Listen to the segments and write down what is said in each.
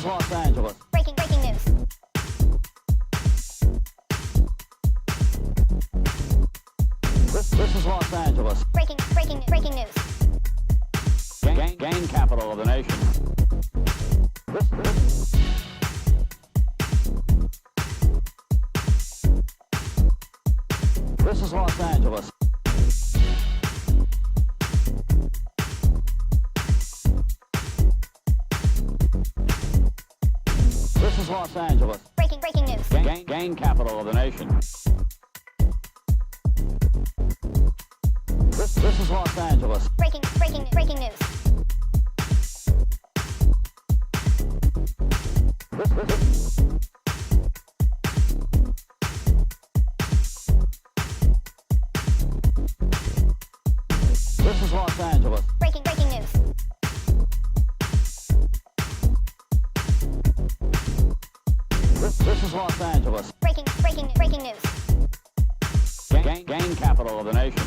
is Los Angeles. Breaking news. This is Los Angeles. Breaking news. Gang capital of the nation. This is Los Angeles. This is Los Angeles. Breaking news. Gang capital of the nation. This is Los Angeles. Breaking news. This is Los Angeles. Breaking news. This is Los Angeles. Breaking news. Gang capital of the nation.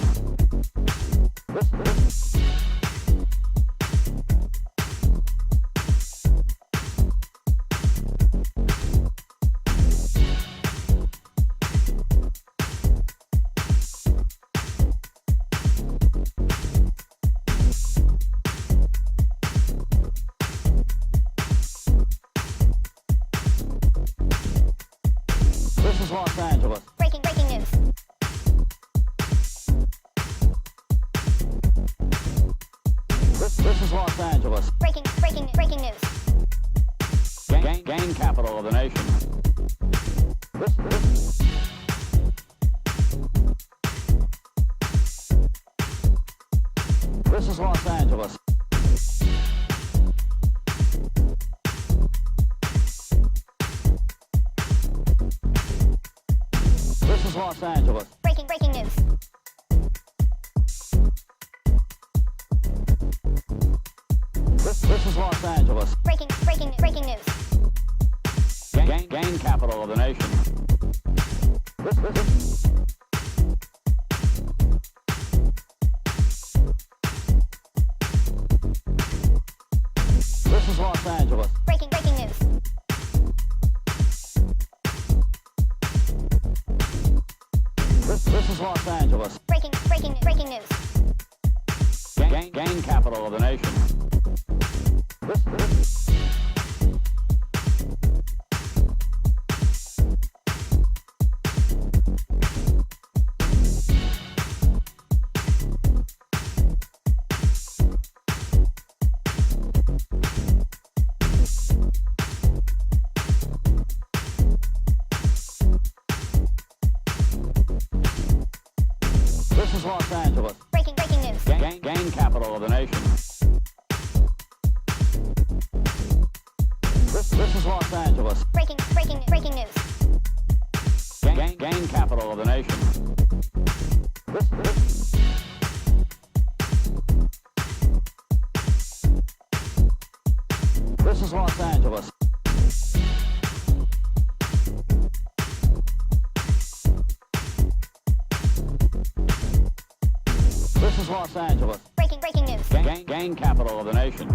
This is Los Angeles. Breaking news. This is Los Angeles. Breaking news. Gang capital of the nation. This is Los Angeles. This is Los Angeles. Breaking news. This is Los Angeles. Breaking news. Gang capital of the nation. This is Los Angeles. Breaking news. This is Los Angeles. Breaking news. Gang capital of the nation. This is Los Angeles. Breaking news. Gang capital of the nation. This is Los Angeles. Breaking news. Gang capital of the nation. This is Los Angeles. This is Los Angeles. Breaking news. Gang capital of the nation.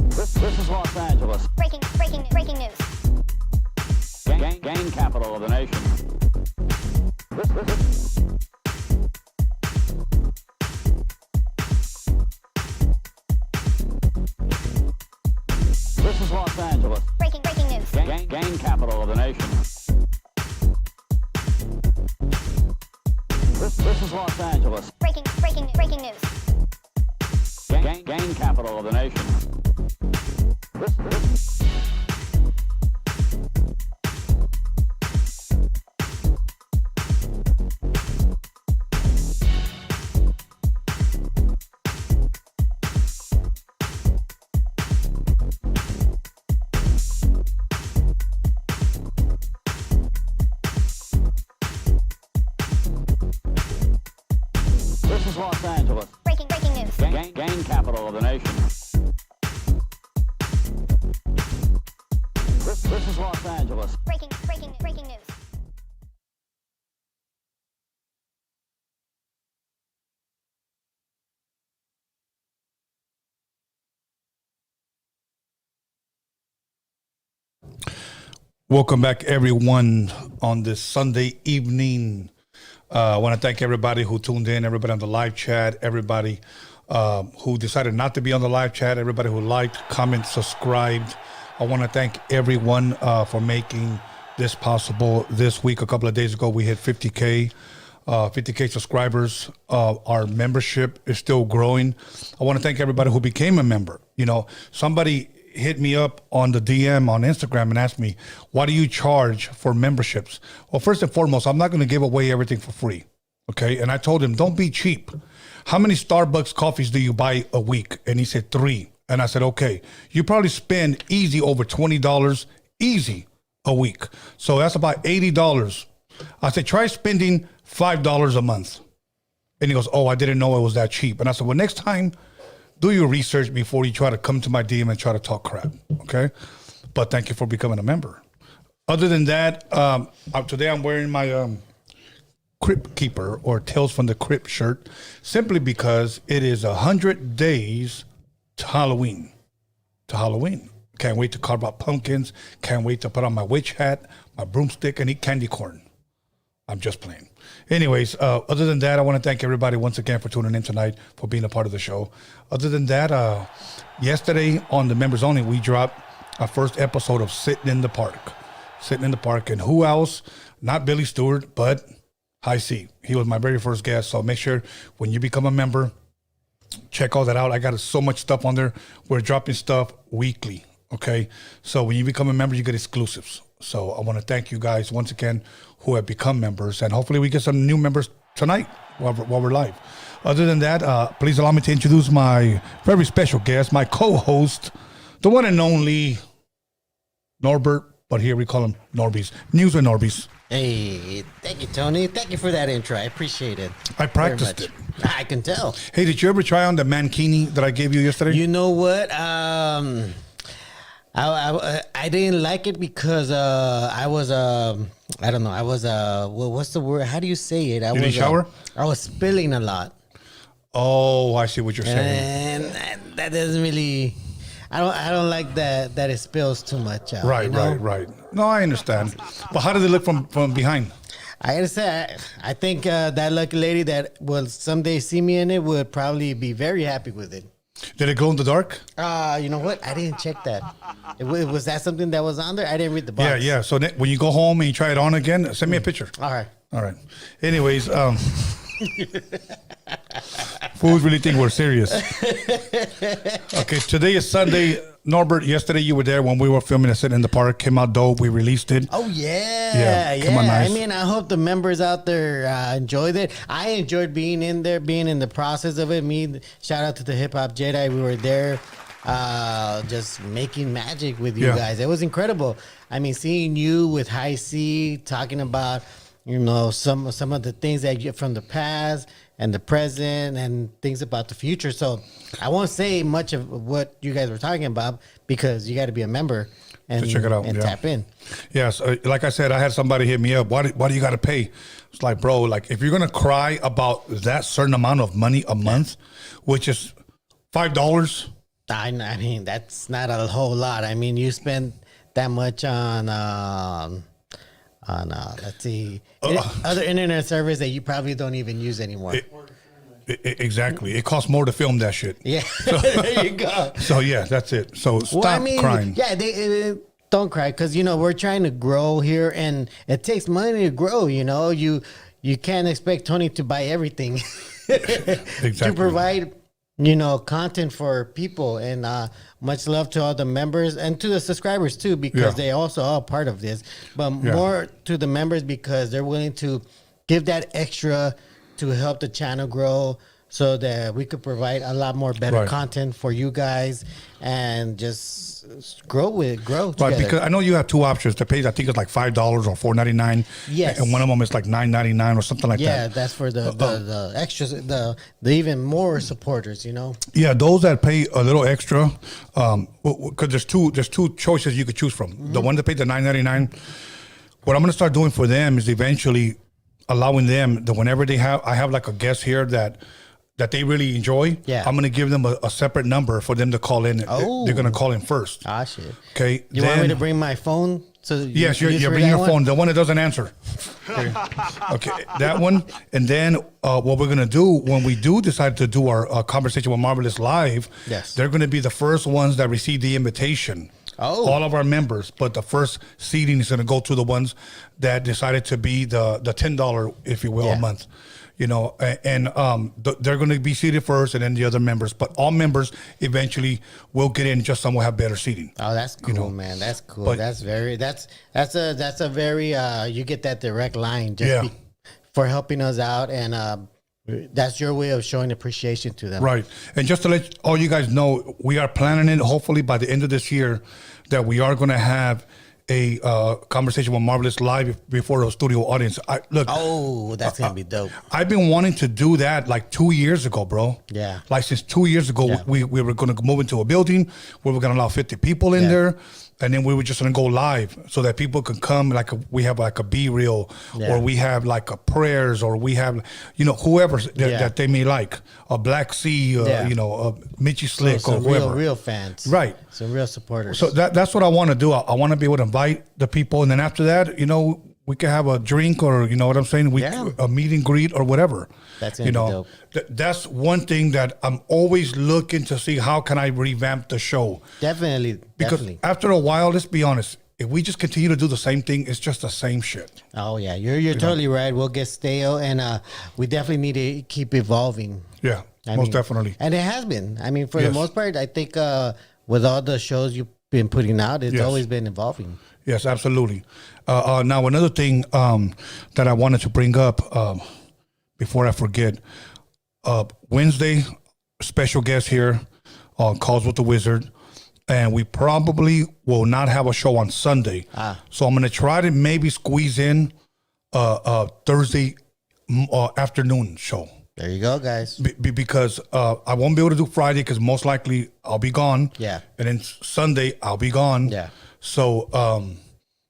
This is Los Angeles. Breaking news. Gang capital of the nation. This is Los Angeles. Breaking news. Gang capital of the nation. This is Los Angeles. Breaking news. Gang capital of the nation. This is Los Angeles. Breaking news. Gang capital of the nation. This is Los Angeles. Breaking news. Welcome back, everyone, on this Sunday evening. I want to thank everybody who tuned in, everybody on the live chat, everybody who decided not to be on the live chat, everybody who liked, commented, subscribed. I want to thank everyone for making this possible. This week, a couple of days ago, we hit 50K subscribers. Our membership is still growing. I want to thank everybody who became a member. You know, somebody hit me up on the DM on Instagram and asked me, why do you charge for memberships? Well, first and foremost, I'm not going to give away everything for free. Okay. And I told him, don't be cheap. How many Starbucks coffees do you buy a week? And he said 3. And I said, okay, you probably spend easy over $20 easy a week. So that's about $80. I said, try spending $5 a month. And he goes, oh, I didn't know it was that cheap. And I said, well, next time, do your research before you try to come to my DM and try to talk crap, okay? But thank you for becoming a member. Other than that, today I'm wearing my Crypt Keeper or Tales from the Crypt shirt simply because it is 100 days to Halloween. Can't wait to carve out pumpkins. Can't wait to put on my witch hat, my broomstick, and eat candy corn. I'm just playing. Anyways, other than that, I want to thank everybody once again for tuning in tonight, for being a part of the show. Other than that, yesterday on the members only, we dropped our first episode of Sitting in the Park. And who else? Not Billy Stewart, but High C. He was my very first guest. So make sure when you become a member, check all that out. I got so much stuff on there. We're dropping stuff weekly. Okay. So when you become a member, you get exclusives. So I want to thank you guys once again who have become members, and hopefully we get some new members tonight while we're live. Other than that, please allow me to introduce my very special guest, my co-host, the one and only Norbert, but here we call him Norbeez. News with Norbeez. Hey, thank you, Tony. Thank you for that intro. I appreciate it. I practiced it. I can tell. Hey, did you ever try on the mankini that I gave you yesterday? You know what? I didn't like it because I was I don't know. I was well, what's the word? How do you say it? You didn't shower? I was spilling a lot. Oh, I see what you're saying. And that doesn't really. I don't like that it spills too much out. Right, you know? right. No, I understand. But how does it look from behind? I gotta say, I think that lucky lady that will someday see me in it would probably be very happy with it. Did it glow in the dark? You know what? I didn't check that. Was that something that was on there? I didn't read the box. Yeah. So when you go home and you try it on again, send me a picture. All right. Anyways, fools really think we're serious. Okay, today is Sunday. Norbert, yesterday you were there when we were filming a Sitting in the Park. Came out dope. We released it. Oh, yeah. Come on, nice. I mean, I hope the members out there enjoyed it. I enjoyed being in there, being in the process of it. Shout out to the Hip Hop JEDI. We were there just making magic with you guys. It was incredible. I mean, seeing you with High C talking about, you know, some of the things that you from the past and the present and things about the future. So I won't say much of what you guys were talking about because you got to be a member and check it out and tap in. Yes, like I said, I had somebody hit me up. Why do you got to pay? It's like, bro, like if you're gonna cry about that certain amount of money a month, which is $5. I mean, that's not a whole lot. I mean, you spend that much on let's see, other internet service that you probably don't even use anymore. Exactly. It costs more to film that shit. Yeah, so, there you go. So yeah, that's it. So stop crying. Yeah, don't cry because you know we're trying to grow here, and it takes money to grow. You know, you can't expect Tony to buy everything. Exactly. To provide, you know, content for people, and much love to all the members and to the subscribers too, because they also are part of this, but more to the members because they're willing to give that extra to help the channel grow so that we could provide a lot more better content for you guys and just grow together. Right, because I know you have two options to pay. I think it's like $5 or $4.99. Yes, and one of them is like $9.99 or something like that. Yeah, that's for the extras, the even more supporters. You know. Yeah, those that pay a little extra, because there's two choices you could choose from. Mm-hmm. The one that paid the $9.99. What I'm going to start doing for them is eventually allowing them that whenever I have like a guest here that that they really enjoy, Yeah. I'm going to give them a separate number for them to call in. Oh. They're going to call in first. Ah, shit. Okay. You want me to bring my phone? So Yes, you're bringing your phone, the one that doesn't answer. Okay, that one. And then what we're going to do when we do decide to do our conversation with Marvelous live, Yes. they're going to be the first ones that receive the invitation. Oh. All of our members, but the first seating is going to go to the ones that decided to be the $10, if you will, Yeah. a month. You know, and they're going to be seated first, and then the other members. But all members eventually will get in. Just some will have better seating. Oh, that's cool, know, man. That's cool. but- That's a very you get that direct line just Yeah. for helping us out, and that's your way of showing appreciation to them. Right. And just to let all you guys know, we are planning it hopefully by the end of this year that we are going to have a conversation with Marvelous live before a studio audience. Look, Oh, that's gonna be dope. I've been wanting to do that like 2 years ago, bro. Yeah. Like since 2 years ago, Yeah. we were going to move into a building where we're going to allow 50 people in Yeah. there. And then we were just going to go live so that people can come, like we have like a B-reel, Yeah. or we have like a prayers, or we have, you know, whoever Yeah. that they may like, a Black Sea, Yeah. you know, a Mitchie Slick, or Some whoever. real fans, Right. Some real supporters. So that's what I want to do. I want to be able to invite the people, and then after that, you know, we can have a drink, or you know what I'm saying, Yeah. a meet and greet or whatever. That's gonna you be know, dope. That's one thing that I'm always looking to see, how can I revamp the show? Definitely, Because definitely. after a while, let's be honest, if we just continue to do the same thing, it's just the same shit. Oh yeah, you're totally right. We'll get stale, and we definitely need to keep evolving. Yeah, I most mean, definitely. And it has been. I mean, for the Yes. most part, I think with all the shows you've been putting out, it's Yes. always been evolving. Yes, absolutely. Now, another thing that I wanted to bring up before I forget, Wednesday, special guest here on Calls with the Wizard, and we probably will not have a show on Sunday. So I'm going to try to maybe squeeze in a Thursday afternoon show. There you go, guys. Because I won't be able to do Friday because most likely I'll be gone. Yeah. And then Sunday I'll be gone. Yeah. So I'm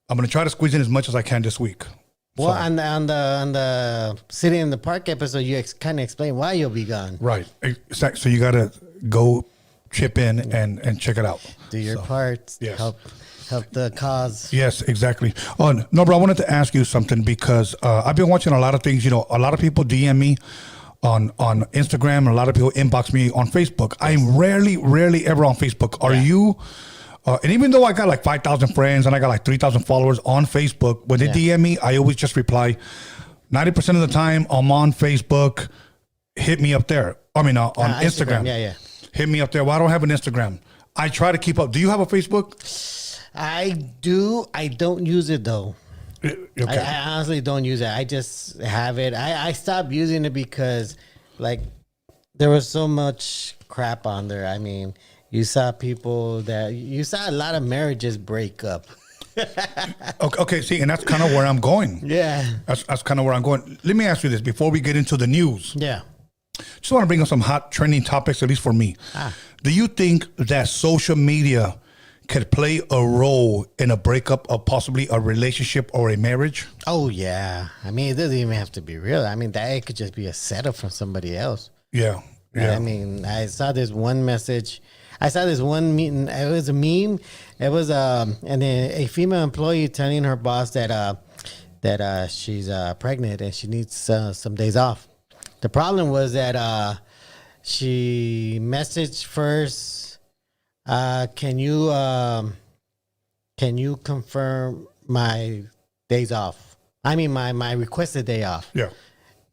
going to try to squeeze in as much as I can this week. Well, on the Sitting in the Park episode, you kind of explain why you'll be gone. Right. Exactly. So you got to go chip in and check it out. Do your part. yes. Help the cause. Yes, exactly. No, bro, I wanted to ask you something because I've been watching a lot of things. You know, a lot of people DM me on Instagram, and a lot of people inbox me on Facebook. I'm rarely ever on Facebook. Are you? And even though I got like 5,000 friends and I got like 3,000 followers on Facebook, when they DM me, I always just reply. 90% of the time, I'm on Facebook. Hit me up there. I mean, on Instagram. Yeah. Hit me up there. Well, I don't have an Instagram. I try to keep up. Do you have a Facebook? I do. I don't use it though. Okay. I honestly don't use it. I just have it. I stopped using it because, like, there was so much crap on there. I mean, you saw a lot of marriages break up. Okay, see, and that's kind of where I'm going. Yeah. That's kind of where I'm going. Let me ask you this before we get into the news. Yeah. Just want to bring up some hot trending topics, at least for me. Do you think that social media could play a role in a breakup of possibly a relationship or a marriage? Oh yeah. I mean, it doesn't even have to be real. I mean, that could just be a setup from somebody else. Yeah. I mean, I saw this one message. I saw this one meeting. It was a meme. It was and a female employee telling her boss that she's pregnant and she needs some days off. The problem was that she messaged first. Can you confirm my days off? I mean, my requested day off. Yeah.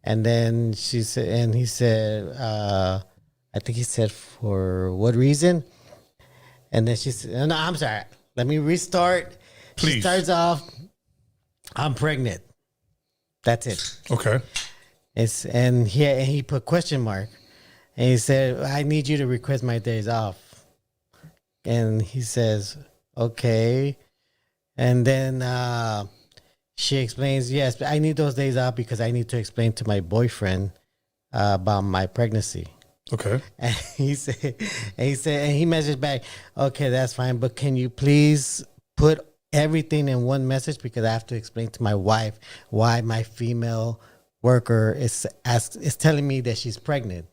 And then she said, and he said, I think he said, for what reason? And then she said, no, I'm sorry. Let me restart. Please. She starts off, I'm pregnant. That's it. Okay. And he put question mark. And he said, I need you to request my days off. And he says, okay. And then she explains, yes, but I need those days off because I need to explain to my boyfriend about my pregnancy. Okay. And he messaged back, okay, that's fine, but can you please put everything in one message because I have to explain to my wife why my female worker is telling me that she's pregnant.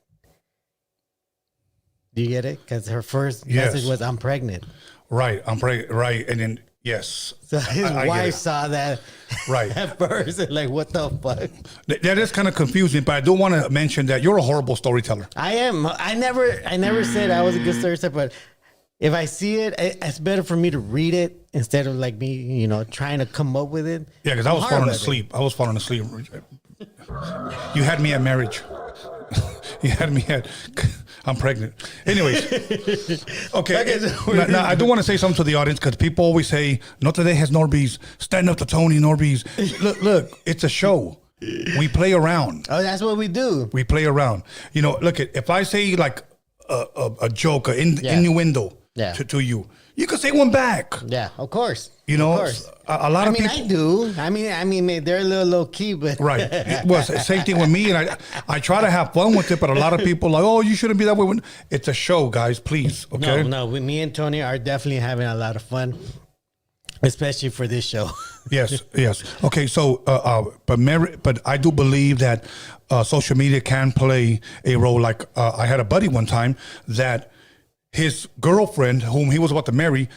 Do you get it? Because her first Yes. message was, I'm pregnant. Right. I'm pregnant. Right. And then, yes. So his I get wife it. saw that Right. at first. And like, what the fuck? That is kind of confusing, but I do want to mention that you're a horrible storyteller. I am. I never said I was a good storyteller, but if I see it, it's better for me to read it instead of like me, trying to come up with it. Yeah, because I was falling asleep. I was falling asleep. You had me at marriage. You had me at, I'm pregnant. Anyways. Okay. Now, I do want to say something to the audience because people always say, no today has Norbeez. Stand up to Tony, Norbeez. Look, it's a show. We play around. Oh, that's what we do. We play around. Look, if I say like a joke, an innuendo to you, you can say one back. Yeah, of course. Of course. A lot of people. I do. I mean, they're a little low key, but right. Well, same thing with me, and I try to have fun with it, but a lot of people are like, oh, you shouldn't be that way. It's a show, guys. Please, okay? No. Me and Tony are definitely having a lot of fun, especially for this show. Yes. Okay, so but I do believe that social media can play a role. Like I had a buddy one time that his girlfriend, whom he was about to marry,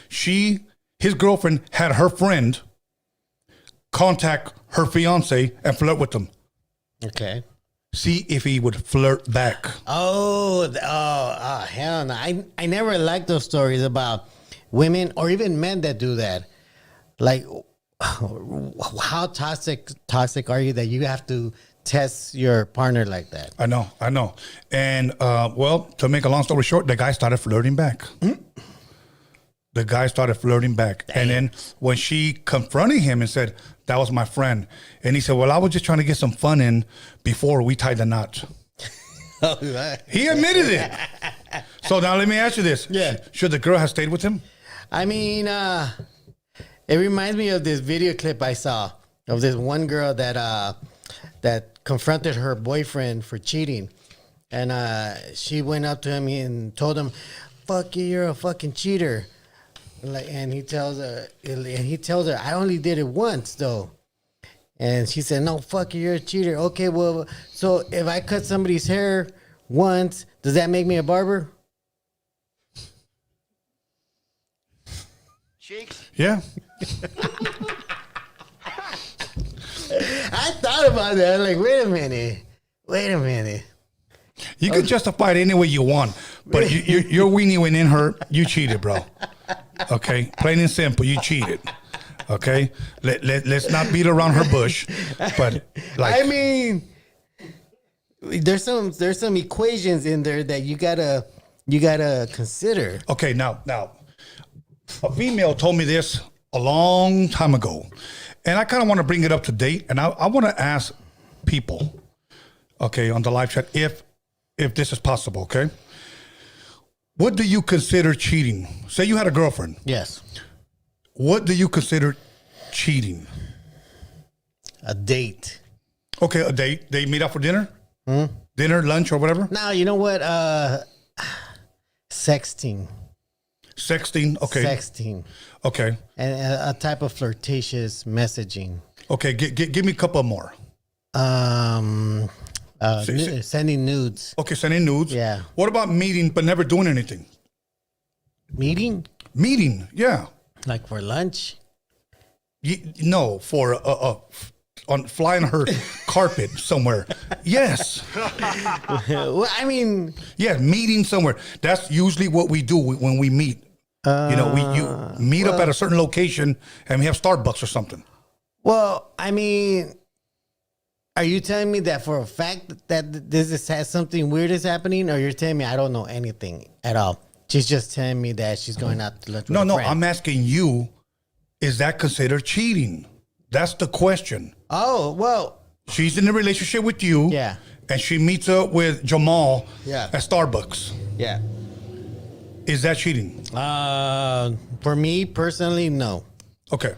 his girlfriend had her friend contact her fiance and flirt with him. Okay. See if he would flirt back. Oh, hell no. I never liked those stories about women or even men that do that. Like, how toxic are you that you have to test your partner like that? I know. And, well, to make a long story short, the guy started flirting back. The guy started flirting back. Damn. And then when she confronted him and said, that was my friend. And he said, well, I was just trying to get some fun in before we tied the knot. He admitted it. So now let me ask you this. Yeah. Should the girl have stayed with him? I mean, it reminds me of this video clip I saw of this one girl that confronted her boyfriend for cheating. And she went up to him and told him, fuck you, you're a fucking cheater. And he tells her, I only did it once though. And she said, no, fuck you, you're a cheater. Okay, well, so if I cut somebody's hair once, does that make me a barber? Cheeks? Yeah. I thought about that. Like, wait a minute. You can justify it any way you want, but you're weenie in her. You cheated, bro. Okay, plain and simple. You cheated. Okay, let's not beat around her bush. But like, I mean, there's some equations in there that you gotta consider. Okay, now, a female told me this a long time ago, and I kind of want to bring it up to date, and I want to ask people, okay, on the live chat if this is possible, okay? What do you consider cheating? Say you had a girlfriend. Yes. What do you consider cheating? A date. Okay, a date. They meet up for dinner? Dinner, lunch, or whatever? Now, you know what? Sexting. Sexting, okay. Sexting. Okay. And a type of flirtatious messaging. Okay, give me a couple more. Sending nudes. Okay, sending nudes. Yeah. What about meeting but never doing anything? Meeting? Meeting, yeah. Like for lunch? No, for on flying her carpet somewhere. Yes. Well, I mean, yeah, meeting somewhere. That's usually what we do when we meet. You meet up at a certain location and we have Starbucks or something. Well, I mean, are you telling me that for a fact that this has something weird is happening, or you're telling me I don't know anything at all? She's just telling me that she's going out to lunch with a friend. I'm asking you, is that considered cheating? That's the question. Oh, well. She's in a relationship with you. Yeah. And she meets up with Jamal at Starbucks. Yeah. Is that cheating? For me personally, no. Okay.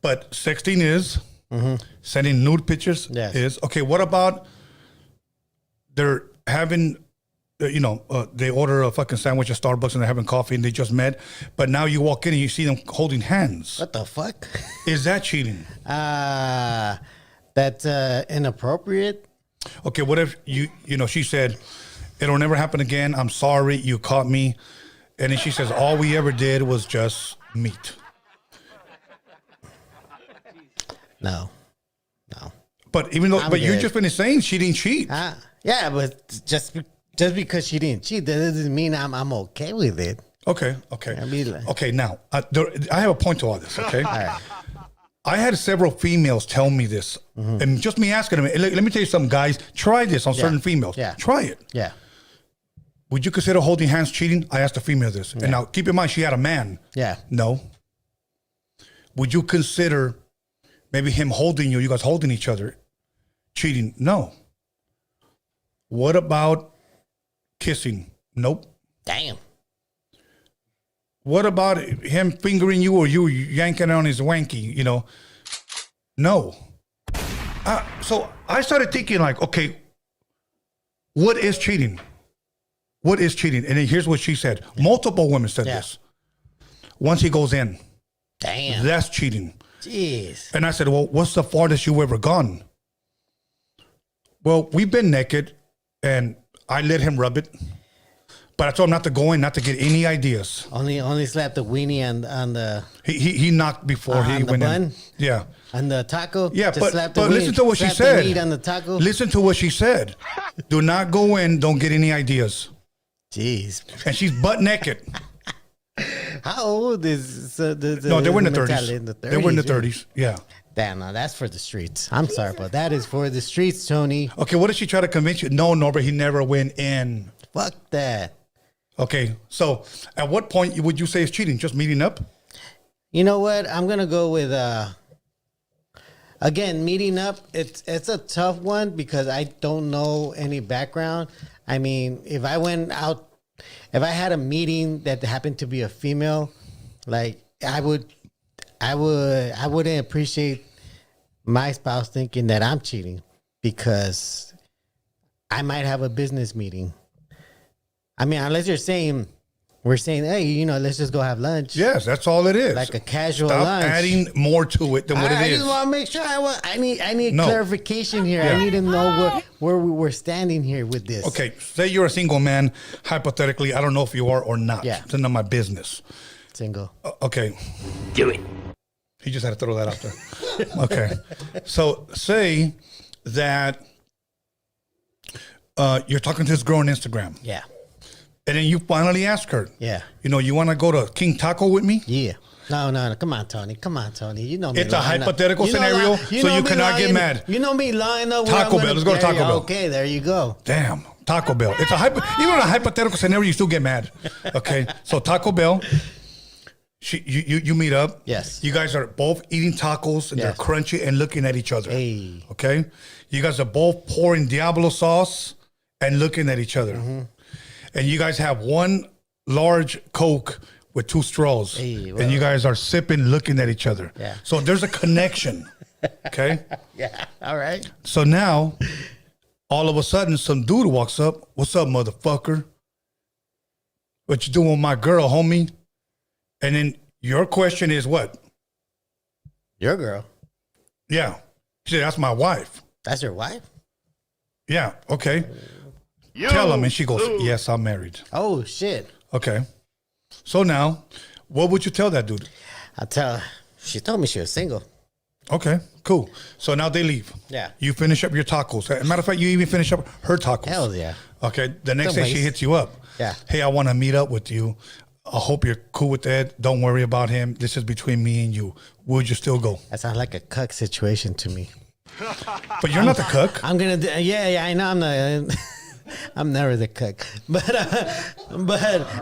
But sexting is, sending nude pictures is. Okay, what about they're having, they order a fucking sandwich at Starbucks and they're having coffee and they just met, but now you walk in and you see them holding hands. What the fuck? Is that cheating? That's inappropriate. Okay, what if she said, It'll never happen again. I'm sorry. You caught me. And then she says, all we ever did was just meet. No. But even though, I'm but you good. just finished saying she didn't cheat. Yeah, but just because she didn't cheat, that doesn't mean I'm okay with it. Okay. I mean, like- Okay, now, I have a point to all this, okay? All right. I had several females tell me this. And just me asking them, let me tell you something, guys. Try this on certain females. Yeah. Try it. Yeah. Would you consider holding hands cheating? I asked a female this. And now, keep in mind, she had a man. Yeah. No. Would you consider maybe him holding you guys holding each other, cheating? No. What about kissing? Nope. Damn. What about him fingering you or you yanking on his wanky, No. So I started thinking like, okay, what is cheating? What is cheating? And then here's what she said. Multiple women said this. Once he goes in, Damn. that's cheating. Jeez. And I said, well, what's the farthest you ever gone? Well, we've been naked and I let him rub it. But I told him not to go in, not to get any ideas. Only slapped the weenie on the He knocked before he on the went in. bun? Yeah. on the taco. Yeah, Just but slap the listen meat- to what she slap the said. meat on the taco. Listen to what she said. Do not go in. Don't get any ideas. Jeez, And she's butt naked. how old is No, they were in the mentality 30s. They were in the 30s. Yeah. Damn, no, that's for the streets. I'm sorry, but that is for the streets, Tony. Okay, what did she try to convince you? No, Norbert, he never went in. Fuck that. Okay, so at what point would you say it's cheating? Just meeting up? You know what? I'm gonna go with again, meeting up. It's a tough one because I don't know any background. I mean, if I went out, if I had a meeting that happened to be a female, like I wouldn't appreciate my spouse thinking that I'm cheating because I might have a business meeting. I mean, unless we're saying, hey, let's just go have lunch. Yes, that's all it is. Like a casual Stop lunch. adding more to it than what I it is. just want to make sure. I need No. clarification here. Yeah. I need to know where we were standing here with this. Okay, say you're a single man. Hypothetically, I don't know if you are or not. Yeah. It's none of my business. Single. Okay. Do it. He just had to throw that out there. Okay. So say that you're talking to this girl on Instagram. Yeah. And then you finally ask her, Yeah. you want to go to King Taco with me? Yeah. No. Come on, Tony. You know me. It's a lying up. hypothetical You know scenario, li- so know you me cannot get lying- mad. You know me lying up. where Taco I'm Bell. Let's go to there Taco you- Bell. Okay, there you go. Damn, Taco Bell. It's even in a hypothetical scenario, you still get mad. Okay, so Taco Bell, you meet up. Yes. You guys are both eating tacos and Yes. they're crunchy and looking at each other. Hey. Okay, you guys are both pouring Diablo sauce and looking at each other, Mm-hmm. and you guys have one large Coke with two straws, Hey, and you guys are sipping, looking at each other. Yeah. So there's a connection. Okay. Yeah. All right. So now, all of a sudden, some dude walks up. What's up, motherfucker? What you doing with my girl, homie? And then your question is what? Your girl. Yeah. She said, that's my wife. That's your wife? Yeah. Okay. Tell him. And she goes, yes, I'm married. Oh, shit. Okay. So now, what would you tell that dude? I tell her. She told me she was single. Okay, cool. So now they leave. Yeah. You finish up your tacos. As a matter of fact, you even finish up her tacos. Hell yeah. Okay. The next Don't day she waste. hits you up. Yeah. Hey, I want to meet up with you. I hope you're cool with that. Don't worry about him. This is between me and you. Would you still go? That sounds like a cuck situation to me. But you're not the cook. I'm gonna do, yeah, I know I'm not. I'm never the cook, but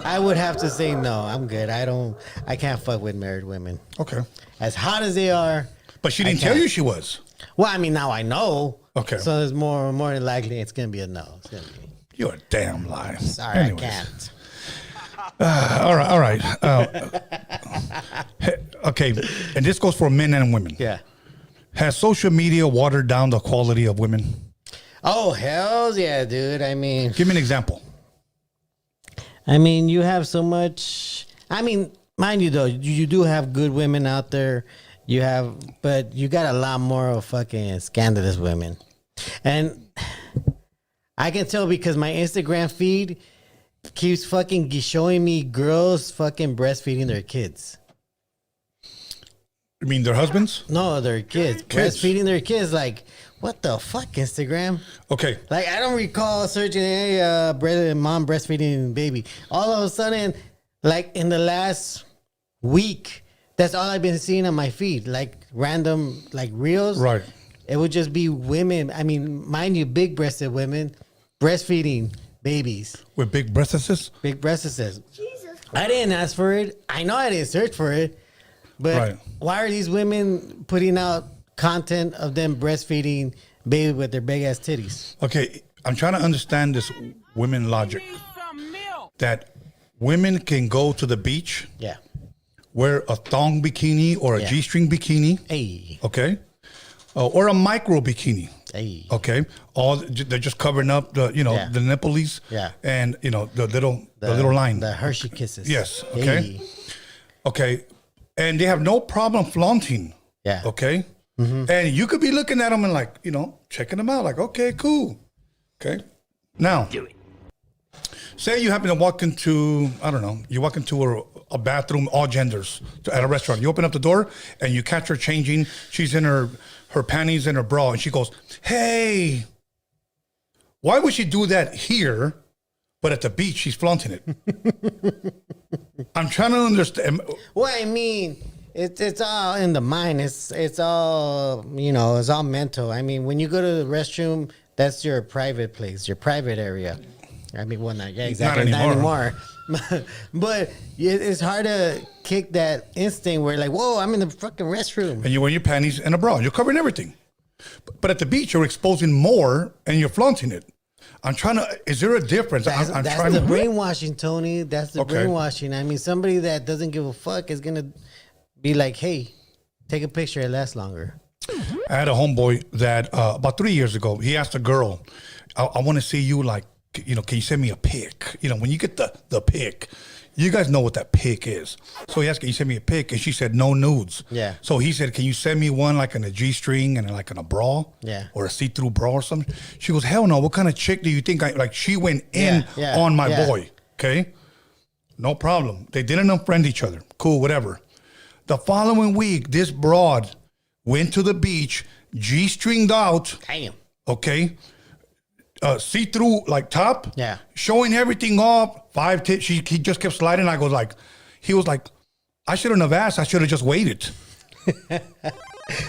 I would have to say no. I'm good. I can't fuck with married women. Okay. As hot as they are. But she I didn't tell can't. you she was. Well, I mean, now I know. Okay. So it's more than likely it's gonna be a no. It's gonna be. You're a damn liar. Sorry, Anyways. I can't. All right. Okay. And this goes for men and women. Yeah. Has social media watered down the quality of women? Oh hell yeah, dude. I mean, Give me an example. you have so much. I mean, mind you though, you do have good women out there. But you got a lot more of fucking scandalous women. And I can tell because my Instagram feed keeps fucking showing me girls fucking breastfeeding their kids. You mean their husbands? No, their kids. Breastfeeding their kids. Like, what the fuck, Instagram? Okay. Like, I don't recall searching, hey, mom breastfeeding baby. All of a sudden, like, in the last week, that's all I've been seeing on my feed. Like, random, like, reels. Right. It would just be women. I mean, mind you, big-breasted women breastfeeding babies. With big breasts? Big breasts. I didn't ask for it. I know I didn't search for it. But Right. why are these women putting out content of them breastfeeding baby with their big-ass titties? Okay, I'm trying to understand this women logic. That women can go to the beach, Yeah. wear a thong bikini or a Yeah. G-string bikini, Hey. okay? Or a micro bikini. Hey. Okay, they're just covering up the Yeah. the nipples, Yeah. and the little line. The Hershey kisses. Yes, okay. Hey. Okay, and they have no problem flaunting. Yeah. Okay, and you could be looking at them and like checking them out, like okay, cool. Okay, now say you happen to walk into you walk into a bathroom, all genders at a restaurant. You open up the door and you catch her changing. She's in her panties and her bra, and she goes, "Hey, why would she do that here, but at the beach she's flaunting it?" I'm trying to understand. Well, I mean, it's all in the mind. It's all it's all mental. I mean, when you go to the restroom, that's your private place, your private area. I mean, well, not exactly, not anymore. But it's hard to kick that instinct where like, whoa, I'm in the fucking restroom. And you're wearing your panties and a bra. You're covering everything. But at the beach, you're exposing more and you're flaunting it. I'm trying to. Is there a difference? That's I'm the trying to. brainwashing, Tony. That's the Okay. brainwashing. I mean, somebody that doesn't give a fuck is gonna be like, hey, take a picture. It lasts longer. I had a homeboy that about 3 years ago, he asked a girl, I want to see you, like, can you send me a pic? When you get the pic, you guys know what that pic is. So he asked, can you send me a pic? And she said, no nudes. Yeah. So he said, can you send me one like in a G-string and like in a bra? Yeah. Or a see-through bra or something? She goes, hell no. What kind of chick do you think she went in Yeah. on my Yeah. boy. Okay. No problem. They didn't unfriend each other. Cool, whatever. The following week, this broad went to the beach, G-stringed out. Damn. Okay. See-through like top. Yeah. Showing everything off. 5 tits. He just kept sliding. He was like, I shouldn't have asked. I should have just waited.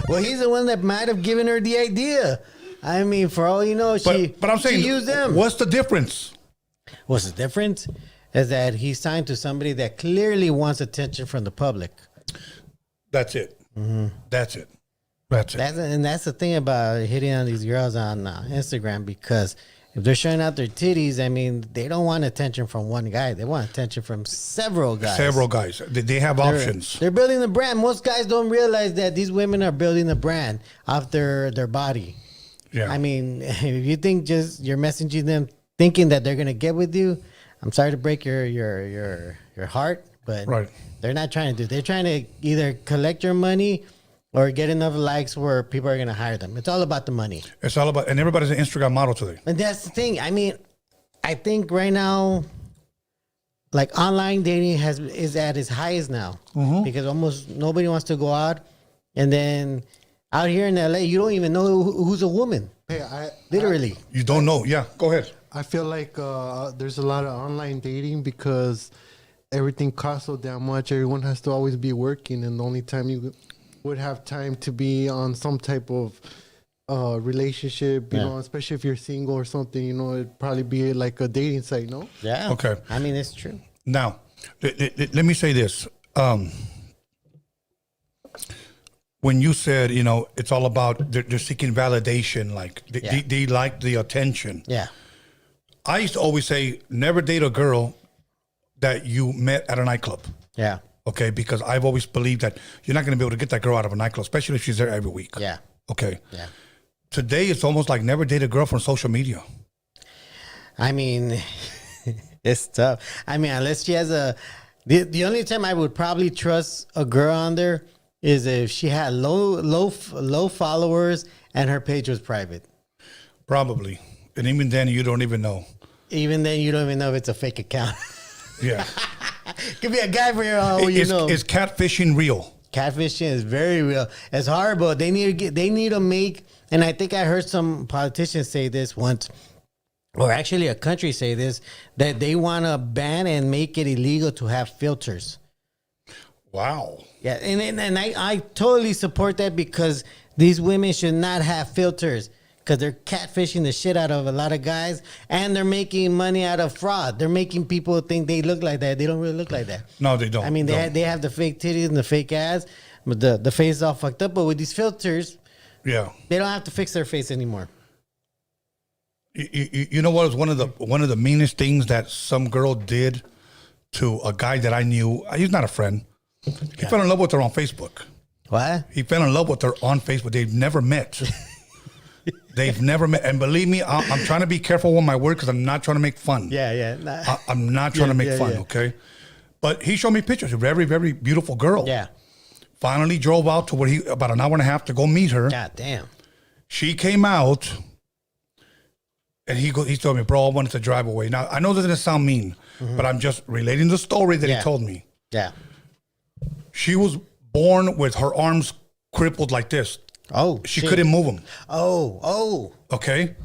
Well, he's the one that might have given her the idea. I mean, for all you know, But I'm saying, she used them. what's the difference? What's the difference? Is that he's signed to somebody that clearly wants attention from the public. That's it. That's it. That's it. That's the thing about hitting on these girls on Instagram, because if they're showing out their titties, I mean, they don't want attention from one guy. They want attention from several guys. Several guys. They have options. They're building the brand. Most guys don't realize that these women are building the brand off their body. Yeah. I mean, if you think just you're messaging them thinking that they're gonna get with you, I'm sorry to break your heart, but Right. they're not trying to do. They're trying to either collect your money or get enough likes where people are gonna hire them. It's all about the money. It's all about, and everybody's an Instagram model today. And that's the thing. I mean, I think right now, like online dating is at its highest now, because almost nobody wants to go out, and then out here in LA, you don't even know who's a woman. Hey, Literally. You don't know. Yeah, go ahead. I feel like there's a lot of online dating because everything costs so damn much. Everyone has to always be working, and the only time you would have time to be on some type of relationship, you know, especially if you're single or something, it'd probably be like a dating site, no? Yeah. Okay. I mean, it's true. Now, let me say this. When you said, it's all about they're seeking validation, like they like the attention. Yeah. I used to always say, never date a girl that you met at a nightclub. Yeah. Okay, because I've always believed that you're not going to be able to get that girl out of a nightclub, especially if she's there every week. Yeah. Okay. Yeah. Today, it's almost like never date a girl from social media. I mean, it's tough. I mean, unless she has the only time I would probably trust a girl on there is if she had low followers and her page was private. Probably. And even then, you don't even know. Even then, you don't even know if it's a fake account. Yeah. Could be a guy for all you know. Is catfishing real? Catfishing is very real. It's horrible. They need to make, and I think I heard some politicians say this once, or actually a country say this, that they want to ban and make it illegal to have filters. Wow. Yeah, and I totally support that because these women should not have filters because they're catfishing the shit out of a lot of guys and they're making money out of fraud. They're making people think they look like that. They don't really look like that. No, they don't. I mean, they have the fake titties and the fake ass, but the face is all fucked up. But with these filters, yeah, they don't have to fix their face anymore. You know what was one of the meanest things that some girl did to a guy that I knew? He's not a friend. He fell in love with her on Facebook. What? He fell in love with her on Facebook. They've never met. They've never met. And believe me, I'm trying to be careful with my word because I'm not trying to make fun. Yeah. I'm not trying to make fun, yeah. okay? But he showed me pictures. A very, very beautiful girl. Yeah. Finally drove out to where about an hour and a half to go meet her. God damn. She came out, and he told me, bro, I wanted to drive away. Now, I know this doesn't sound mean, but I'm just relating the story that he told me. Yeah. She was born with her arms crippled like this. Oh, She shit. couldn't move them. Oh. Okay?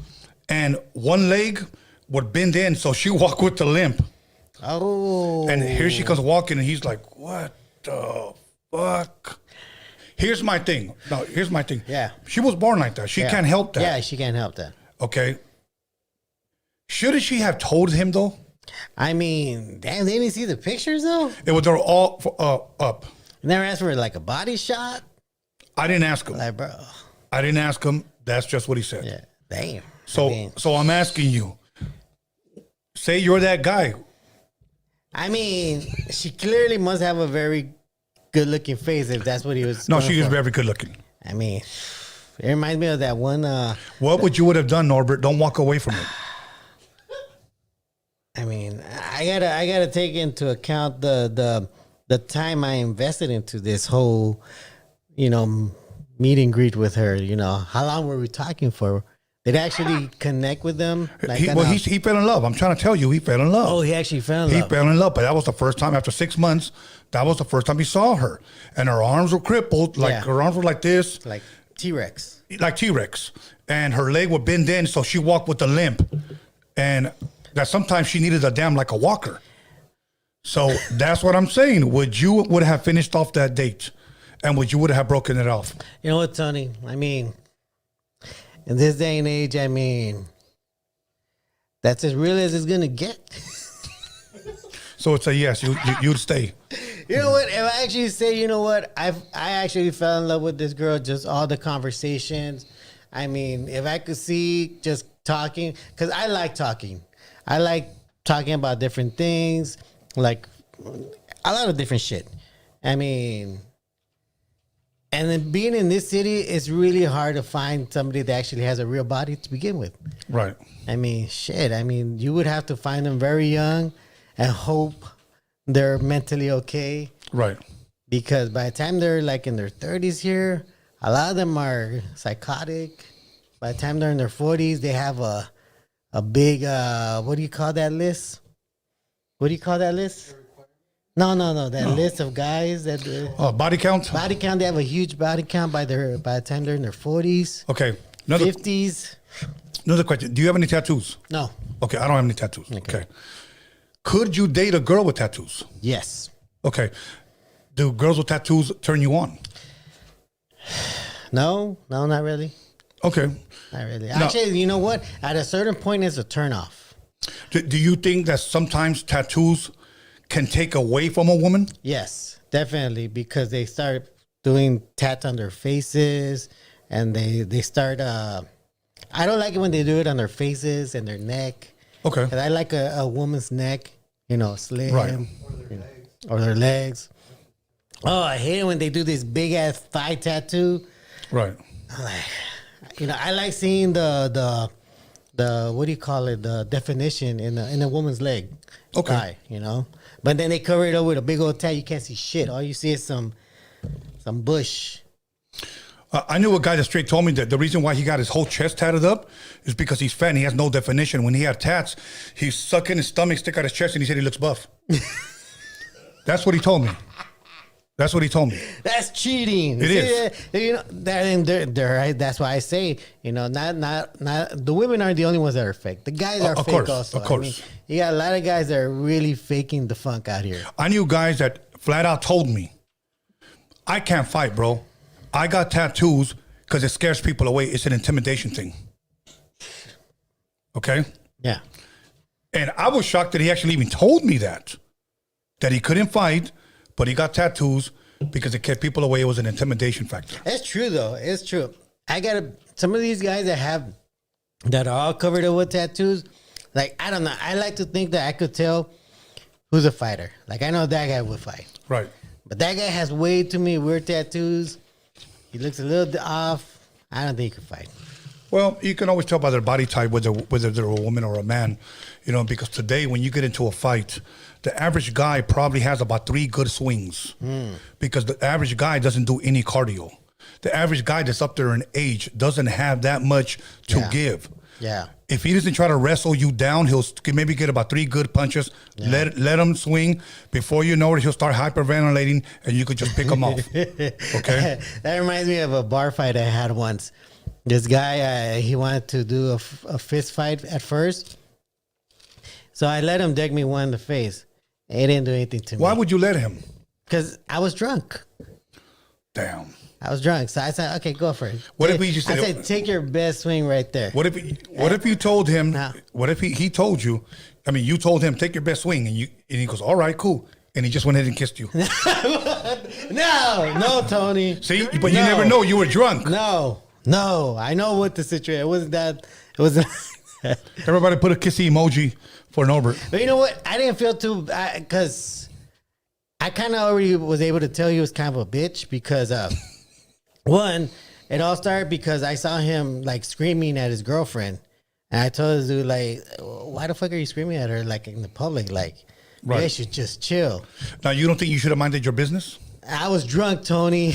And one leg would bend in, so she walked with the limp. Oh. And here she comes walking, and he's like, what the fuck? Here's my thing. Yeah. She was born like that. She can't help that. Yeah, she can't help that. Okay? Shouldn't she have told him, though? I mean, damn, they didn't see the pictures, though? It was, they're all up. Never asked for, like, a body shot? I didn't ask him. Like, bro. I didn't ask him. That's just what he said. Yeah. Damn. So I'm asking you, say you're that guy. I mean, she clearly must have a very good-looking face if that's what he was. No, going she is for. very good looking. I mean, it reminds me of that one. What would you would have done, Norbert? Don't walk away from it. I mean, I gotta take into account the time I invested into this whole, meet and greet with her. How long were we talking for? Did I actually connect with them? He fell in love. I'm trying to tell you, he fell in love. Oh, he actually fell in He love. fell in love, but that was the first time after 6 months. That was the first time he saw her, and her arms were crippled, her arms were like this, Like T-Rex. like T-Rex, and her leg would bend in, so she walked with a limp, and that sometimes she needed like a walker. So that's what I'm saying. Would have finished off that date, and would have broken it off? You know what, Tony? I mean, in this day and age, I mean, that's as real as it's gonna get. So it's a yes. You'd stay. You know what? If I actually say, you know what, I actually fell in love with this girl. Just all the conversations. I mean, if I could see just talking, because I like talking. I like talking about different things, like a lot of different shit. I mean, and then being in this city, it's really hard to find somebody that actually has a real body to begin with. Right. I mean, shit. I mean, you would have to find them very young and hope they're mentally okay. Right. Because by the time they're like in their 30s here, a lot of them are psychotic. By the time they're in their 40s, they have a big, what do you call that list? What do you call that list? No. That list of guys that Body count. body count. They have a huge body count by the time they're in their 40s, Okay. 50s. Another question. Do you have any tattoos? No. Okay, I don't have any tattoos. Okay. Could you date a girl with tattoos? Yes. Okay. Do girls with tattoos turn you on? No, not really. Okay. Not really. Actually, you know what? At a certain point, it's a turnoff. Do you think that sometimes tattoos can take away from a woman? Yes, definitely, because they start doing tats on their faces, and they start. I don't like it when they do it on their faces and their neck. Okay. 'Cause I like a woman's neck, slim, Right. or their legs. Oh, I hate it when they do this big ass thigh tattoo. Right. I'm like, I like seeing the what do you call it? The definition in a woman's leg. Okay. Thigh, But then they cover it up with a big old tat. You can't see shit. All you see is some bush. I knew a guy that straight told me that the reason why he got his whole chest tatted up is because he's fat and he has no definition. When he had tats, he's sucking his stomach, stick out his chest, and he said he looks buff. That's what he told me. That's what he told me. That's cheating. It is. You know that, and they're right. That's why I say, you know, not the women aren't the only ones that are fake. The guys are Of fake course, also. of course. I mean, you got a lot of guys that are really faking the funk out here. I knew guys that flat out told me, I can't fight, bro. I got tattoos because it scares people away. It's an intimidation thing. Okay? Yeah. And I was shocked that he actually even told me that he couldn't fight, but he got tattoos because it kept people away. It was an intimidation factor. It's true though. It's true. I got some of these guys that are all covered up with tattoos. Like, I don't know. I like to think that I could tell who's a fighter. Like, I know that guy would fight. Right. But that guy has way too many weird tattoos. He looks a little off. I don't think he could fight. Well, you can always tell by their body type whether they're a woman or a man, you know, because today when you get into a fight, the average guy probably has about 3 good swings because the average guy doesn't do any cardio. The average guy that's up there in age doesn't have that much to give. Yeah. If he doesn't try to wrestle you down, he'll maybe get about 3 good punches. Yeah. Let him swing. Before you know it, he'll start hyperventilating, and you could just pick him off. Okay? That reminds me of a bar fight I had once. This guy, he wanted to do a fist fight at first. So I let him deck me one in the face. He didn't do anything to me. Why would you let him? Because I was drunk. Damn. I was drunk. So I said, okay, go for it. What if he just said, I said, take your best swing right there. What if you told him, what if he told you, I mean, you told him, take your best swing, and he goes, all right, cool. And he just went ahead and kissed you. No, Tony. See, but you never know. You were drunk. No, I know what the situation. It wasn't that. It wasn't. Everybody put a kissy emoji for Norbert. But you know what? I didn't feel too because I kind of already was able to tell he was kind of a bitch because one, it all started because I saw him like screaming at his girlfriend, and I told this dude like, "Why the fuck are you screaming at her like in the public? Like, they should just chill." Now, you don't think you should have minded your business? I was drunk, Tony.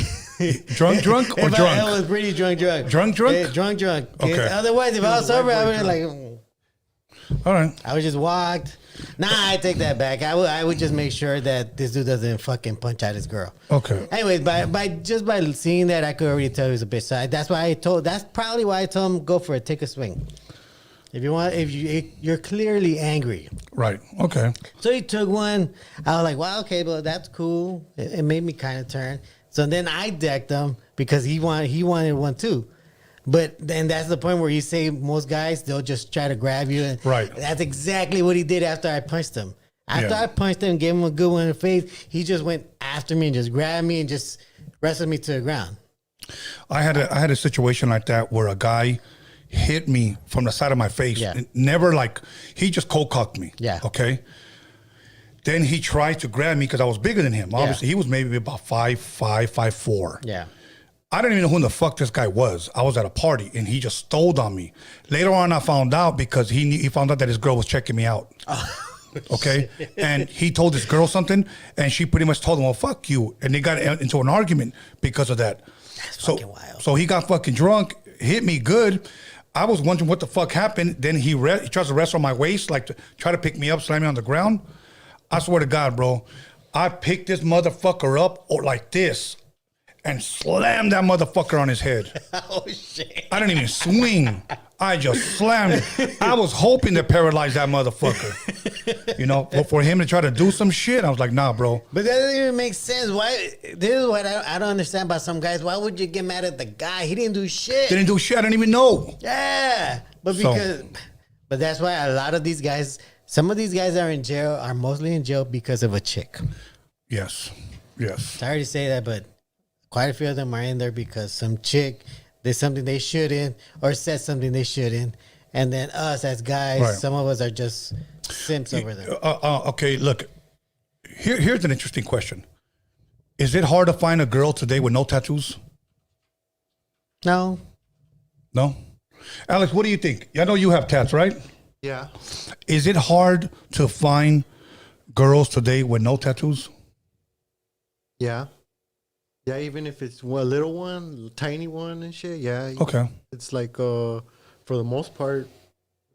Drunk or drunk? I was pretty drunk. Drunk? Drunk. Okay. Otherwise, if I was sober, I would have like. All right. I would just walked. Nah, I take that back. I would just make sure that this dude doesn't fucking punch out his girl. Okay. Anyways, by seeing that, I could already tell he was a bitch. So that's probably why I told him go for it, take a swing. If you're clearly angry. Right. Okay. So he took one. I was like, well, okay, but that's cool. It made me kind of turn. So then I decked him because he wanted one too. But then that's the point where you say most guys, they'll just try to grab you. And right. That's exactly what he did after I punched him. After Yeah. I punched him and gave him a good one in the face, he just went after me and just grabbed me and just wrestled me to the ground. I had a situation like that where a guy hit me from the side of my face. Yeah. Never like, he just cold cocked me. Yeah. Okay. Then he tried to grab me because I was bigger than him. Obviously, he was maybe about 5'5", 5'4". Yeah. I didn't even know who the fuck this guy was. I was at a party and he just stole on me. Later on, I found out because he found out that his girl was checking me out. Okay. And he told this girl something and she pretty much told him, well, fuck you. And they got into an argument because of that. That's fucking wild. So he got fucking drunk, hit me good. I was wondering what the fuck happened. Then he tries to wrestle my waist, like to try to pick me up, slam me on the ground. I swear to God, bro, I picked this motherfucker up or like this and slammed that motherfucker on his head. Oh, shit. I didn't even swing. I just slammed it. I was hoping to paralyze that motherfucker. You know, but for him to try to do some shit, I was like, nah, bro. But that doesn't even make sense. Why? This is what I don't understand about some guys. Why would you get mad at the guy? He didn't do shit. Didn't do shit. I didn't even know. Yeah. But but that's why a lot of these guys, some of these guys are mostly in jail because of a chick. Yes. Sorry to say that, but quite a few of them are in there because some chick did something they shouldn't or said something they shouldn't. And then us as guys, some of us are just simps over there. Okay, look. Here's an interesting question. Is it hard to find a girl today with no tattoos? No. No? Alex, what do you think? I know you have tats, right? Yeah. Is it hard to find girls today with no tattoos? Yeah. Yeah, even if it's a little one, tiny one and shit. Yeah. Okay. It's like for the most part,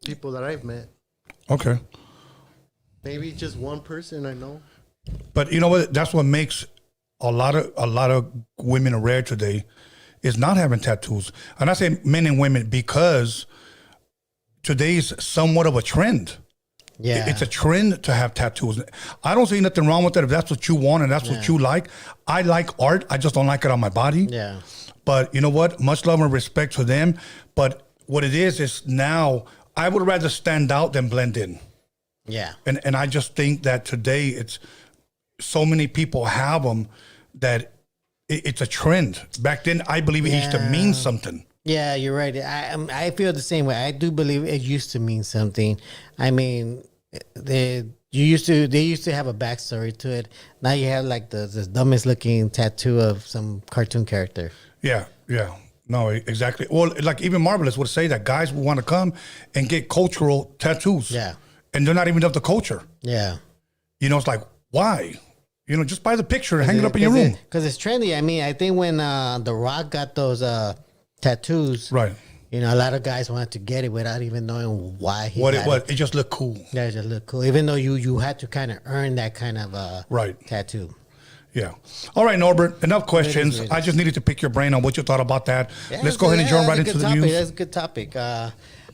people that I've met. Okay. Maybe just one person I know. But you know what? That's what makes a lot of women rare today, is not having tattoos. And I say men and women because today's somewhat of a trend. Yeah. It's a trend to have tattoos. I don't see nothing wrong with that if that's what you want and that's what you like. I like art. I just don't like it on my body. Yeah. But you know what? Much love and respect to them. But what it is now I would rather stand out than blend in. Yeah. And I just think that today it's so many people have them that it's a trend. Back then, I believe it used to mean something. Yeah, you're right. I feel the same way. I do believe it used to mean something. I mean, they used to have a backstory to it. Now you have like the dumbest looking tattoo of some cartoon character. Yeah, yeah. No, exactly. Well, like even Marvelous would say that guys would want to come and get cultural tattoos. Yeah. And they're not even of the culture. Yeah. You know, it's like, why? You know, just buy the picture and hang it up in your room. Because it's trendy. I mean, I think when The Rock got those tattoos, Right. you know, a lot of guys wanted to get it without even knowing why he What got it was, it just looked cool. Yeah, it just looked cool. Even though you had to kind of earn that kind of Right. tattoo. Yeah. All right, Norbert, enough questions. It is. I just needed to pick your brain on what you thought about that. Let's go ahead and jump right into the news. That's a good topic.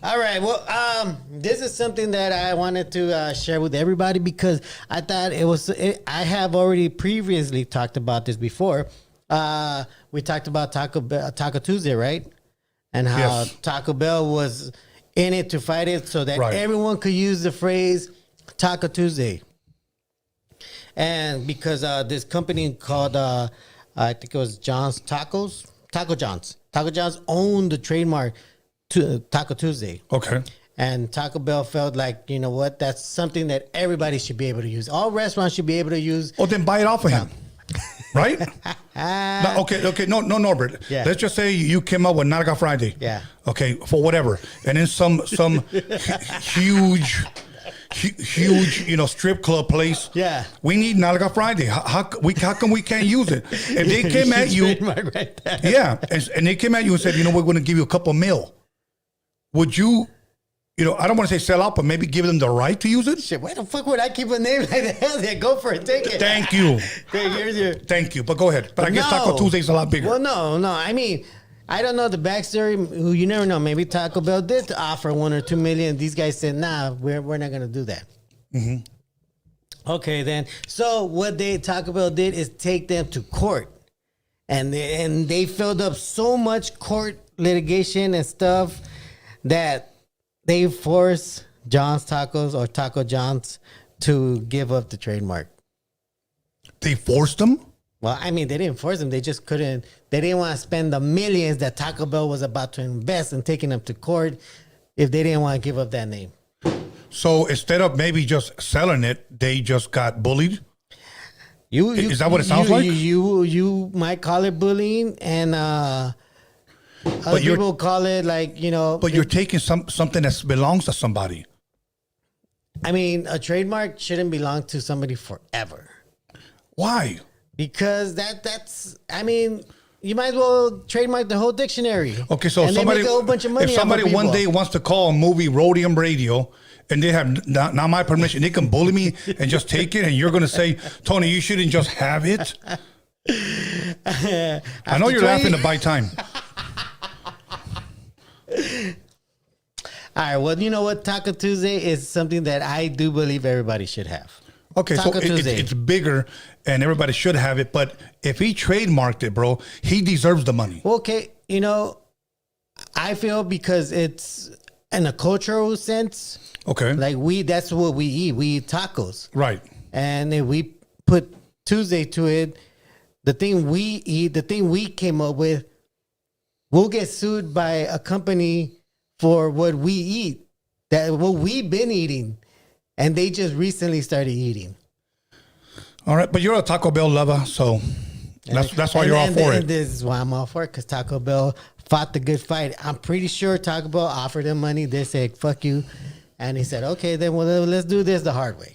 All right. Well, this is something that I wanted to share with everybody because I thought I have already previously talked about this before. We talked about Taco Tuesday, right? And how Yes. Taco Bell was in it to fight it so that Right. everyone could use the phrase Taco Tuesday. And because this company called, I think it was John's Tacos, Taco John's owned the trademark to Taco Tuesday. Okay. And Taco Bell felt like, you know what, that's something that everybody should be able to use. All restaurants should be able to use. Oh, then buy it off of him. Right? No, okay. No, Norbert. Yeah. Let's just say you came up with Naga Friday. Yeah. Okay, for whatever. And then some huge, you know, strip club place. Yeah. We need Naga Friday. How come we can't use it? If they came at you, Trademark right there. yeah, and they came at you and said, you know, we're going to give you a couple mil. Would you, you know, I don't want to say sell out, but maybe give them the right to use it? Shit, why the fuck would I keep a name like that? Yeah, go for it. Take it. Thank you. Okay, here's your. Thank you. But go ahead. But I guess No. Taco Tuesday's a lot bigger. Well, no. I mean, I don't know the backstory. Who you never know. Maybe Taco Bell did offer 1 or 2 million. These guys said, "Nah, we're not gonna do that." Mm-hmm. Okay, then. So what Taco Bell did is take them to court, and they filled up so much court litigation and stuff that they forced John's Tacos or Taco John's to give up the trademark. They forced them? Well, I mean, they didn't force them. They just couldn't. They didn't want to spend the millions that Taco Bell was about to invest in taking them to court if they didn't want to give up that name. So instead of maybe just selling it, they just got bullied? Is that what it sounds like? You might call it bullying, and other people call it like, you know. But you're taking something that belongs to somebody. I mean, a trademark shouldn't belong to somebody forever. Why? Because that's. I mean, you might as well trademark the whole dictionary. Okay, so and somebody, make a whole bunch of money. if somebody off of one people. day wants to call a movie Roadium Radio, and they have not my permission, they can bully me and just take it, and you're going to say, Tony, you shouldn't just have it? I know you're laughing to buy time. All right, well, you know what? Taco Tuesday is something that I do believe everybody should have. Okay, Taco so Tuesday. it's bigger, and everybody should have it. But if he trademarked it, bro, he deserves the money. Well, okay, you know, I feel because it's in a cultural sense, Okay, like that's what we eat. We eat tacos. right. And if we put Tuesday to it, the thing we eat, the thing we came up with, we'll get sued by a company for what we eat, what we've been eating, and they just recently started eating. All right, but you're a Taco Bell lover, so that's why you're all for it. This is why I'm all for it, because Taco Bell fought the good fight. I'm pretty sure Taco Bell offered them money. They said, fuck you. And he said, okay, then well, let's do this the hard way.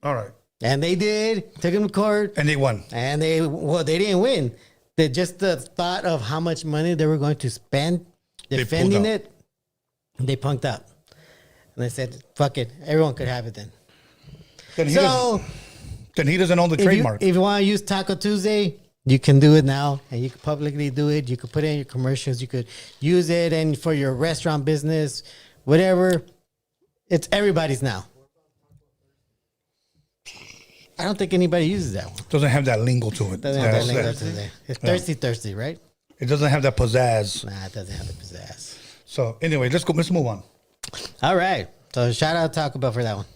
All right. And they did. Took him to court. And they won. And they didn't win. Just the thought of how much money they were going to spend defending it, they punked out. And they said, fuck it. Everyone could have it then. Then he doesn't own the trademark. If you want to use Taco Tuesday, you can do it now. And you can publicly do it. You could put it in your commercials. You could use it and for your restaurant business, whatever. It's everybody's now. I don't think anybody uses that one. Doesn't have that lingo to it. Doesn't have that lingo to it. It's thirsty, right? It doesn't have that pizzazz. Nah, it doesn't have the pizzazz. So anyway, let's go. Let's move on. All right. So shout out Taco Bell for that one.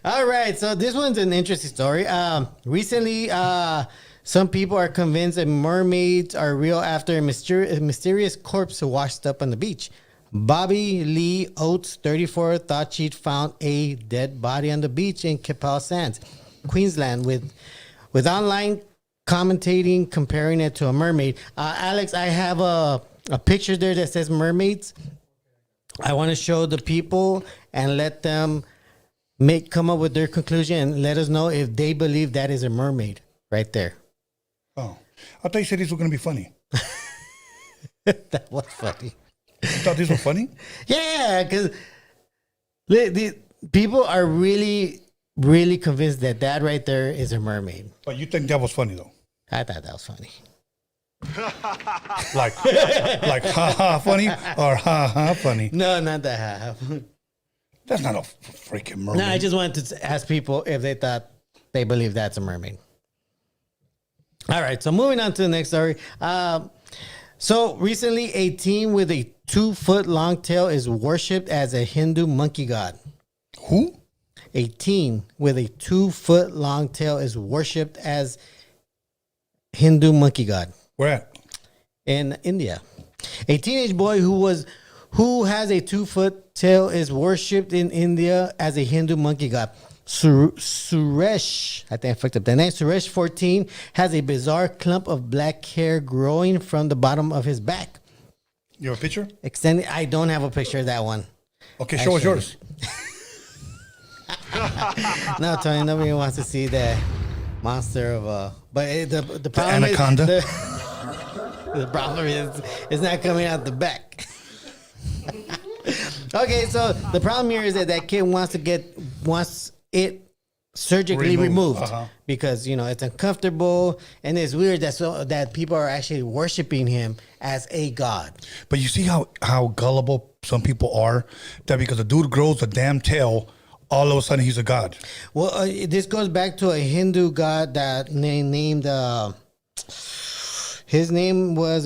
All right. So this one's an interesting story. Recently, some people are convinced that mermaids are real after a mysterious corpse washed up on the beach. Bobby Lee Oates, 34, thought she'd found a dead body on the beach in Capel Sands, Queensland, with online commentating, comparing it to a mermaid. Alex, I have a picture there that says mermaids. I want to show the people and let them come up with their conclusion and let us know if they believe that is a mermaid right there. Oh, I thought you said these were going to be funny. That was funny. You thought these were funny? Yeah, because the people are really, really convinced that right there is a mermaid. But you think that was funny, though? I thought that was funny. like ha ha funny or ha ha funny? No, not that. That's not a freaking mermaid. No, I just wanted to ask people if they thought they believe that's a mermaid. All right, so moving on to the next story. So recently, a teen with a 2-foot long tail is worshipped as a Hindu monkey god. Who? A teen with a 2-foot long tail is worshipped as Hindu monkey god. Where at? In India. A teenage boy who has a 2-foot tail is worshipped in India as a Hindu monkey god. Suresh, I think I fucked up the name. Suresh, 14, has a bizarre clump of black hair growing from the bottom of his back. You have a picture? Extended. I don't have a picture of that one. Okay, show us yours. No, Tony, nobody wants to see that monster of But the problem anaconda? The problem is it's not coming out the back. Okay, so the problem here is that kid wants it surgically removed because it's uncomfortable and it's weird that people are actually worshiping him as a god. But you see how gullible some people are, that because a dude grows a damn tail, all of a sudden he's a god. Well, this goes back to a Hindu god that named his name was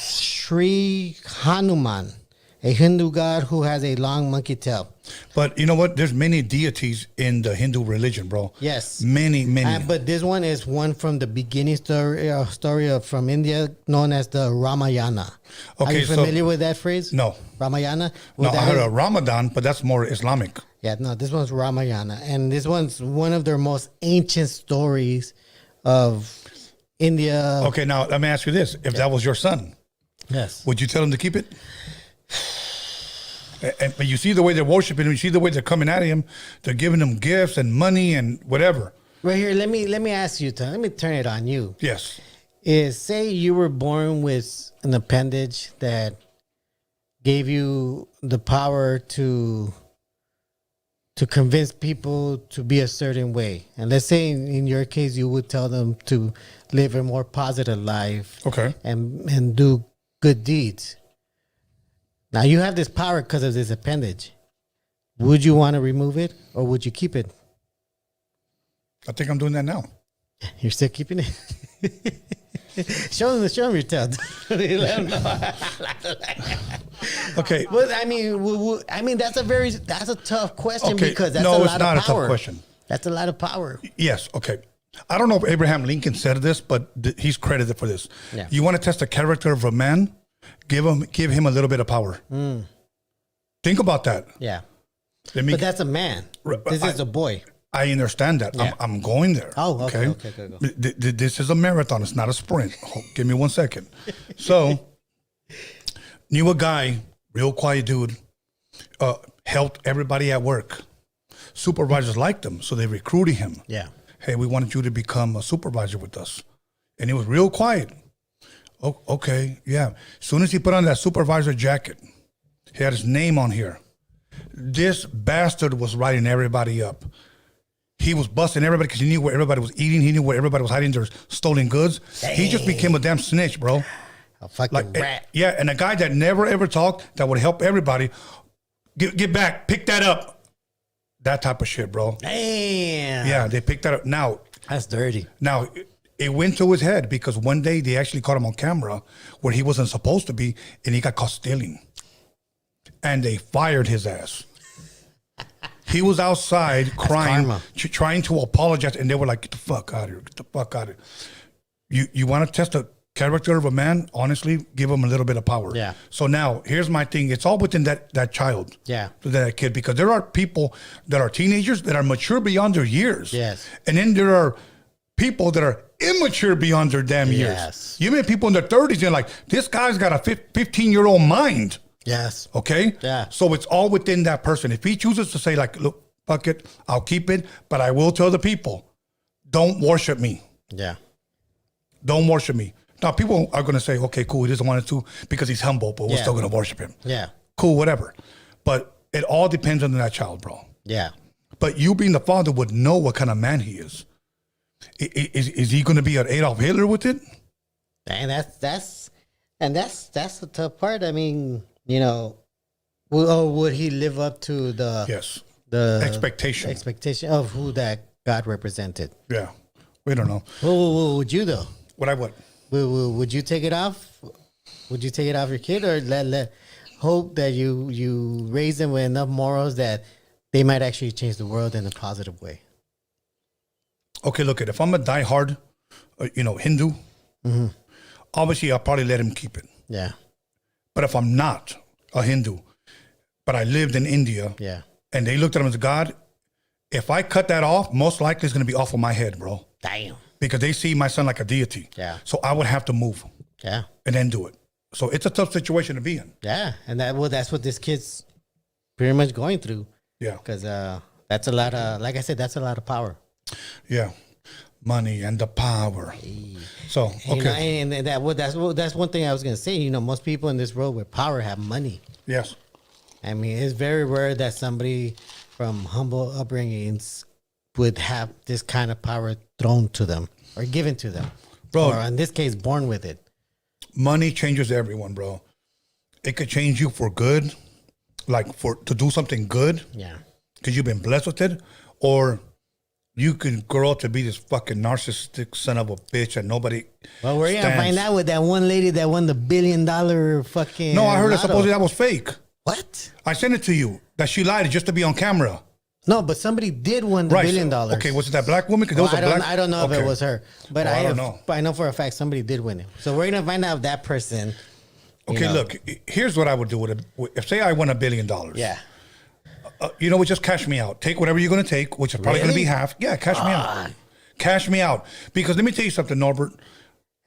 Sri Hanuman, a Hindu god who has a long monkey tail. But you know what? There's many deities in the Hindu religion, bro. Yes. Many. But this one is one from the beginning story from India known as the Ramayana. Okay, are you familiar with that phrase? No. Ramayana? No, I heard of Ramadan, but that's more Islamic. Yeah, no, this one's Ramayana. And this one's one of their most ancient stories of India. Okay, now let me ask you this. If that was your son, yes, would you tell him to keep it? But you see the way they're worshiping him. You see the way they're coming at him. They're giving him gifts and money and whatever. Right here, let me ask you, let me turn it on you. Yes. Say you were born with an appendage that gave you the power to convince people to be a certain way. And let's say in your case, you would tell them to live a more positive life. Okay. And do good deeds. Now you have this power because of this appendage. Would you want to remove it or would you keep it? I think I'm doing that now. You're still keeping it? Show them your tail. Let them know. Okay. Well, I mean, that's a tough question because that's a lot of power. No, it's not a tough question. That's a lot of power. Yes. Okay. I don't know if Abraham Lincoln said this, but he's credited for this. Yeah. You want to test the character of a man? Give him a little bit of power. Think about that. Yeah. But that's a man. This is a boy. I understand that. Yeah. I'm going there. Oh, okay. Go. This is a marathon. It's not a sprint. Give me 1 second. So, knew a guy, real quiet dude, helped everybody at work. Supervisors liked him, so they recruited him. Yeah. Hey, we wanted you to become a supervisor with us. And he was real quiet. Oh, okay, yeah. As soon as he put on that supervisor jacket, he had his name on here. This bastard was writing everybody up. He was busting everybody because he knew where everybody was eating. He knew where everybody was hiding their stolen goods. Dang. He just became a damn snitch, bro. A fucking rat. Yeah, and a guy that never ever talked, that would help everybody. Get back, pick that up. That type of shit, bro. Damn. Yeah, they picked that up. Now, that's dirty. Now, it went to his head because one day they actually caught him on camera where he wasn't supposed to be, and he got caught stealing. And they fired his ass. He was outside crying, trying to apologize, and they were like, "Get the fuck out of here! Get the fuck out of here!" You want to test the character of a man? Honestly, give him a little bit of power. Yeah. So now, here's my thing. It's all within that child. Yeah. That kid, because there are people that are teenagers that are mature beyond their years. Yes. And then there are people that are immature beyond their damn years. Yes. You meet people in their 30s, they're like, this guy's got a 15-year-old mind. Yes. Okay? Yeah. So it's all within that person. If he chooses to say, like, look, fuck it, I'll keep it, but I will tell the people, don't worship me. Yeah. Don't worship me. Now, people are going to say, okay, cool, he doesn't want to because he's humble, but we're still going to worship him. Yeah. Cool, whatever. But it all depends on that child, bro. Yeah. But you being the father would know what kind of man he is. Is he going to be an Adolf Hitler with it? And that's the tough part. I mean, you know, would he live up to the expectation of who that God represented? Yeah, we don't know. Well, would you though? What? Would you take it off? Would you take it off your kid, or let hope that you raise them with enough morals that they might actually change the world in a positive way? Okay, look, if I'm a diehard, Hindu, obviously I'll probably let him keep it. Yeah. But if I'm not a Hindu, but I lived in India, and they looked at him as God, if I cut that off, most likely it's going to be off of my head, bro. Damn. Because they see my son like a deity. Yeah. So I would have to move. Yeah. And then do it. So it's a tough situation to be in. Yeah, and that's what this kid's pretty much going through. Yeah. Because that's a lot of, like I said, that's a lot of power. Yeah. Money and the power. So, okay. And that's one thing I was going to say. You know, most people in this world with power have money. Yes. I mean, it's very rare that somebody from humble upbringings would have this kind of power thrown to them or given to them. Bro. Or in this case, born with it. Money changes everyone, bro. It could change you for good, like to do something good. Yeah. Because you've been blessed with it. Or you could grow up to be this fucking narcissistic son of a bitch that nobody. Well, we're going to find out with that one lady that won the $1 billion fucking. No, I heard that supposedly that was fake. What? I sent it to you. That she lied just to be on camera. No, but somebody did win the $1 billion. Okay, was it that black woman? Well, I don't know if it was her, but I know. But I know for a fact somebody did win it. So we're gonna find out if that person. Okay, look. Here's what I would do with it. If say I won $1 billion. Yeah. Just cash me out. Take whatever you're gonna take, which is probably gonna be half. Yeah, cash me out. Cash me out. Because let me tell you something, Norbert.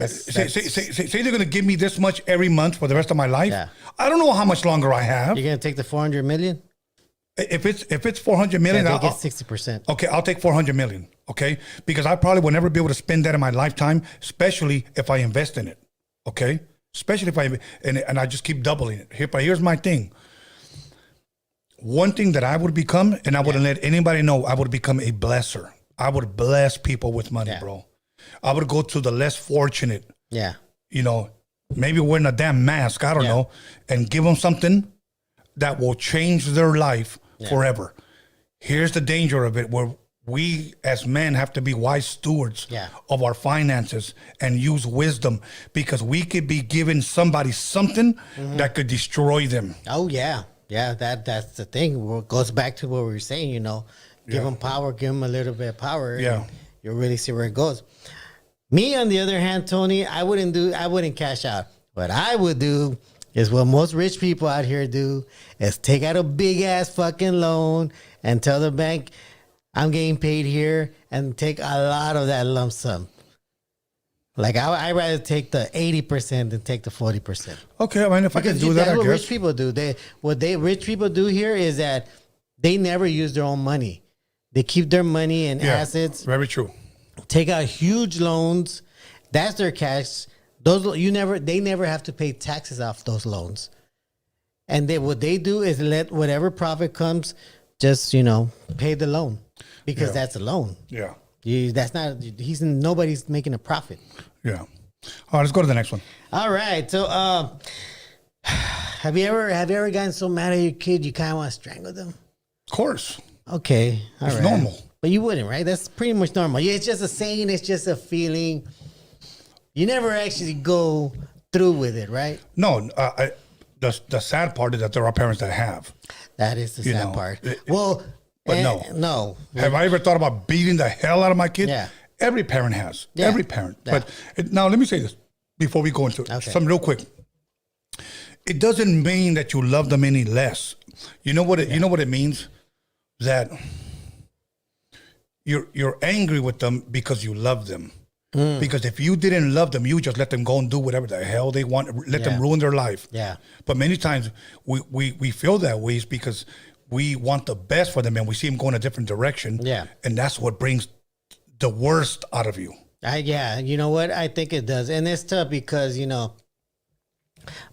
Say they're gonna give me this much every month for the rest of my life. Yeah. I don't know how much longer I have. You're gonna take the 400 million. If it's 400 million, I'll get 60%. Okay, I'll take 400 million. Okay, because I probably will never be able to spend that in my lifetime, especially if I invest in it. Okay, especially if and I just keep doubling it. But here's my thing. One thing that I would become, and I wouldn't let anybody know, I would become a blesser. I would bless people with money, bro. I would go to the less fortunate. Yeah. Maybe wearing a damn mask. I don't know, and give them something that will change their life forever. Here's the danger of it, where we as men have to be wise stewards of our finances and use wisdom, because we could be giving somebody something that could destroy them. Oh yeah. That's the thing. It goes back to what we were saying, give them power, give them a little bit of power. Yeah. You'll really see where it goes. Me, on the other hand, Tony, I wouldn't cash out. What I would do is what most rich people out here do, is take out a big ass fucking loan and tell the bank, I'm getting paid here, and take a lot of that lump sum. Like I rather take the 80% than take the 40%. Okay, I mean, if I can do that, that's I what guess. rich people do. Rich people do here is that they never use their own money. They keep their money in assets. Very true. Take out huge loans. That's their cash. They never have to pay taxes off those loans. And what they do is let whatever profit comes, just pay the loan, because that's a loan. Yeah. Nobody's making a profit. Yeah. All right, let's go to the next one. All right. So, have you ever gotten so mad at your kid you kind of want to strangle them? Of course. Okay. All It's right. normal. But you wouldn't, right? That's pretty much normal. Yeah, it's just a saying. It's just a feeling. You never actually go through with it, right? No, the sad part is that there are parents that have. That is the sad part. But no. Have I ever thought about beating the hell out of my kid? Yeah. Every parent has. Yeah. Every parent. Yeah. But now let me say this before we go into Okay. something real quick. It doesn't mean that you love them any less. You know what it means? That you're angry with them because you love them. Because if you didn't love them, you just let them go and do whatever the hell they want. Let them ruin their life. Yeah. But many times we feel that way is because we want the best for them and we see them go in a different direction. Yeah. And that's what brings the worst out of you. Yeah. You know what? I think it does. And it's tough because,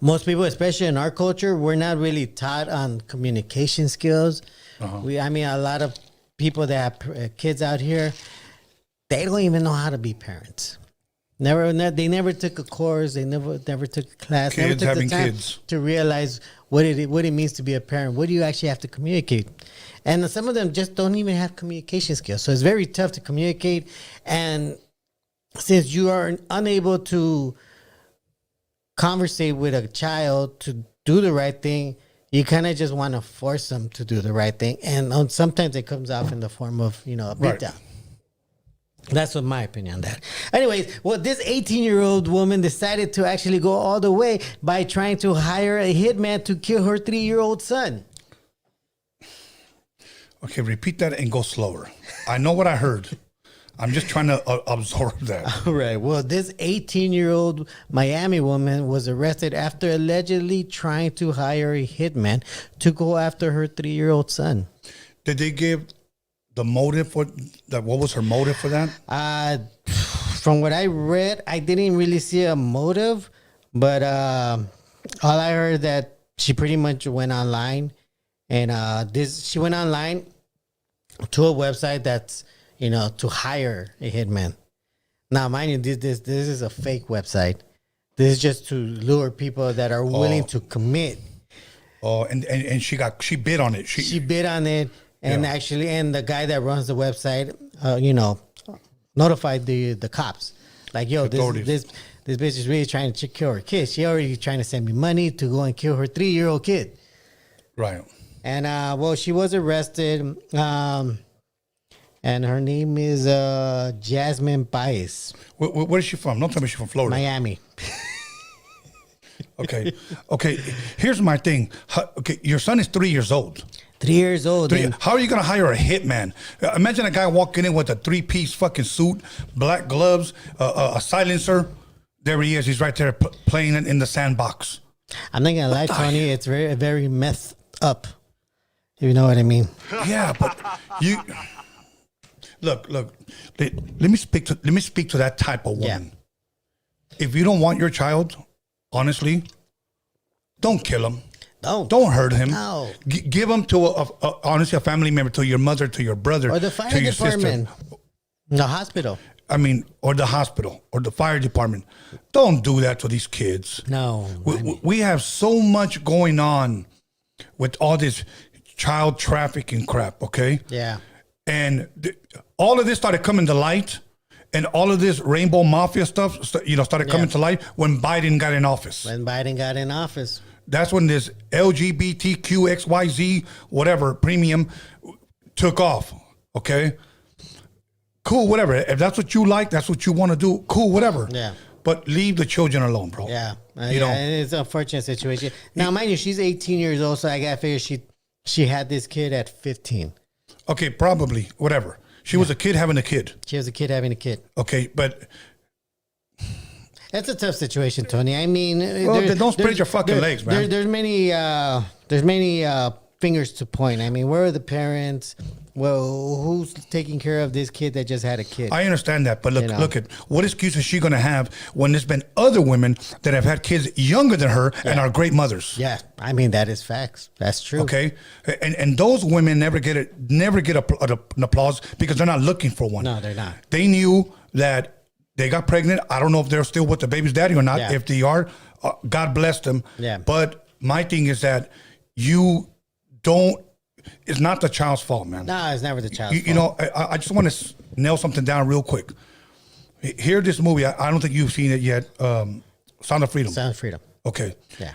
most people, especially in our culture, we're not really taught on communication skills. A lot of people that have kids out here, they don't even know how to be parents. They never took a course. They never took a class. Kids never took having the time kids. to realize what it means to be a parent. What do you actually have to communicate? And some of them just don't even have communication skills. So it's very tough to communicate. And since you are unable to conversate with a child to do the right thing, you kind of just want to force them to do the right thing. And sometimes it comes off in the form of, a beatdown. That's what my opinion on that. Anyways, this 18-year-old woman decided to actually go all the way by trying to hire a hitman to kill her 3-year-old son. Okay, repeat that and go slower. I know what I heard. I'm just trying to absorb that. All right. Well, this 18-year-old Miami woman was arrested after allegedly trying to hire a hitman to go after her 3-year-old son. Did they give the motive for that? What was her motive for that? From what I read, I didn't really see a motive, but all I heard that she pretty much went online, and she went online to a website that's to hire a hitman. Now, mind you, this is a fake website. This is just to lure people that are willing to commit. Oh, and she bid on it. She bid on it. And actually, and the guy that runs the website, notified the cops. Like, yo, this bitch is really trying to kill her kid. She already trying to send me money to go and kill her 3-year-old kid. Right. And, she was arrested. And her name is Jasmine Baez. Where is she from? Don't tell me she's from Florida. Miami. Okay. Here's my thing. Okay, your son is 3 years old. 3 years old. How are you going to hire a hitman? Imagine a guy walking in with a 3-piece fucking suit, black gloves, a silencer. There he is. He's right there playing in the sandbox. I'm not going to lie, Tony. It's very, very messed up. You know what I mean? Yeah, but you... Look. Let me speak to that type of woman. Yeah. If you don't want your child, honestly, don't kill him. Don't hurt him. No. Give him to honestly a family member, to your mother, to your brother, or the fire to your department, sister. The hospital. Or the hospital, or the fire department. Don't do that to these kids. No. We have so much going on with all this child trafficking crap. Okay. Yeah. And all of this started coming to light, and all of this rainbow mafia stuff, started coming to light when Biden got in office. That's when this LGBTQXYZ whatever premium took off. Okay, cool, whatever. If that's what you like, that's what you want to do. Cool, whatever. Yeah. But leave the children alone, bro. Yeah. It's an unfortunate situation. Now, mind you, she's 18 years old, so I got to figure she had this kid at 15. Okay, probably, whatever. She was a kid having a kid. She was a kid having a kid. Okay, but That's a tough situation, Tony. I mean, Well, then don't spread your fucking legs, man. There's many fingers to point. I mean, where are the parents? Well, who's taking care of this kid that just had a kid? I understand that, but look, You know? look at what excuse is she going to have when there's been other women that have had kids younger than her and are great mothers? Yeah, I mean that is facts. That's true. Okay, and those women never get an applause because they're not looking for one. No, they're not. They knew that they got pregnant. I don't know if they're still with the baby's daddy or not. Yeah. If they are, God bless them. Yeah. But my thing is that you don't. It's not the child's fault, man. No, it's never the child's You know, I just want to nail something down real quick. Here, this movie, I don't think you've seen it yet. Sound of Freedom. Sound of Freedom. Okay. Yeah.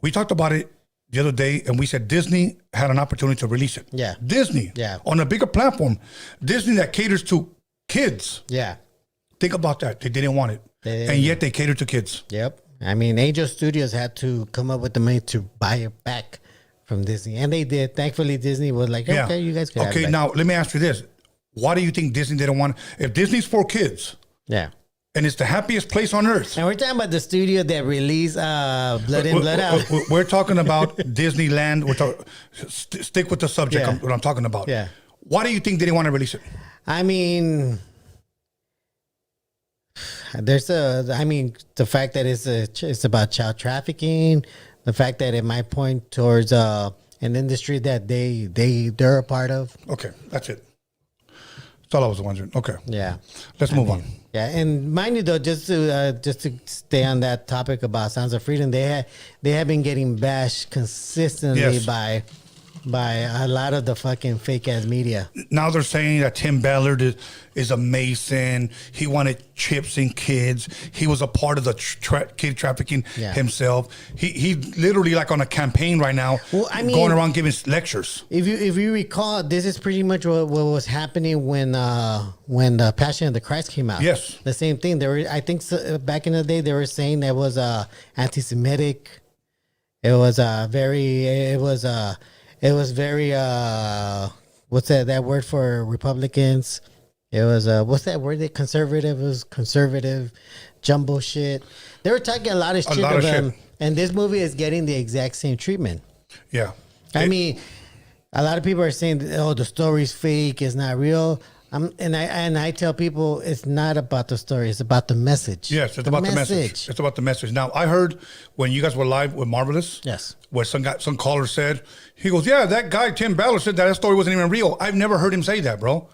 We talked about it the other day, and we said Disney had an opportunity to release it. Yeah. Disney. Yeah. On a bigger platform. Disney that caters to kids. Yeah. Think about that. They didn't want it. And yet they cater to kids. Yep. I mean, Angel Studios had to come up with the money to buy it back from Disney, and they did. Thankfully, Disney was like, "Okay, you guys can." have it Okay, back. now let me ask you this: why do you think Disney didn't want? If Disney's for kids Yeah. and it's the happiest place on earth, And we're talking about the studio that released Blood In, Blood Out. we're talking about Disneyland. We're talking. Stick with the subject. Yeah. What I'm talking about. Yeah. Why do you think they didn't want to release it? I mean, the fact that it's about child trafficking, the fact that it might point towards an industry that they're a part of. Okay, that's it. That's all I was wondering. Okay, Yeah. let's move on. Yeah, and mind you though, just to stay on that topic about Sounds of Freedom, they have been getting bashed consistently Yes. by a lot of the fucking fake ass media. Now they're saying that Tim Ballard is a Mason. He wanted chips and kids. He was a part of the kid trafficking himself. He literally like on a campaign right now, Well, I mean, going around giving lectures. If you recall, this is pretty much what was happening when the Passion of the Christ came out. Yes. The same thing. I think back in the day they were saying that was anti-Semitic. It was very what's that word for Republicans? It was what's that word? Conservative. It was conservative jumbo shit. They were talking a lot of shit of them, and this movie is getting the exact same treatment. Yeah. I mean, a lot of people are saying, "Oh, the story's fake. It's not real." And I tell people it's not about the story; it's about the message. Yes, it's about the message. It's about the message. Now, I heard when you guys were live with Marvelous, Yes. where some caller said, he goes, "Yeah, that guy Tim Ballard said that story wasn't even real." I've never heard him say that, bro.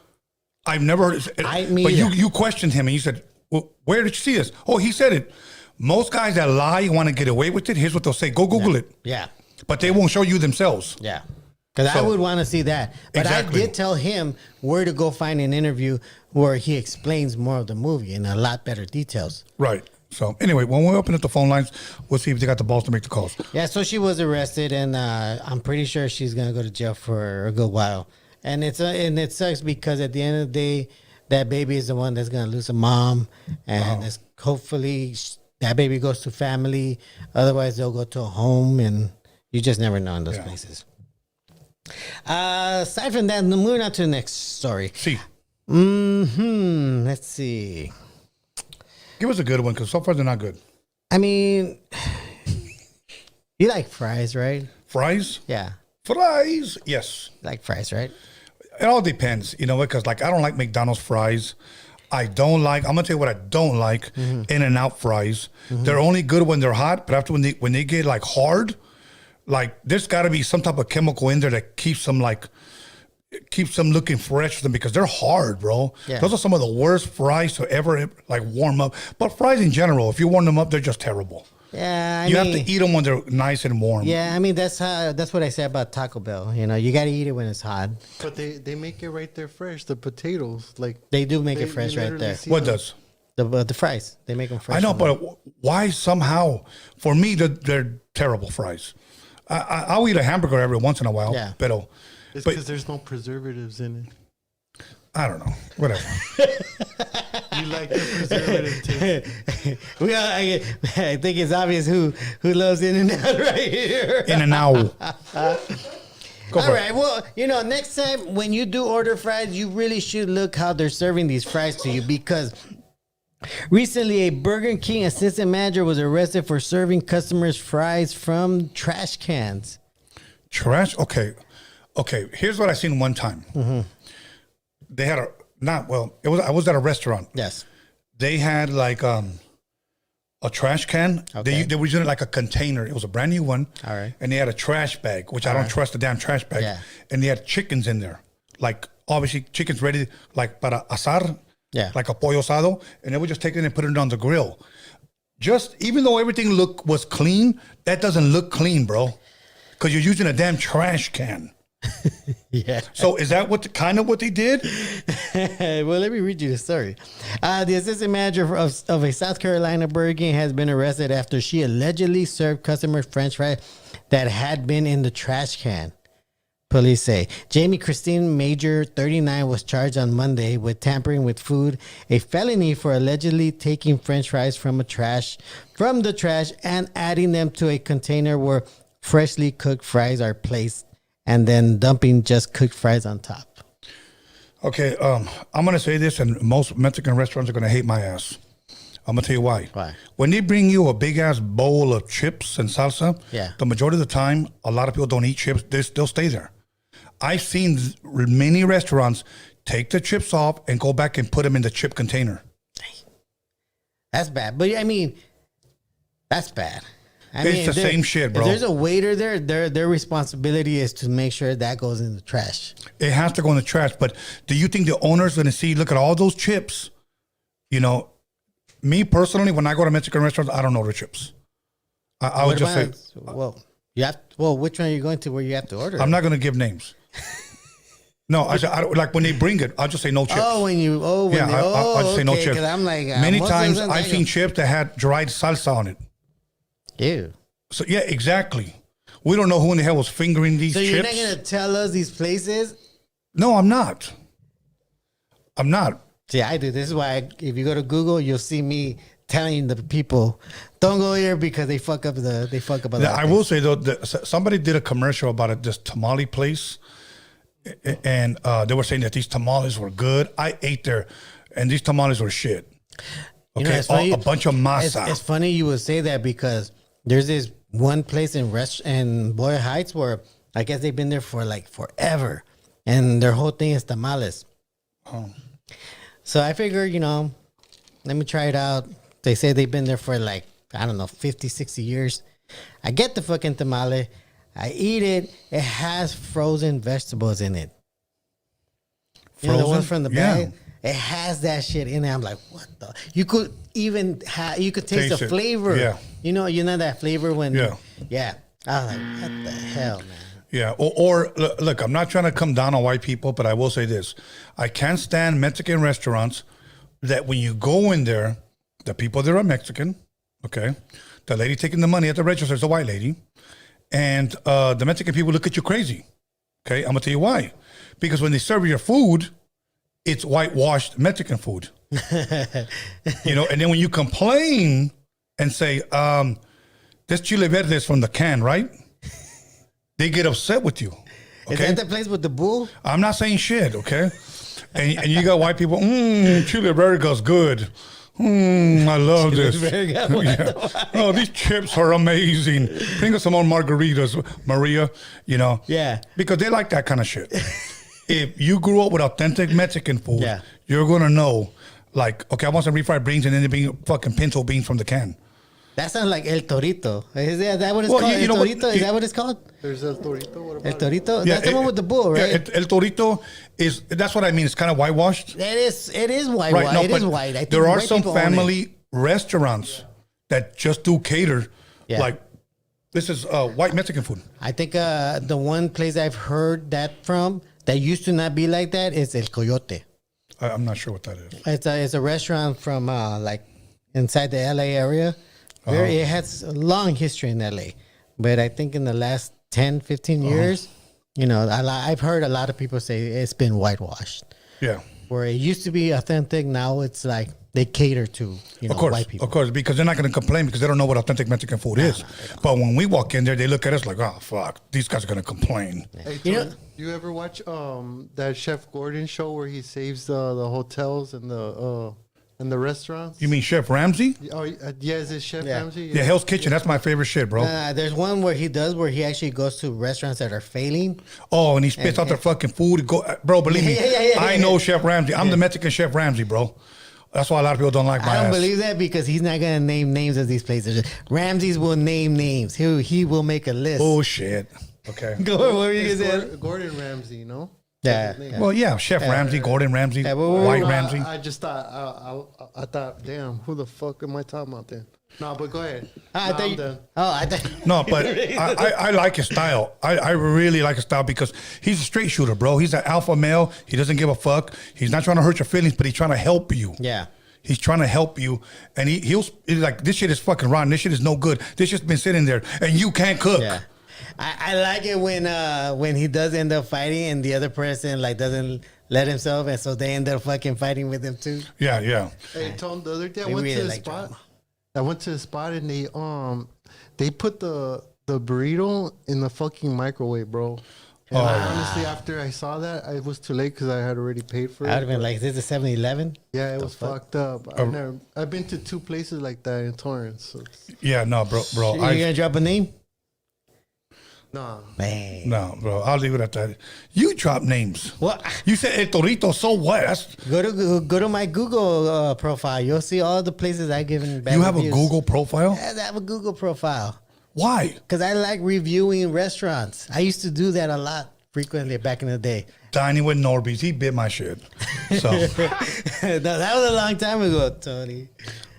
I've never heard it. Me but either. you questioned him and you said, "Well, where did you see this?" Oh, he said it. Most guys that lie want to get away with it. Here's what they'll say: go Google it. Yeah. But they won't show you themselves. Yeah. Because I would want to see that. But Exactly. I did tell him where to go find an interview where he explains more of the movie in a lot better details. Right. So anyway, when we open up the phone lines, we'll see if they got the balls to make the calls. Yeah, so she was arrested, and I'm pretty sure she's gonna go to jail for a good while. And it sucks because at the end of the day, that baby is the one that's gonna lose a mom, and it's hopefully that baby goes to family. Otherwise, they'll go to a home, and you just never know in those places. Aside from that, moving on to the next story. See, Let's see. give us a good one because so far they're not good. I mean, you like fries, right? Fries? Yeah, Fries? Yes. like fries, right? It all depends, you know, because like I don't like McDonald's fries. I'm gonna tell you what I don't like: In-N-Out fries. They're only good when they're hot, but after when they get like hard, like there's got to be some type of chemical in there that keeps them looking fresh to them because they're hard, bro. Yeah. Those are some of the worst fries to ever like warm up. But fries in general, if you warm them up, they're just terrible. Yeah, You have to eat them when they're nice and warm. Yeah, I mean that's what I say about Taco Bell. You know, you got to eat it when it's hot. But they make it right there fresh. The potatoes, like They do make it fresh right literally there. see What them. does? The fries, they make them fresh. I know, on there. but why somehow? For me, they're terrible fries. I'll eat a hamburger every once in a while. Yeah. But It's because there's no preservatives in it. I don't know. Whatever. You like the preservative taste. I think it's obvious who loves In-N-Out right here. In-N-Out. Go All for right. Well, you know, next time when you do order fries, you really should look how they're serving these fries to you because Recently, a Burger King assistant manager was arrested for serving customers fries from trash cans. Trash? Okay. Here's what I seen one time. They had I was at a restaurant. Yes. They had like a trash can. Okay. They were using it like a container. It was a brand new one. All right. And they had a trash bag, which I don't trust the damn trash bag. Yeah. And they had chickens in there. Like, obviously, chickens ready, like, para asar. Yeah. Like a pollo asado. And they would just take it and put it on the grill. Just, even though everything was clean, that doesn't look clean, bro. Because you're using a damn trash can. Yeah. So is that what they did? Well, let me read you the story. The assistant manager of a South Carolina Burger King has been arrested after she allegedly served customers French fries that had been in the trash can. Police say Jamie Christine Major, 39, was charged on Monday with tampering with food, a felony for allegedly taking French fries from the trash and adding them to a container where freshly cooked fries are placed, and then dumping just cooked fries on top. Okay, I'm going to say this, and most Mexican restaurants are going to hate my ass. I'm going to tell you why. Why? When they bring you a big-ass bowl of chips and salsa, Yeah. the majority of the time, a lot of people don't eat chips. They'll stay there. I've seen many restaurants take the chips off and go back and put them in the chip container. That's bad. But, I mean, that's bad. It's the same shit, bro. If there's a waiter there, their responsibility is to make sure that goes in the trash. It has to go in the trash. But do you think the owner's going to see, look at all those chips? You know, me personally, when I go to Mexican restaurants, I don't order chips. I would just say, which one are you going to where you have to order? I'm not going to give names. No, like when they bring it, I'll just say no chips. I'll just say no chips. 'Cause I'm like, many most times of them, I've seen chips that had dried salsa on it. Ew. So yeah, exactly. We don't know who in the hell was fingering these So chips. you're not going to tell us these places? No, I'm not. See, I do. This is why if you go to Google, you'll see me telling the people, don't go here because they fuck up a lot. I will say though, somebody did a commercial about this tamale place, and they were saying that these tamales were good. I ate there, and these tamales were shit. Okay, You know, it's funny, a bunch of masa. It's funny you would say that because there's this one place in Boyle Heights where I guess they've been there for like forever, and their whole thing is tamales. Oh. So I figured, let me try it out. They say they've been there for like, I don't know, 50, 60 years. I get the fucking tamale. I eat it. It has frozen vegetables in it. You know, the ones from the bag? It has that shit in it. I'm like, what the? You could even you could taste the flavor. Yeah. You know that flavor when. Yeah. Yeah. I was like, what the hell, man? Yeah. Or look, I'm not trying to come down on white people, but I will say this. I can't stand Mexican restaurants that when you go in there, the people there are Mexican, okay? The lady taking the money at the register is a white lady. And the Mexican people look at you crazy, okay? I'm going to tell you why. Because when they serve your food, it's whitewashed Mexican food. And then when you complain and say, this chile verde is from the can, right? They get upset with you. Okay? Is that the place with the bull? I'm not saying shit, okay? and you got white people, chile verde's good. I love this. Yeah. Oh, these chips are amazing. Think of some more margaritas, Maria, Yeah. Because they like that kind of shit. If you grew up with authentic Mexican food, Yeah. you're going to know, like, okay, I want some refried beans and then they bring fucking pinto beans from the can. That sounds like El Torito. Is that what it's Well, called? you El know Torito? what? Is that what it's called? There's El Torito. What El about Torito? Yeah, That's the one with the bull, right? Yeah, El Torito that's what I mean. It's kind of whitewashed. It is white. Right, no, it is but white. I think there are white some people own it. family restaurants that just do cater. Yeah. Like, this is white Mexican food. I think the one place I've heard that from that used to not be like that is El Coyote. I'm not sure what that is. It's a restaurant from like inside the LA area. It has a long history in LA, but I think in the last 10, 15 years, I've heard a lot of people say it's been whitewashed. Yeah. Where it used to be authentic, now it's like they cater to white people. Of course, because they're not going to complain because they don't know what authentic Mexican food is. But when we walk in there, they look at us like, oh, fuck, these guys are going to complain. Hey, You Tony, know- you ever watch that Chef Gordon show where he saves the hotels and the And the restaurants? You mean Chef Ramsay? Oh, yeah, is it Chef Yeah. Ramsay? Yeah, Hell's Kitchen. That's my favorite shit, bro. There's one where he actually goes to restaurants that are failing. Oh, and he spits out their fucking food. Bro, believe me, Yeah. I know Chef Ramsay. I'm the Mexican Chef Ramsay, bro. That's why a lot of people don't like my I don't ass. believe that because he's not gonna name names of these places. Ramsay's will name names. He will make a list. Bullshit. Okay. Go on, what were you It's gonna say? Gordon Ramsay, no? Yeah. Well, yeah, Chef Ramsay, Gordon Ramsay, White Ramsay. I just thought, I thought, damn, who the fuck am I talking about then? No, but go ahead. I No, thought I'm you- done. I thought. No, but I like his style. I really like his style because he's a straight shooter, bro. He's an alpha male. He doesn't give a fuck. He's not trying to hurt your feelings, but he's trying to help you. Yeah. He's trying to help you, and he's like, this shit is fucking rotten. This shit is no good. This shit's been sitting there, and you can't cook. Yeah. I like it when he does end up fighting and the other person like doesn't let himself, and so they end up fucking fighting with him too. Yeah. Hey, Tom, the other day I They went really to the like spot. drama. I went to the spot and they put the burrito in the fucking microwave, bro. And honestly, after I saw that, it was too late because I had already paid for it. I would have been like, "This is 7-Eleven." Yeah, it was fucked up. I've been to 2 places like that in Torrance. So Yeah, no, bro. You gonna drop a name? no. Man. No, bro. I'll leave it at that. You drop names. Well, You said El Torito, so what? That's, go to my Google profile. You'll see all the places I given bad you have reviews. a Google profile? Yes, I have a Google profile Why? because I like reviewing restaurants. I used to do that a lot frequently back in the day. Dining with Norbeez. He bit my shit. So, That was a long time ago, Tony.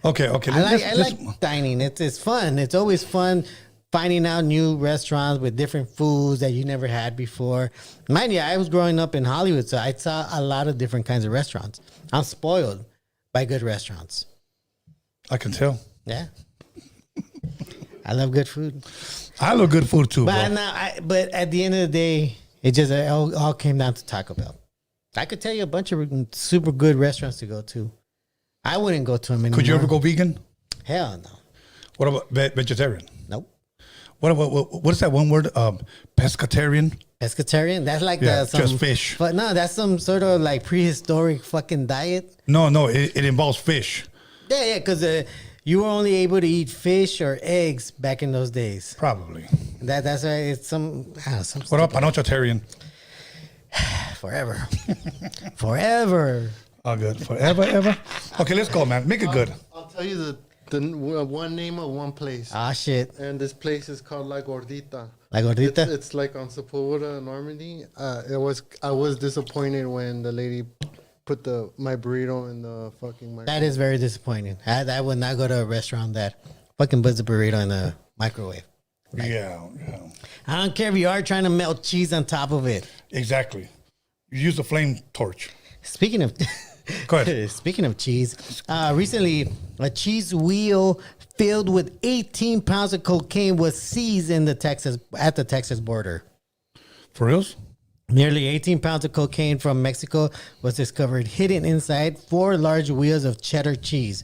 okay. I like dining. It's fun. It's always fun finding out new restaurants with different foods that you never had before. Mind you, I was growing up in Hollywood, so I saw a lot of different kinds of restaurants. I'm spoiled by good restaurants. I can tell. Yeah. I love good food. I love good food too, But bro. but at the end of the day, it all came down to Taco Bell. I could tell you a bunch of super good restaurants to go to. I wouldn't go to them anymore. Could you ever go vegan? Hell no. What about vegetarian? Nope. What is that one word? Pescatarian? Pescatarian? That's like Yeah, some, just fish. But no, that's some sort of like prehistoric fucking diet. No, it involves fish. Yeah, because you were only able to eat fish or eggs back in those days. Probably. That's why it's some What about panochitarian? forever. Forever. Oh, good. Forever, ever? Okay, let's go, man. Make it good. I'll tell you the one name of one place. Ah, shit. And this place is called La Gordita. La Gordita? It's like on Sepulveda, Normandy. I was disappointed when the lady put my burrito in the fucking microwave. That is very disappointing. I would not go to a restaurant that fucking puts a burrito in the microwave. Yeah. I don't care if you are trying to melt cheese on top of it. Exactly. You use the flame torch. Speaking of Go ahead. speaking of cheese, recently a cheese wheel filled with 18 pounds of cocaine was seized at the Texas border. For reals? Nearly 18 pounds of cocaine from Mexico was discovered hidden inside 4 large wheels of cheddar cheese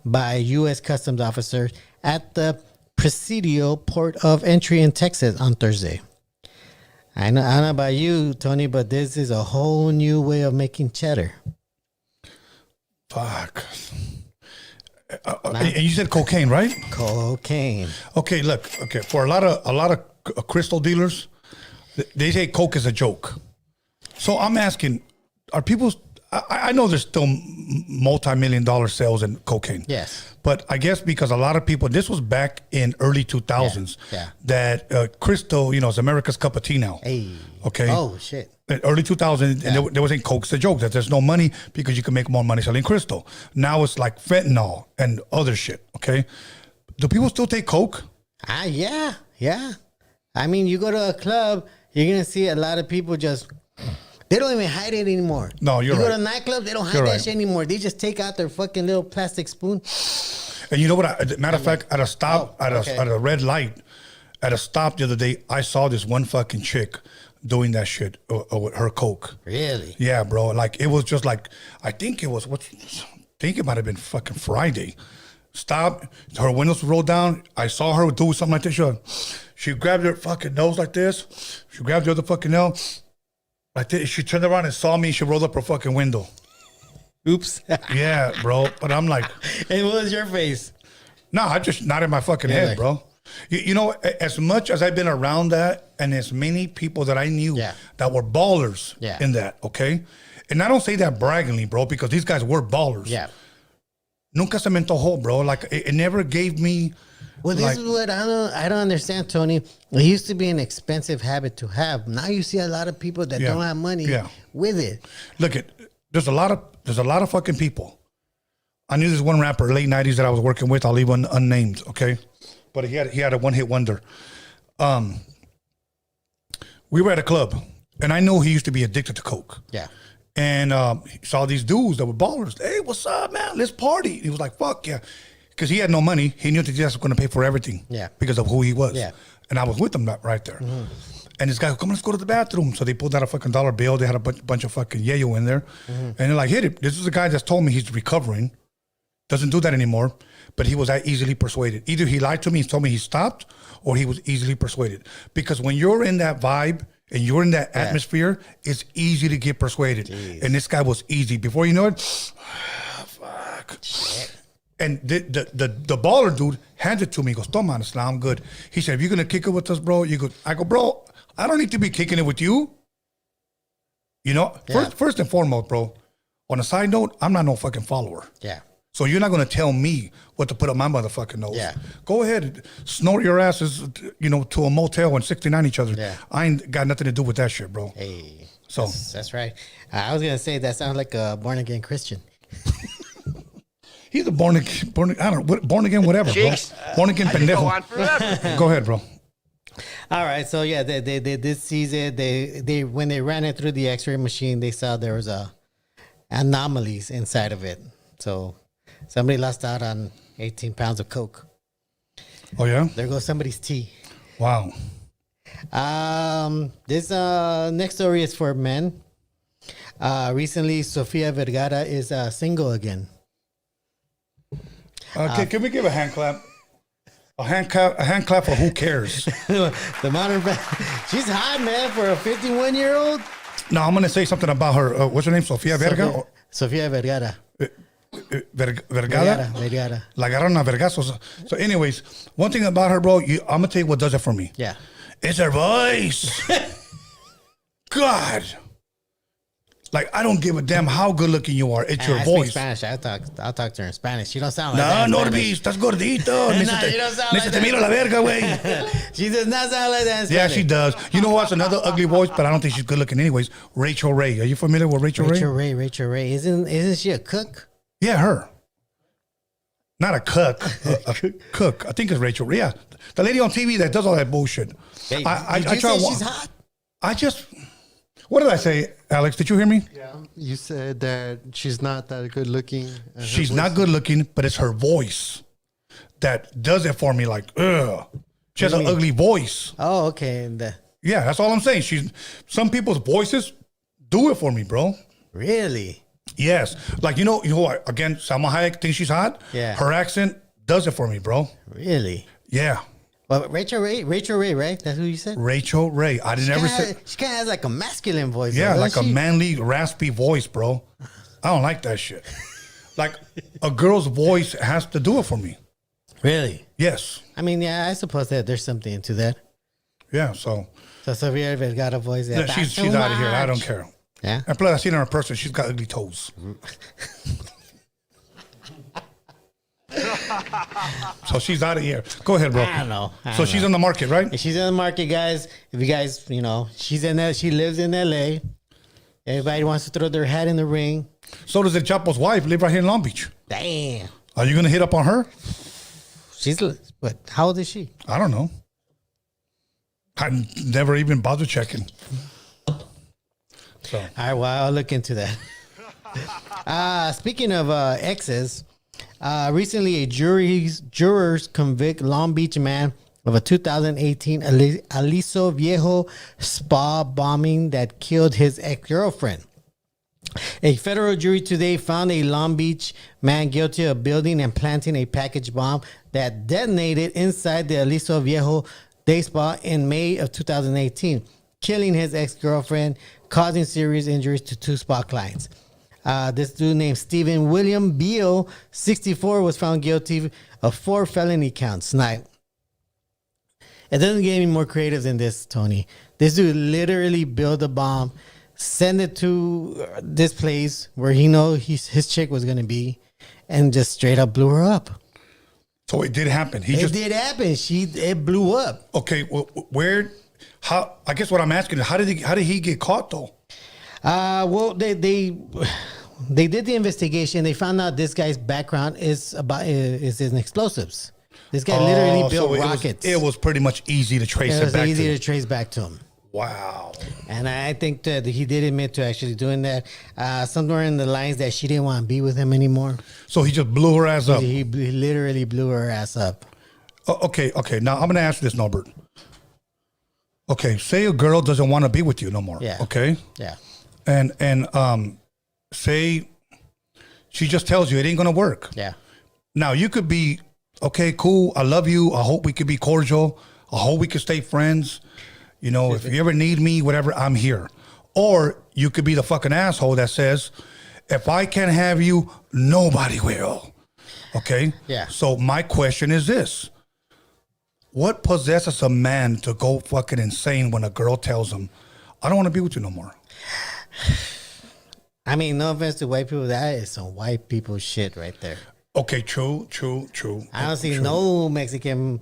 by U.S. Customs officers at the Presidio port of entry in Texas on Thursday. I don't know about you, Tony, but this is a whole new way of making cheddar. Fuck. And you said cocaine, right? Cocaine. Okay, look. Okay, for a lot of crystal dealers, they say coke is a joke. So I'm asking, are people? I know there's still multi-million-dollar sales in cocaine. Yes. But I guess because a lot of people, this was back in early 2000s, Yeah. that crystal, is America's cup of tea now. Hey. Okay. Oh, shit. Early 2000s, and there wasn't coke's a joke, that there's no money because you can make more money selling crystal. Now it's like fentanyl and other shit, okay? Do people still take coke? Yeah. I mean, you go to a club, you're going to see a lot of people they don't even hide it anymore. No, you're You go right. to a nightclub, they don't hide You're that right. shit anymore. They just take out their fucking little plastic spoon. And you know what? Matter of fact, at a stop, Oh, okay. at a red light, at a stop the other day, I saw this one fucking chick doing that shit with her coke. Really? Yeah, bro. Like, it was just like, I think it might have been fucking Friday. Stop. Her windows rolled down. I saw her do something like this. She grabbed her fucking nose like this. She grabbed the other fucking nose like this. She turned around and saw me. She rolled up her fucking window. Oops. Yeah, bro. But I'm like, And what was your face? no, I just nodded my fucking head, like- bro. You know, as much as I've been around that, and as many people that I knew that were ballers in that, okay? And I don't say that braggingly, bro, because these guys were ballers. Yeah. Nunca se me antojó, bro. Like, it never gave me... Well, this is what I don't understand, Tony. It used to be an expensive habit to have. Now you see a lot of people that don't have money with it. Look, there's a lot of fucking people. I knew this one rapper, late 90s, that I was working with. I'll leave one unnamed, okay? But he had a one-hit wonder. We were at a club, and I know he used to be addicted to coke. Yeah. And he saw these dudes that were ballers. Hey, what's up, man? Let's party. He was like, fuck yeah. Because he had no money. He knew that he was going to pay for everything. Yeah. Because of who he was. Yeah. And I was with him right there. Mm-hmm. And this guy, come on, let's go to the bathroom. So they pulled out a fucking $1 bill. They had a bunch of fucking yayo in there. Mm-hmm. And they're like, hit it. This is the guy that's told me he's recovering. Doesn't do that anymore. But he was that easily persuaded. Either he lied to me, he told me he stopped, or he was easily persuaded. Because when you're in that vibe and you're in that atmosphere, it's easy to get persuaded. Jeez. And this guy was easy. Before you know it, fuck. Shit. And the baller dude handed it to me. He goes, Toma, now I'm good. He said, if you're going to kick it with us, bro, you go. I go, bro, I don't need to be kicking it with you. You know, first and foremost, bro, on a side note, I'm not no fucking follower. Yeah. So you're not going to tell me what to put on my motherfucking nose. Yeah. Go ahead, snort your asses, to a motel and 69 each other. Yeah. I ain't got nothing to do with that shit, bro. Hey. So that's right. I was going to say that sounds like a born-again Christian. He's a born again, whatever, bro. Born again pendejo. Go ahead, bro. All right, so yeah, they did seize it. They when they ran it through the X-ray machine, they saw there was anomalies inside of it. So somebody lost out on 18 pounds of coke. Oh yeah, there goes somebody's tea. Wow. This next story is for men. Recently, Sofia Vergara is single again. Can we give a hand clap? A hand clap for who cares? The modern, she's hot, man, for a 51-year-old. No, I'm gonna say something about her. What's her name? Sofia Vergara. Sofia Vergara. Vergara. La agarraron a vergazos. So, anyways, one thing about her, bro, I'm gonna tell you what does it for me. Yeah, it's her voice. God. Like, I don't give a damn how good looking you are. It's your voice. Spanish. I'll talk to her in Spanish. She don't sound like that. No, Norbeez, estás gordito. No, you don't sound like that. Te miro la verga, güey. She does not sound like that in Spanish. Yeah, she does. You know what's another ugly voice, but I don't think she's good looking anyways? Rachel Ray. Are you familiar with Rachel Ray? Rachel Ray. Isn't she a cook? Yeah, her. Not a cook. A cook. I think it's Rachel Ray. Yeah. The lady on TV that does all that bullshit. Hey, I say she's hot? What did I say, Alex? Did you hear me? Yeah. You said that she's not that good looking. She's not good looking, but it's her voice that does it for me. Like, ugh. She has an ugly voice. Oh, okay. Yeah, that's all I'm saying. Some people's voices do it for me, bro. Really? Yes. Like, you know what? Again, Salma Hayek thinks she's hot. Yeah. Her accent does it for me, bro. Really? Yeah. Well, Rachel Ray, right? That's who you said? Rachel Ray. I didn't ever say. She kind of has like a masculine voice. Yeah, like a manly, raspy voice, bro. I don't like that shit. Like, a girl's voice has to do it for me. Really? Yes. I mean, yeah, I suppose that there's something into that. Yeah, so. So Sofia Vergara voice. Yeah, she's out of here. I don't care. Yeah. And plus, I seen her in person. She's got ugly toes. So she's out of here. Go ahead, bro. I don't know. So she's on the market, right? She's in the market, guys. If you guys, she's in there. She lives in LA. Everybody wants to throw their hat in the ring. So does the Chapo's wife live right here in Long Beach. Damn. Are you going to hit up on her? But how old is she? I don't know. I never even bothered checking. So. All right, well, I'll look into that. Speaking of exes, recently jurors convict Long Beach man of a 2018 Aliso Viejo spa bombing that killed his ex-girlfriend. A federal jury today found a Long Beach man guilty of building and planting a package bomb that detonated inside the Aliso Viejo day spa in May of 2018, killing his ex-girlfriend, causing serious injuries to two spa clients. This dude named Stephen William Beal, 64, was found guilty of 4 felony counts. Now, it doesn't get any more creative than this, Tony. This dude literally built a bomb, sent it to this place where he know his chick was going to be, and just straight up blew her up. So it did happen. It did happen. It blew up. Okay, well, how? I guess what I'm asking is, how did he get caught though? Well, they did the investigation. They found out this guy's background is in explosives. This guy literally built rockets. It was pretty much easy to trace it back to him. It was easy to trace back to him. Wow. And I think that he did admit to actually doing that. Somewhere in the lines that she didn't want to be with him anymore. So he just blew her ass up. He literally blew her ass up. Okay. Now I'm going to ask you this, Norbert. Okay, say a girl doesn't want to be with you no more. Yeah. Okay. Yeah. And say she just tells you it ain't going to work. Yeah. Now you could be, okay, cool. I love you. I hope we could be cordial. I hope we could stay friends. You know, if you ever need me, whatever, I'm here. Or you could be the fucking asshole that says, if I can't have you, nobody will. Okay? Yeah. So my question is this. What possesses a man to go fucking insane when a girl tells him, I don't want to be with you no more? I mean, no offense to white people, that is some white people shit right there. Okay, true. I don't see no Mexican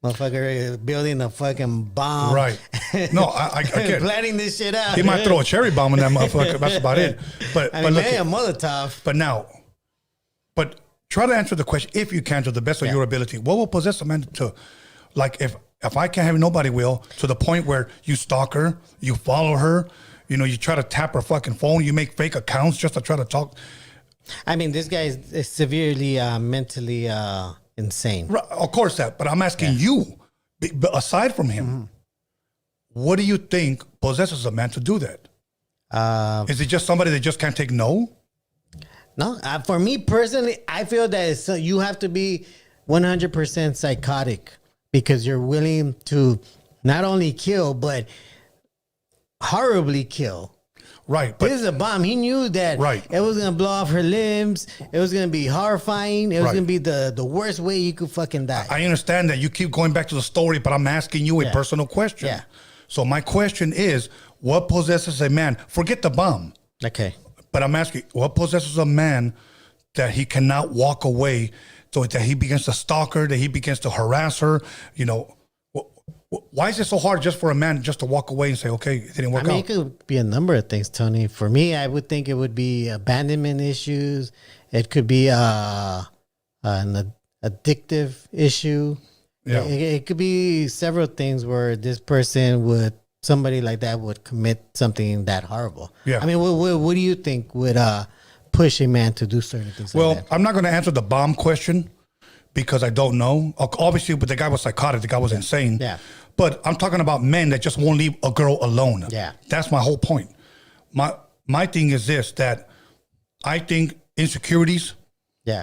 motherfucker building a fucking bomb. Right. No, I get planning this shit out. He might throw a cherry bomb on that motherfucker. That's about it. But I mean, look, maybe a Molotov. But try to answer the question, if you can, to the best of your ability. What will possess a man to, like, if I can't have, nobody will, to the point where you stalk her, you follow her, you know, you try to tap her fucking phone, you make fake accounts just to try to talk. I mean, this guy is severely mentally insane. Right, of course that, but I'm asking you, aside from him, what do you think possesses a man to do that? Is it just somebody that just can't take no? No, for me personally, I feel that you have to be 100% psychotic because you're willing to not only kill, but horribly kill. Right. But this is a bomb. He knew that it was going to blow off her limbs. It was going to be horrifying. It was going to be the worst way you could fucking die. I understand that you keep going back to the story, but I'm asking you a personal question. Yeah. So my question is, what possesses a man? Forget the bomb. Okay. But I'm asking, what possesses a man that he cannot walk away, so that he begins to stalk her, that he begins to harass her? You know, why is it so hard just for a man just to walk away and say, okay, it didn't work out? It could be a number of things, Tony. For me, I would think it would be abandonment issues. It could be an addictive issue. Yeah. It could be several things where this person somebody like that would commit something that horrible. Yeah. I mean, what do you think would push a man to do certain things like that? I'm not going to answer the bomb question because I don't know. Obviously, but the guy was psychotic. The guy was insane. Yeah. But I'm talking about men that just won't leave a girl alone. Yeah. That's my whole point. My thing is this, that I think insecurities. Yeah.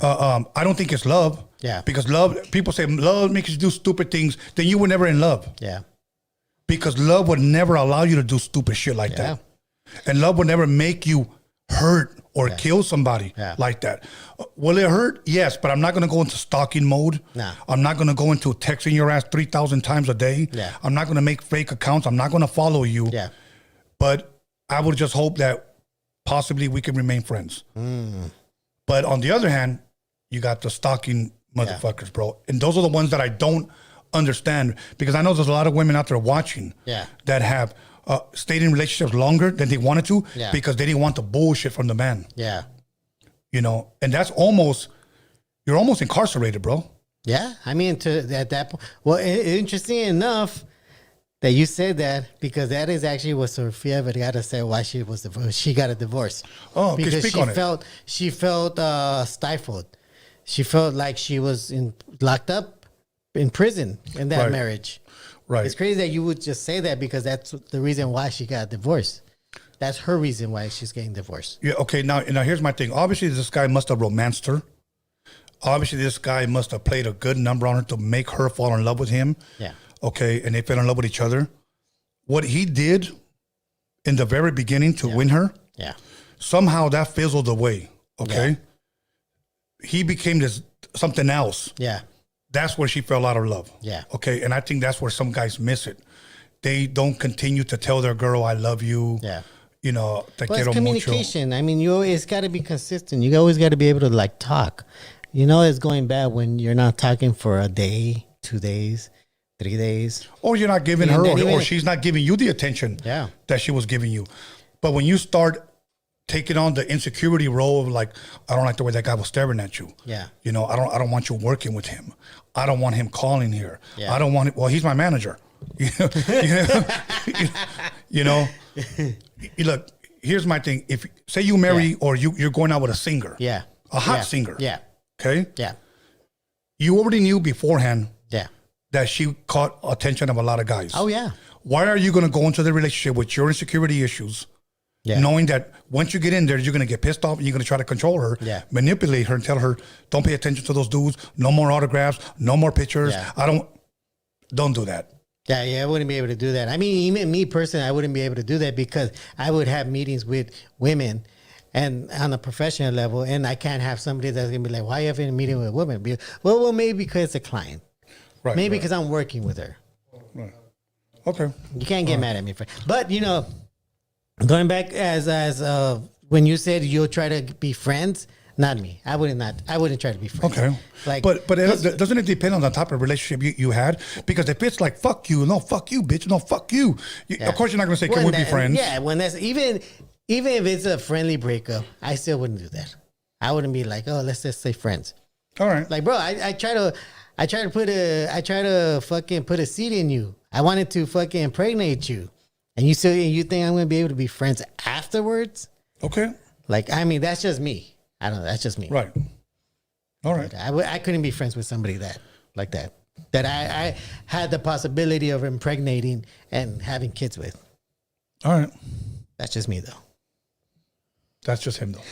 I don't think it's love. Yeah. Because love, people say love makes you do stupid things. Then you were never in love. Yeah. Because love would never allow you to do stupid shit like that. And love would never make you hurt or kill somebody like that. Will it hurt? Yes, but I'm not going to go into stalking mode. Nah. I'm not going to go into texting your ass 3,000 times a day. Yeah. I'm not going to make fake accounts. I'm not going to follow you. Yeah. But I would just hope that possibly we can remain friends. But on the other hand, you got the stalking motherfuckers, bro. And those are the ones that I don't understand, because I know there's a lot of women out there watching that have stayed in relationships longer than they wanted to because they didn't want the bullshit from the man. Yeah. You know, and that's you're almost incarcerated, bro. Yeah. I mean, at that point, well, interesting enough that you said that, because that is actually what Sofia Vergara said why she was divorced. She got a divorce. Oh, because speak on it. She felt stifled. She felt like she was locked up in prison in that marriage. Right. It's crazy that you would just say that, because that's the reason why she got divorced. That's her reason why she's getting divorced. Yeah. Okay. Now here's my thing. Obviously, this guy must have romanced her. Obviously, this guy must have played a good number on her to make her fall in love with him. Yeah. Okay. And they fell in love with each other. What he did in the very beginning to win her. Yeah. Somehow that fizzled away. Okay. He became this something else. Yeah. That's where she fell out of love. Yeah. Okay. And I think that's where some guys miss it. They don't continue to tell their girl, I love you. Yeah. You know, te Well, quiero it's mucho. communication. I mean, it's got to be consistent. You always got to be able to like talk. You know, it's going bad when you're not talking for a day, 2 days, 3 days. Or you're not giving her, And then or even- she's not giving you the attention that she was giving you. But when you start taking on the insecurity role of like, I don't like the way that guy was staring at you. Yeah. You know, I don't want you working with him. I don't want him calling here. Yeah. I don't want it. Well, he's my manager. You know, look, here's my thing. If say you marry or you're going out with a singer. Yeah. A hot singer. Yeah. Okay. Yeah. You already knew beforehand Yeah. that she caught attention of a lot of guys. Oh, yeah. Why are you going to go into the relationship with your insecurity issues, knowing that once you get in there, you're going to get pissed off and you're going to try to control her, manipulate her and tell her, don't pay attention to those dudes, no more autographs, no more pictures. Yeah. Don't do that. Yeah, I wouldn't be able to do that. I mean, even me personally, I wouldn't be able to do that because I would have meetings with women and on a professional level, and I can't have somebody that's going to be like, why are you having a meeting with a woman? Well, maybe because it's a client. Right. Maybe because I'm working with her. Right. Okay. You can't get mad at me for, but you know, going back as when you said you'll try to be friends, not me. I wouldn't try to be friends. Okay. Like, but doesn't it depend on the type of relationship you had? Because if it's like, fuck you, no, fuck you, bitch, no, fuck you. Of course you're not going to say, can we be friends? Yeah, when that's even if it's a friendly breakup, I still wouldn't do that. I wouldn't be like, oh, let's just say friends. All right. Like, bro, I try to fucking put a seed in you. I wanted to fucking impregnate you. And you think I'm going to be able to be friends afterwards? Okay. Like, I mean, that's just me. I don't know. That's just me. Right. All right. I couldn't be friends with somebody like that I had the possibility of impregnating and having kids with. All right. That's just me, though. That's just him, though.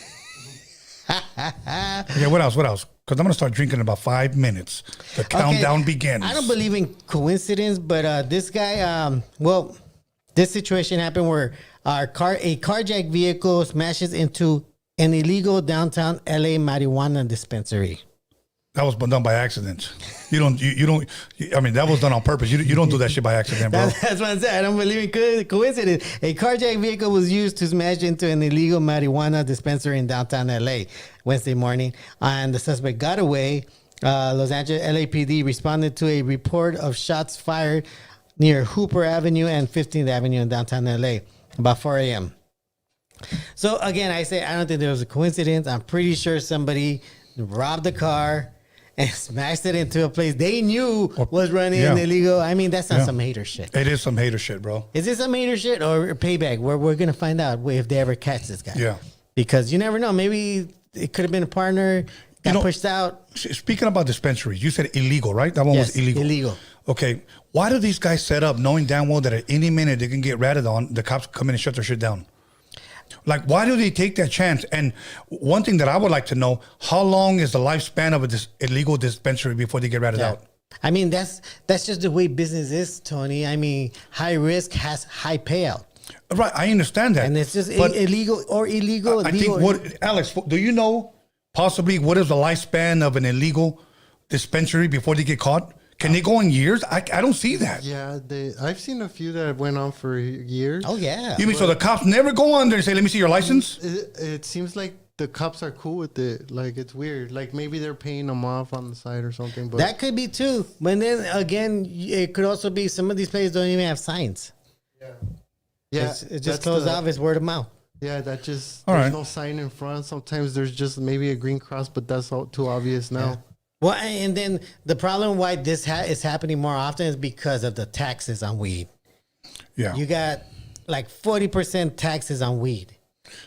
Yeah, what else? Because I'm going to start drinking in about 5 minutes. The countdown begins. I don't believe in coincidence, but this guy, this situation happened where a carjacked vehicle smashes into an illegal downtown LA marijuana dispensary. That was done by accident. You don't. I mean, that was done on purpose. You don't do that shit by accident, bro. That's what I'm saying. I don't believe in coincidence. A carjacked vehicle was used to smash into an illegal marijuana dispensary in downtown LA Wednesday morning, and the suspect got away. Los Angeles LAPD responded to a report of shots fired near Hooper Avenue and 15th Avenue in downtown LA about 4 a.m. So again, I say I don't think there was a coincidence. I'm pretty sure somebody robbed the car and smashed it into a place they knew was running illegal. I mean, that's not some hater shit. It is some hater shit, bro. Is it some hater shit or payback? We're going to find out if they ever catch this guy. Yeah. Because you never know. Maybe it could have been a partner, got pushed out. Speaking about dispensaries, you said illegal, right? That one was illegal. Illegal. Okay. Why do these guys set up knowing damn well that at any minute they can get ratted on, the cops come in and shut their shit down? Like, why do they take that chance? And one thing that I would like to know, how long is the lifespan of a illegal dispensary before they get ratted out? I mean, that's just the way business is, Tony. I mean, high risk has high payout. Right, I understand that. And it's just illegal. I think Alex, do you know possibly what is the lifespan of an illegal dispensary before they get caught? Can they go in years? I don't see that. Yeah, I've seen a few that went on for years. Oh, yeah. You mean so the cops never go on there and say, let me see your license? It seems like the cops are cool with it. Like, it's weird. Like, maybe they're paying them off on the side or something. But that could be too. But then again, it could also be some of these places don't even have signs. Yeah. It's just closed off. It's word of mouth. Yeah, that just, All there's right. no sign in front. Sometimes there's just maybe a green cross, but that's all too obvious now. Yeah. Well, and then the problem why this is happening more often is because of the taxes on weed. Yeah. You got like 40% taxes on weed.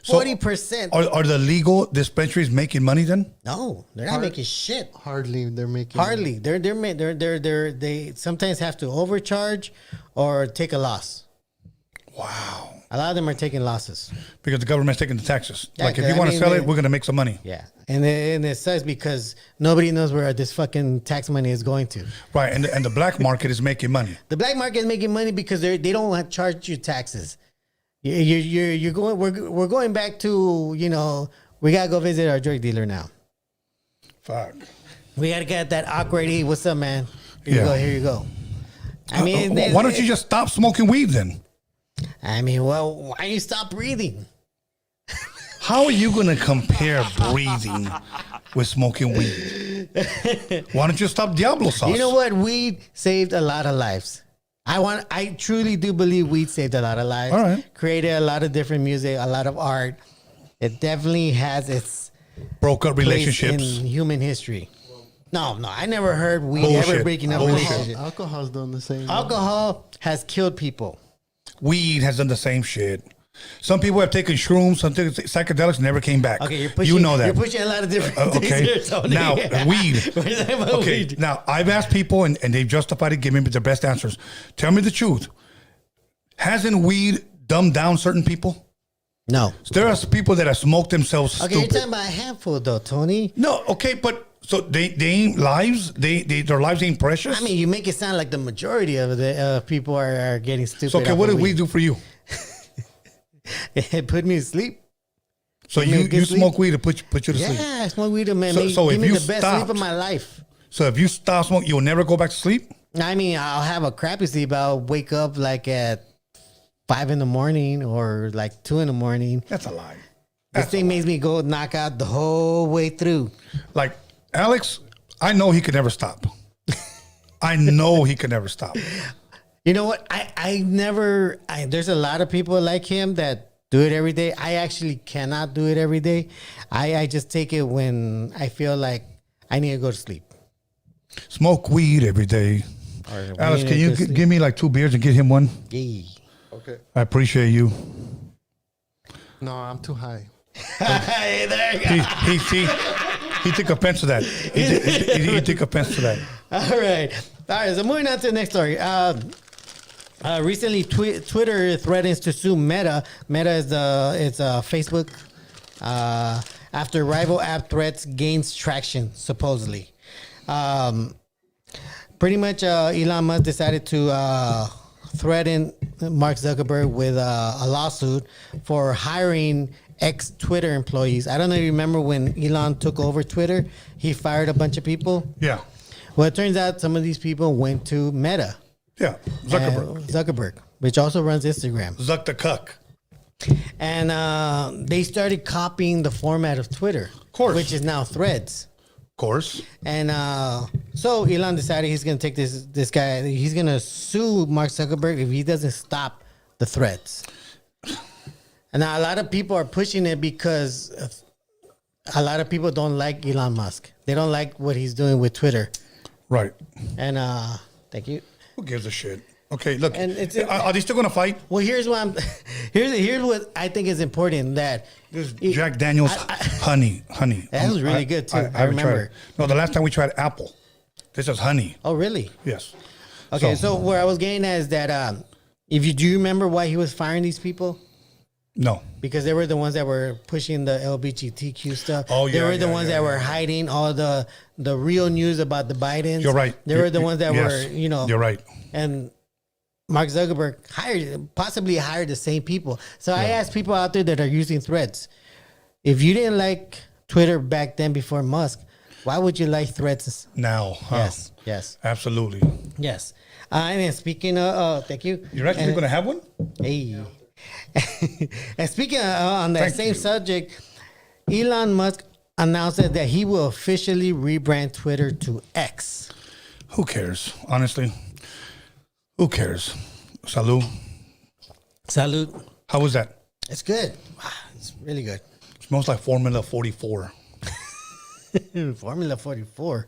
40%. Are the legal dispensaries making money then? No, they're not making shit. Hardly they're making. Hardly. They sometimes have to overcharge or take a loss. Wow. A lot of them are taking losses. Because the government's taking the taxes. Yeah, like if you want to sell it, we're going to make some money. Yeah. And it sucks because nobody knows where this fucking tax money is going to. Right. And the black market is making money. The black market is making money because they don't want to charge you taxes. You're going. We're going back to, we gotta go visit our drug dealer now. Fuck. We gotta get that awkward. Hey, what's up, man? Here Yeah. you go. Here you go. I mean, why don't you just stop smoking weed then? I mean, well, why you stop breathing? How are you going to compare breathing with smoking weed? Why don't you stop Diablo sauce? You know what? Weed saved a lot of lives. I truly do believe weed saved a lot of lives. All right. Created a lot of different music, a lot of art. It definitely has its Broke up place relationships. in human history. No, I never heard weed Bullshit. ever breaking up Bullshit. relationships. Alcohol's done the same. Alcohol has killed people. Weed has done the same shit. Some people have taken shrooms, some taken psychedelics, never came back. Okay, you're pushing. You know that. You're pushing a lot of different things Okay. here, Tony. Now, weed. We're talking about Okay. weed. Now, I've asked people, and they've justified it, giving me their best answers. Tell me the truth. Hasn't weed dumbed down certain people? No. There are people that have smoked themselves Okay, you're stupid. talking about a handful, though, Tony. No, okay, but so they ain't lives? Their lives ain't precious? I mean, you make it sound like the majority of the people are getting stupid. so, okay, off what of did weed do for you? It put me to sleep. So Give me a you good sleep. smoke weed to put you to sleep. Yeah, I smoke weed to man. So Give if me you the best sleep stopped- of my life. So if you stop smoking, you'll never go back to sleep? I mean, I'll have a crappy sleep. I'll wake up like at 5 in the morning or like 2 in the morning. That's a lie. This thing makes me go knock out the whole way through. Like Alex, I know he could never stop. I know he could never stop. You know what? There's a lot of people like him that do it every day. I actually cannot do it every day. I just take it when I feel like I need to go to sleep. Smoke weed every day. Alex, can you give me like 2 beers and get him one? Yeah. Okay. I appreciate you. No, I'm too high. Hey, there you go. He took offense to that. He took offense to that. All right. So moving on to the next story. Recently, Twitter threatens to sue Meta. Meta is Facebook. After rival app threats gains traction, supposedly. Pretty much, Elon Musk decided to threaten Mark Zuckerberg with a lawsuit for hiring ex-Twitter employees. I don't know if you remember when Elon took over Twitter, he fired a bunch of people. Yeah. Well, it turns out some of these people went to Meta. Yeah. Zuckerberg, which also runs Instagram. Zuck the cuck. And they started copying the format of Twitter. Of course. Which is now Threads. Of course. And so Elon decided he's going to take this guy, he's going to sue Mark Zuckerberg if he doesn't stop the threads. And now a lot of people are pushing it because a lot of people don't like Elon Musk. They don't like what he's doing with Twitter. Right. And thank you. Who gives a shit? Okay, look. And Are they still going to fight? Well, here's what I think is important, that This Jack Daniels honey. That was really good, too. I haven't tried remember. it. No, the last time we tried apple. This is honey. Oh, really? Yes. Okay, so where I was getting at is that do you remember why he was firing these people? No. Because they were the ones that were pushing the LGBTQ stuff. Oh, They yeah, were the yeah, ound yeah, that yeah. were hiding all the real news about the Bidens. You're right. They were the ones that Yes. were, You're right. And Mark Zuckerberg possibly hired the same people. So I asked people out there that are using Threads, if you didn't like Twitter back then before Musk, why would you like Threads Now. Huh? Yes. Absolutely. Yes. And then speaking of, thank you. You're actually going to have one? Hey. And speaking on that Thank same you. subject, Elon Musk announced that he will officially rebrand Twitter to X. Who cares? Honestly. Who cares? Salud. Salute. How was that? It's good. Wow, it's really good. Smells like Formula 44. Formula 44.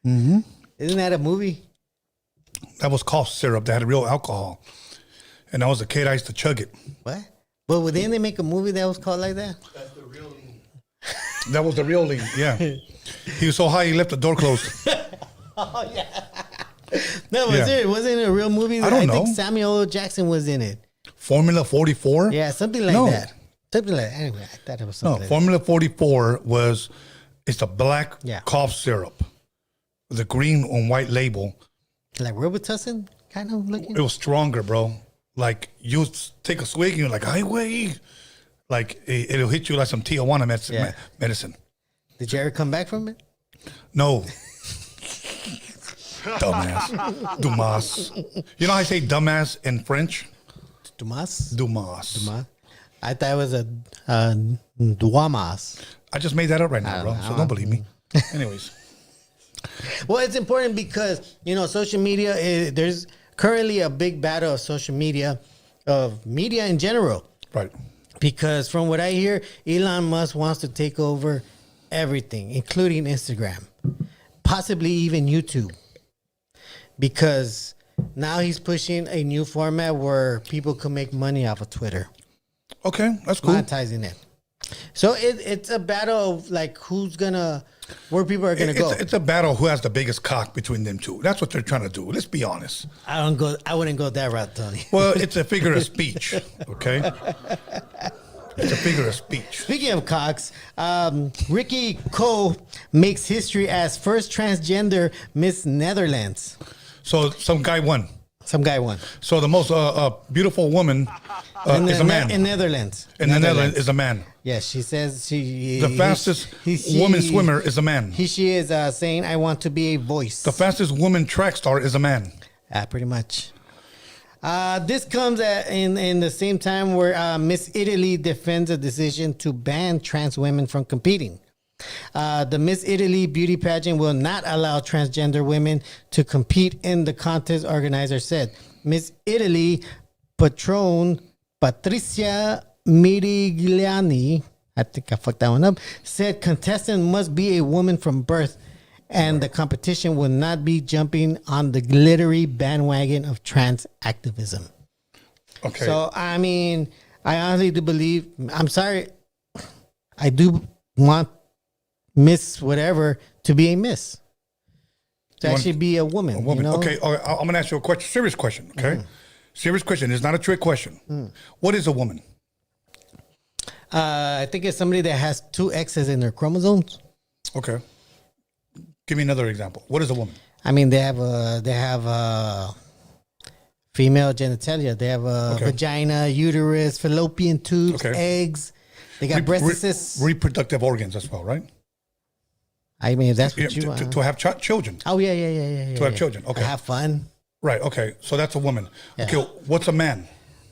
Mm-hmm. Isn't that a movie? That was cough syrup that had real alcohol. And I was a kid, I used to chug it. What? But didn't they make a movie that was called like that? That was the real lean, yeah. He was so high, he left the door closed. Oh, yeah. No, Yeah. wasn't it a real movie? I don't know. think Samuel L. Jackson was in it. Formula 44? Yeah, something like No. that. Something like that. Anyway, I thought it was No, something like Formula 44 it's a black Yeah. cough syrup with a green and white label. that. Like Robitussin kind of looking? It was stronger, bro. like you take a swig and you're like, "Ay, way," like it'll hit you like some Tijuana medicine. Did you ever come back from it? No. Dumbass. Dumas. You know how I say dumbass in French? Dumas? Dumas. Dumas? I thought it was a Duamas. I just made that up right now, bro. So don't believe me. Anyways. Well, it's important because, social media, there's currently a big battle of social media, of media in general. Right. Because from what I hear, Elon Musk wants to take over everything, including Instagram, possibly even YouTube. Because now he's pushing a new format where people can make money off of Twitter. Okay, that's cool. Monetizing it. So it's a battle of like where people are gonna go. It's a battle who has the biggest cock between them two. That's what they're trying to do. Let's be honest. I wouldn't go that route, Tony. Well, it's a figure of speech. Okay. It's a figure of speech. Speaking of cocks, Ricky Cole makes history as first transgender Miss Netherlands. So some guy won. Some guy won. So the most beautiful woman is a man. In Netherlands. In the Netherlands is a man. Yes, she says The fastest woman swimmer is a man. She is saying, I want to be a voice. The fastest woman track star is a man. Pretty much. This comes in the same time where Miss Italy defends a decision to ban trans women from competing. The Miss Italy beauty pageant will not allow transgender women to compete in the contest, organizer said. Miss Italy patron Patricia Mirigliani, I think I fucked that one up, said contestant must be a woman from birth and the competition will not be jumping on the glittery bandwagon of trans activism. Okay. So, I mean, I honestly do believe, I'm sorry, I do want Miss whatever to be a Miss. To actually be a woman. A woman. You know? Okay, I'm going to ask you a question, serious question, okay? Mm. Serious question. It's not a trick question. What is a woman? I think it's somebody that has two X's in their chromosomes. Okay. Give me another example. What is a woman? I mean, they have female genitalia. They have a vagina, uterus, fallopian tubes, eggs. They got breasts. Reproductive organs as well, right? I mean, if that's what you want. To have children. Oh, yeah. To have children, okay. To have fun. Right, okay. So that's a woman. Yeah. Okay, what's a man?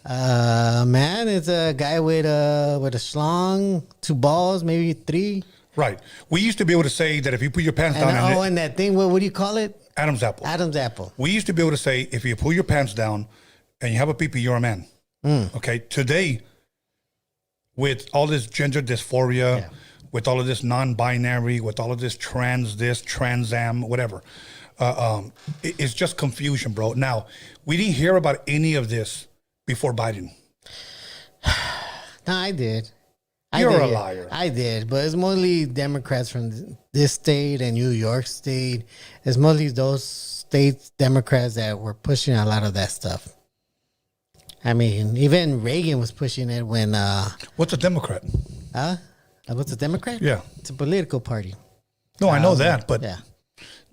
Man is a guy with a schlong, 2 balls, maybe 3. Right. We used to be able to say that if you put your pants down... And that thing, what do you call it? Adam's apple. Adam's apple. We used to be able to say, if you pull your pants down and you have a pee-pee, you're a man. Okay? Today, with all this gender dysphoria, with all of this non-binary, with all of this transam, whatever, it's just confusion, bro. Now, we didn't hear about any of this before Biden. No, I did. You're a liar. I did, but it's mostly Democrats from this state and New York State. It's mostly those states Democrats that were pushing a lot of that stuff. I mean, even Reagan was pushing it when... What's a Democrat? What's a Democrat? Yeah. It's a political party. No, I know that, but yeah.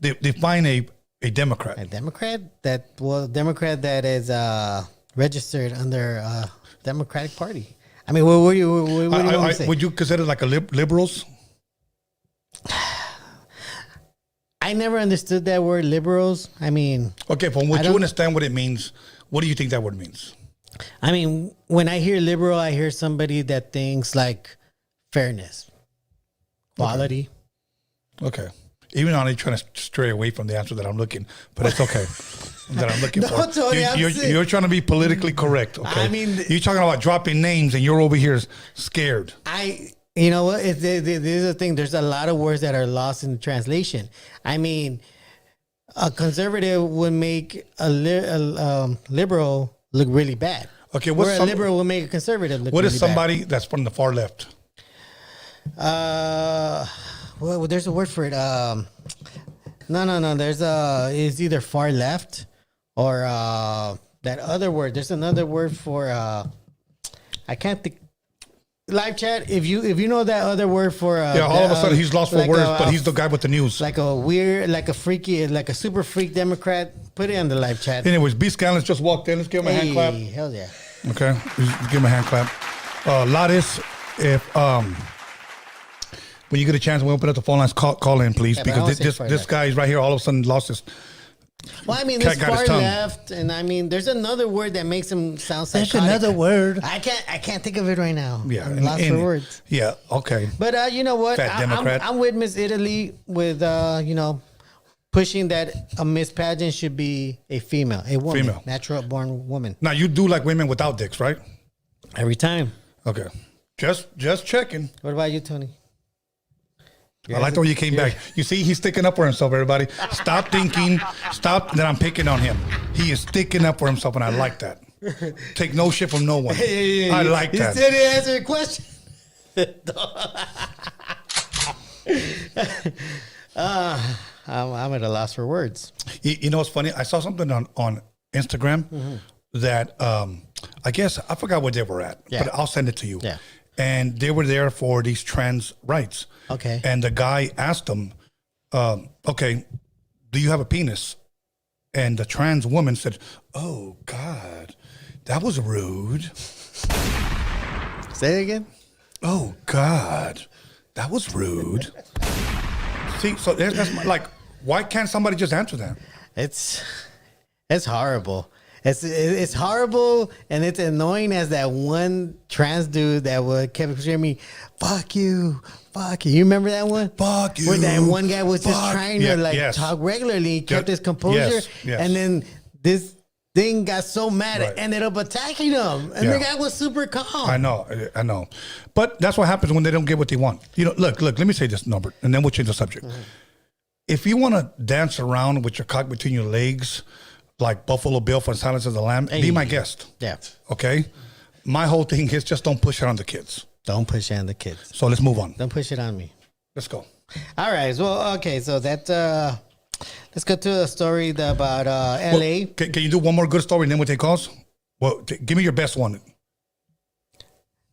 Define a Democrat. A Democrat that is registered under Democratic Party. I mean, what do you want to say? Would you consider like a liberals? I never understood that word, liberals. I mean... Okay, from what you understand what it means, what do you think that word means? I mean, when I hear liberal, I hear somebody that thinks like fairness, quality. Okay. Even though I'm trying to stray away from the answer that I'm looking, but it's okay. That I'm looking for. Tony, you're trying to be politically correct. Okay. I mean, you're talking about dropping names, and you're over here scared. You know what? There's a thing. There's a lot of words that are lost in the translation. I mean, a conservative would make a liberal look really bad. Okay, a liberal will make a conservative look. What really is somebody that's from the far left? Well, there's a word for it. No. It's either far left or that other word. There's another word for. I can't think. live chat. If you know that other word for all of a sudden he's lost for like words, but he's the guy with the news. like a weird, like a freaky, like a super freak Democrat. Put it on the live chat. Anyways, B-SKANLESS just walked in. Let's give him a hand clap. Hell yeah. Okay, give him a hand clap. Ladis, if when you get a chance, when we open up the phone lines, call in, please, Yeah, but I because won't say this guy is right here. All of a sudden, lost his. Well, I mean, Cat this got his far tongue. left, and I mean, there's another word that makes him sound psychotic. There's another word. I can't think of it right now. Yeah, I'm lost for words. Yeah, okay. But you know what? Fat Democrat. I'm with Miss Italy with pushing that a Miss Pageant should be a female, a woman, Female. natural born woman. Now you do like women without dicks, right? Every time. Okay, just checking. What about you, Tony? I like the way you came back. You see, he's sticking up for himself, everybody. Stop thinking. Stop that I'm picking on him. He is sticking up for himself, and I like that. Take no shit from no one. I like He that. still didn't answer your question. I'm at a loss for words. You know what's funny? I saw something on Instagram that I guess I forgot where they were at, Yeah. but I'll send it to you. Yeah. And they were there for these trans rights. Okay. And the guy asked them, okay, do you have a penis? And the trans woman said, oh, God, that was rude. Say it again. Oh, God, that was rude. See, so that's like, why can't somebody just answer that? It's horrible. It's horrible, and it's annoying as that one trans dude that would kept screaming me, fuck you. You remember that one? Fuck you. Where that one guy was just Fuck. trying Yeah, to like yes. talk regularly, kept Yeah, his composure, yes. and then this thing got so mad Right. it ended up attacking him, and Yeah. the guy was super calm. I know. But that's what happens when they don't get what they want. You know, look, let me say this, Norbert, and then we'll change the subject. If you want to dance around with your cock between your legs, like Buffalo Bill from Silence of the Lamb, be my guest. Yeah. Okay? My whole thing is just don't push it on the kids. Don't push it on the kids. So let's move on. Don't push it on me. Let's go. All right. Well, okay. So that let's go to a story about LA. Can you do one more good story and then we'll take calls? Well, give me your best one.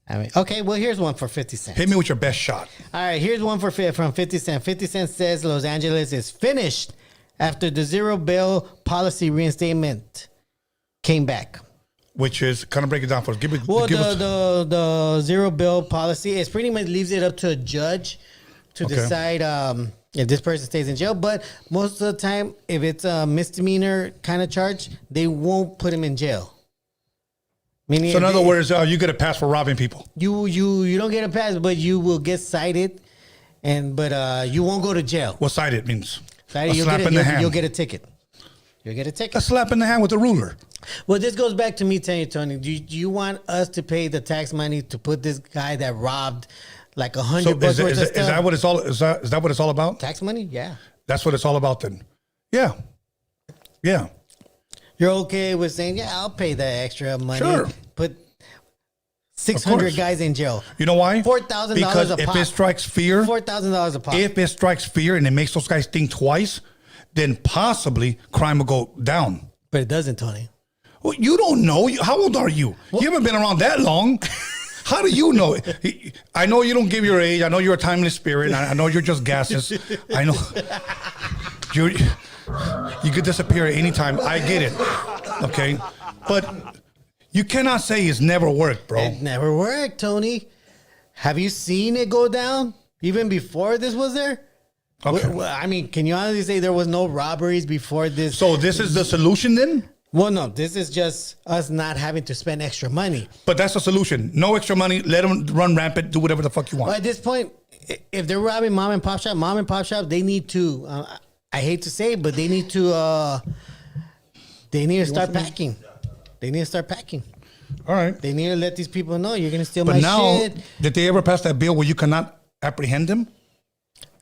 I mean, okay. Well, here's one for 50 cents. Hit me with your best shot. All right. Here's one from 50 Cent. 50 Cent says Los Angeles is finished after the zero bail policy reinstatement came back. Which is, kind of break it down for us. Well, give us. the zero bail policy is pretty much leaves it up to a judge to Okay. decide if this person stays in jail. But most of the time, if it's a misdemeanor kind of charge, they won't put him in jail. Meaning, So in if other they- words, you get a pass for robbing people. you don't get a pass, but you will get cited, but you won't go to jail. What side it means? Cited, A slap in the hand. You'll get a ticket. You'll get a ticket. A slap in the hand with a ruler. Well, this goes back to me telling you, Tony. Do you want us to pay the tax money to put this guy that robbed like $100 So worth of stuff? is that what it's all? Is that what it's all about? Tax money? Yeah. That's what it's all about then. Yeah. Yeah. You're okay with saying, yeah, I'll pay the extra money. Sure. Put 600 course. guys in jail. You know why? $4,000 Because a if pop. it strikes fear, $4,000 a pop. if it strikes fear and it makes those guys think twice, then possibly crime will go down. But it doesn't, Tony. Well, you don't know. How old are you? You haven't been around that long. How do you know? I know you don't give your age. I know you're a timeless spirit. I know you're just gases. I know you could disappear at any time. I get it. Okay, but you cannot say it's never worked, bro. It never worked, Tony. Have you seen it go down even before this was there? Okay. Well, I mean, can you honestly say there was no robberies before this? So this is the solution then? Well, no, this is just us not having to spend extra money. But that's the solution. No extra money. Let them run rampant. Do whatever the fuck you But want. at this point, if they're robbing mom and pop shop, they need to. I hate to say it, but they need to. They need to start packing. They need to start packing. All right. They need to let these people know you're gonna steal But my now, shit. did they ever pass that bill where you cannot apprehend them?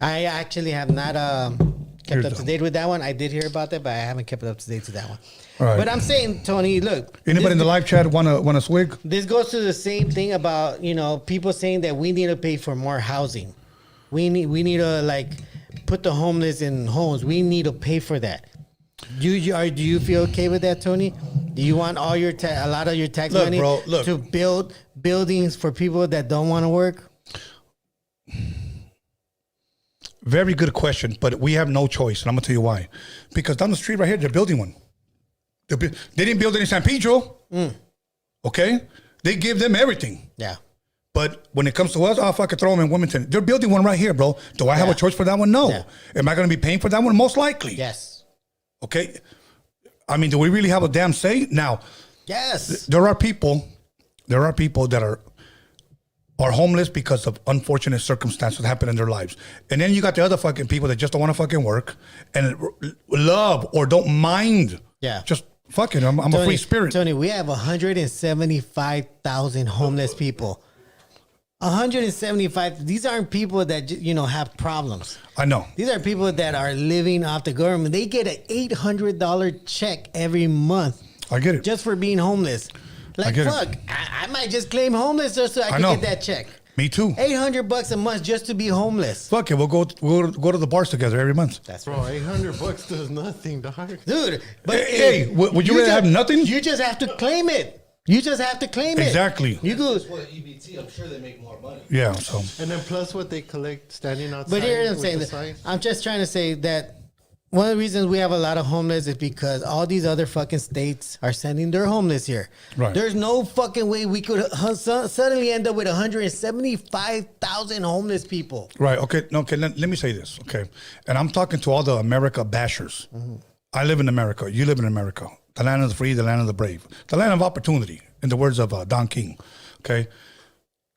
I actually have not kept Here's up to date with that one. I did hear about that, but I haven't kept up to date to that one. All right. But I'm saying, Tony, look. Anybody in the live chat want a swig? This goes to the same thing about people saying that we need to pay for more housing. We need to like put the homeless in homes. We need to pay for that. Do you feel okay with that, Tony? Do you want all your a lot of your tax Look, money bro, look. to build buildings for people that don't want to work? Very good question, but we have no choice, and I'm gonna tell you why. Because down the street right here, they're building one. They didn't build it in San Pedro. Okay, they give them everything. Yeah. But when it comes to us, oh, fuck, I throw them in Wilmington. They're building one right here, bro. Do I have a choice for that one? No. Yeah. Am I going to be paying for that one? Most likely. Yes. Okay. I mean, do we really have a damn say? Now, Yes. there are people that are homeless because of unfortunate circumstances that happen in their lives. And then you got the other fucking people that just don't want to fucking work and love or don't mind. Yeah. Just fucking, I'm a free spirit. Tony, we have 175,000 homeless people. 175. These aren't people that have problems. I know. These are people that are living off the government. They get an $800 check every month. I get it. Just for being homeless. Like, get it. fuck, I might just claim homeless just so I can know. get that check. Me too. $800 a month just to be homeless. Fuck it, we'll go to the bars together every month. That's Bro, $800 does nothing, dog. Dude, but Hey, would you rather have nothing? You just have to claim it. You just have to claim it. Exactly. You go. For EBT, I'm sure they make more money. Yeah, so And then plus what they collect standing outside. But here's what I'm with saying. the sign. I'm just trying to say that one of the reasons we have a lot of homeless is because all these other fucking states are sending their homeless here. Right. There's no fucking way we could suddenly end up with 175,000 homeless people. right, okay, no, okay. Let me say this, okay, and I'm talking to all the America bashers. I live in America. You live in America, the land of the free, the land of the brave, the land of opportunity. In the words of Don King, okay.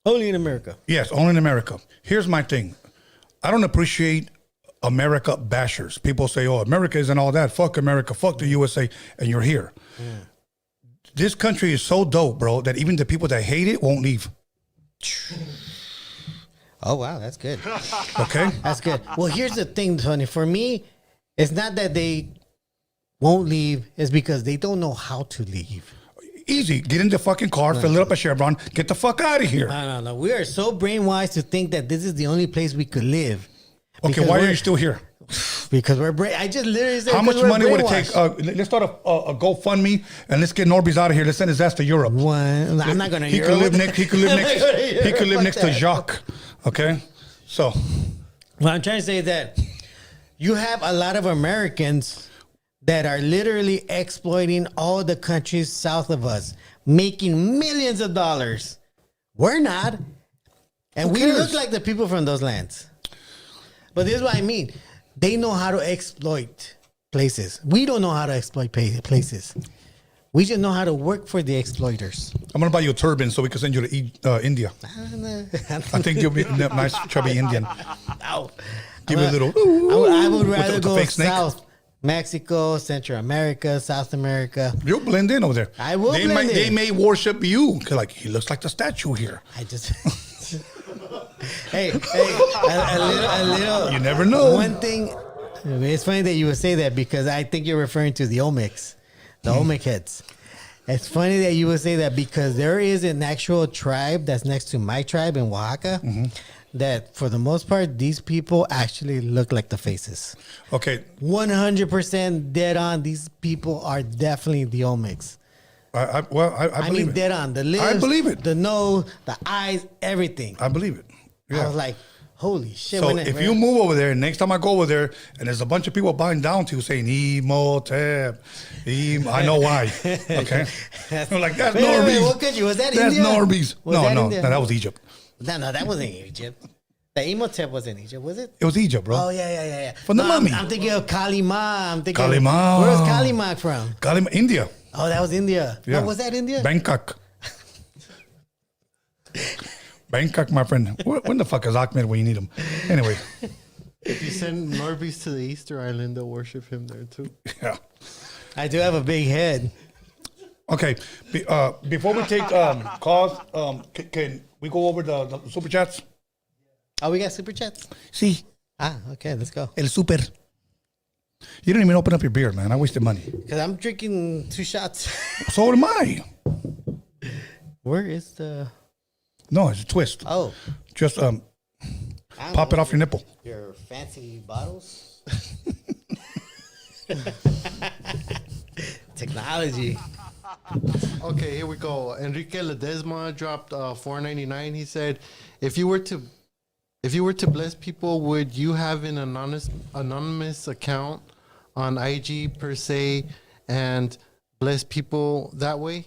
Only in America. Yes, only in America. Here's my thing. I don't appreciate America bashers. People say, oh, America isn't all that. Fuck America. Fuck the USA. And you're here. This country is so dope, bro, that even the people that hate it won't leave. Oh, wow. That's good. Okay? That's good. Well, here's the thing, Tony. For me, it's not that they won't leave. It's because they don't know how to leave. Easy. Get in the fucking car, fill it up a Chevron, get the fuck out of here. No. We are so brainwashed to think that this is the only place we could live. Okay, Because why are we're- you still here? Because we're I just literally said How much because we're money would it take? brainwashed. Let's start a GoFundMe and let's get Norbeez out of here. Let's send his ass to Europe. One, I'm not gonna. He could live next. He could live next. He could live Fuck next to that. Jacques. Okay, so What I'm trying to say is that you have a lot of Americans that are literally exploiting all the countries south of us, making millions of dollars. We're not, and Who we cares? look like the people from those lands. But this is what I mean. They know how to exploit places. We don't know how to exploit places. We just know how to work for the exploiters. I'm gonna buy you a turban so we can send you to India. I think you'll be a nice chubby Indian. Ow. Give you a little. I would rather with the go fake snake. south. Mexico, Central America, South America. You'll blend in over there. I will They blend may, in. They may worship you. 'Cause like he looks like the statue here. I just hey, a little. You never know. One thing, it's funny that you would say that because I think you're referring to the Olmecs, the Olmec heads. It's funny that you would say that because there is an actual tribe that's next to my tribe in Oaxaca. That for the most part, these people actually look like the faces. Okay, 100% dead on. These people are definitely the Olmecs. I I believe mean, it. dead on. The lips, I believe it. the nose, the eyes, everything. I believe it. I Yeah. was like, holy shit. So when it- if you move over there, next time I go over there, and there's a bunch of people bowing down to you saying Imhotep, I know why. Okay, I'm like that's Wait, Norbeez. what country? Was that That's India? Norbeez. Was No, that no, India? that was Egypt. No, that wasn't Egypt. The Imhotep was in Egypt, was it? It was Egypt, bro. Oh, yeah. From the mummy. I'm thinking of Kali Ma. I'm thinking Kali Ma. Where was Kali Ma from? Kalim, India. Oh, that was India. Yeah. No, was that India? Bangkok. Bangkok, my friend. When the fuck is Ahmed when you need him? Anyway, If you send Norbeez to the Easter Island, they'll worship him there too. yeah. I do have a big head. Okay. Before we take calls, can we go over the super chats? Oh, we got super chats? See, Ah, okay, let's go. el super. You didn't even open up your beer, man. I wasted money. Because I'm drinking 2 shots. So am I. Where is the... No, it's a twist. Oh. Just I don't pop it know. off your nipple. Your fancy bottles? Technology. Okay, here we go. Enrique Ledesma dropped $4.99. He said, if you were to bless people, would you have an anonymous account on IG per se and bless people that way?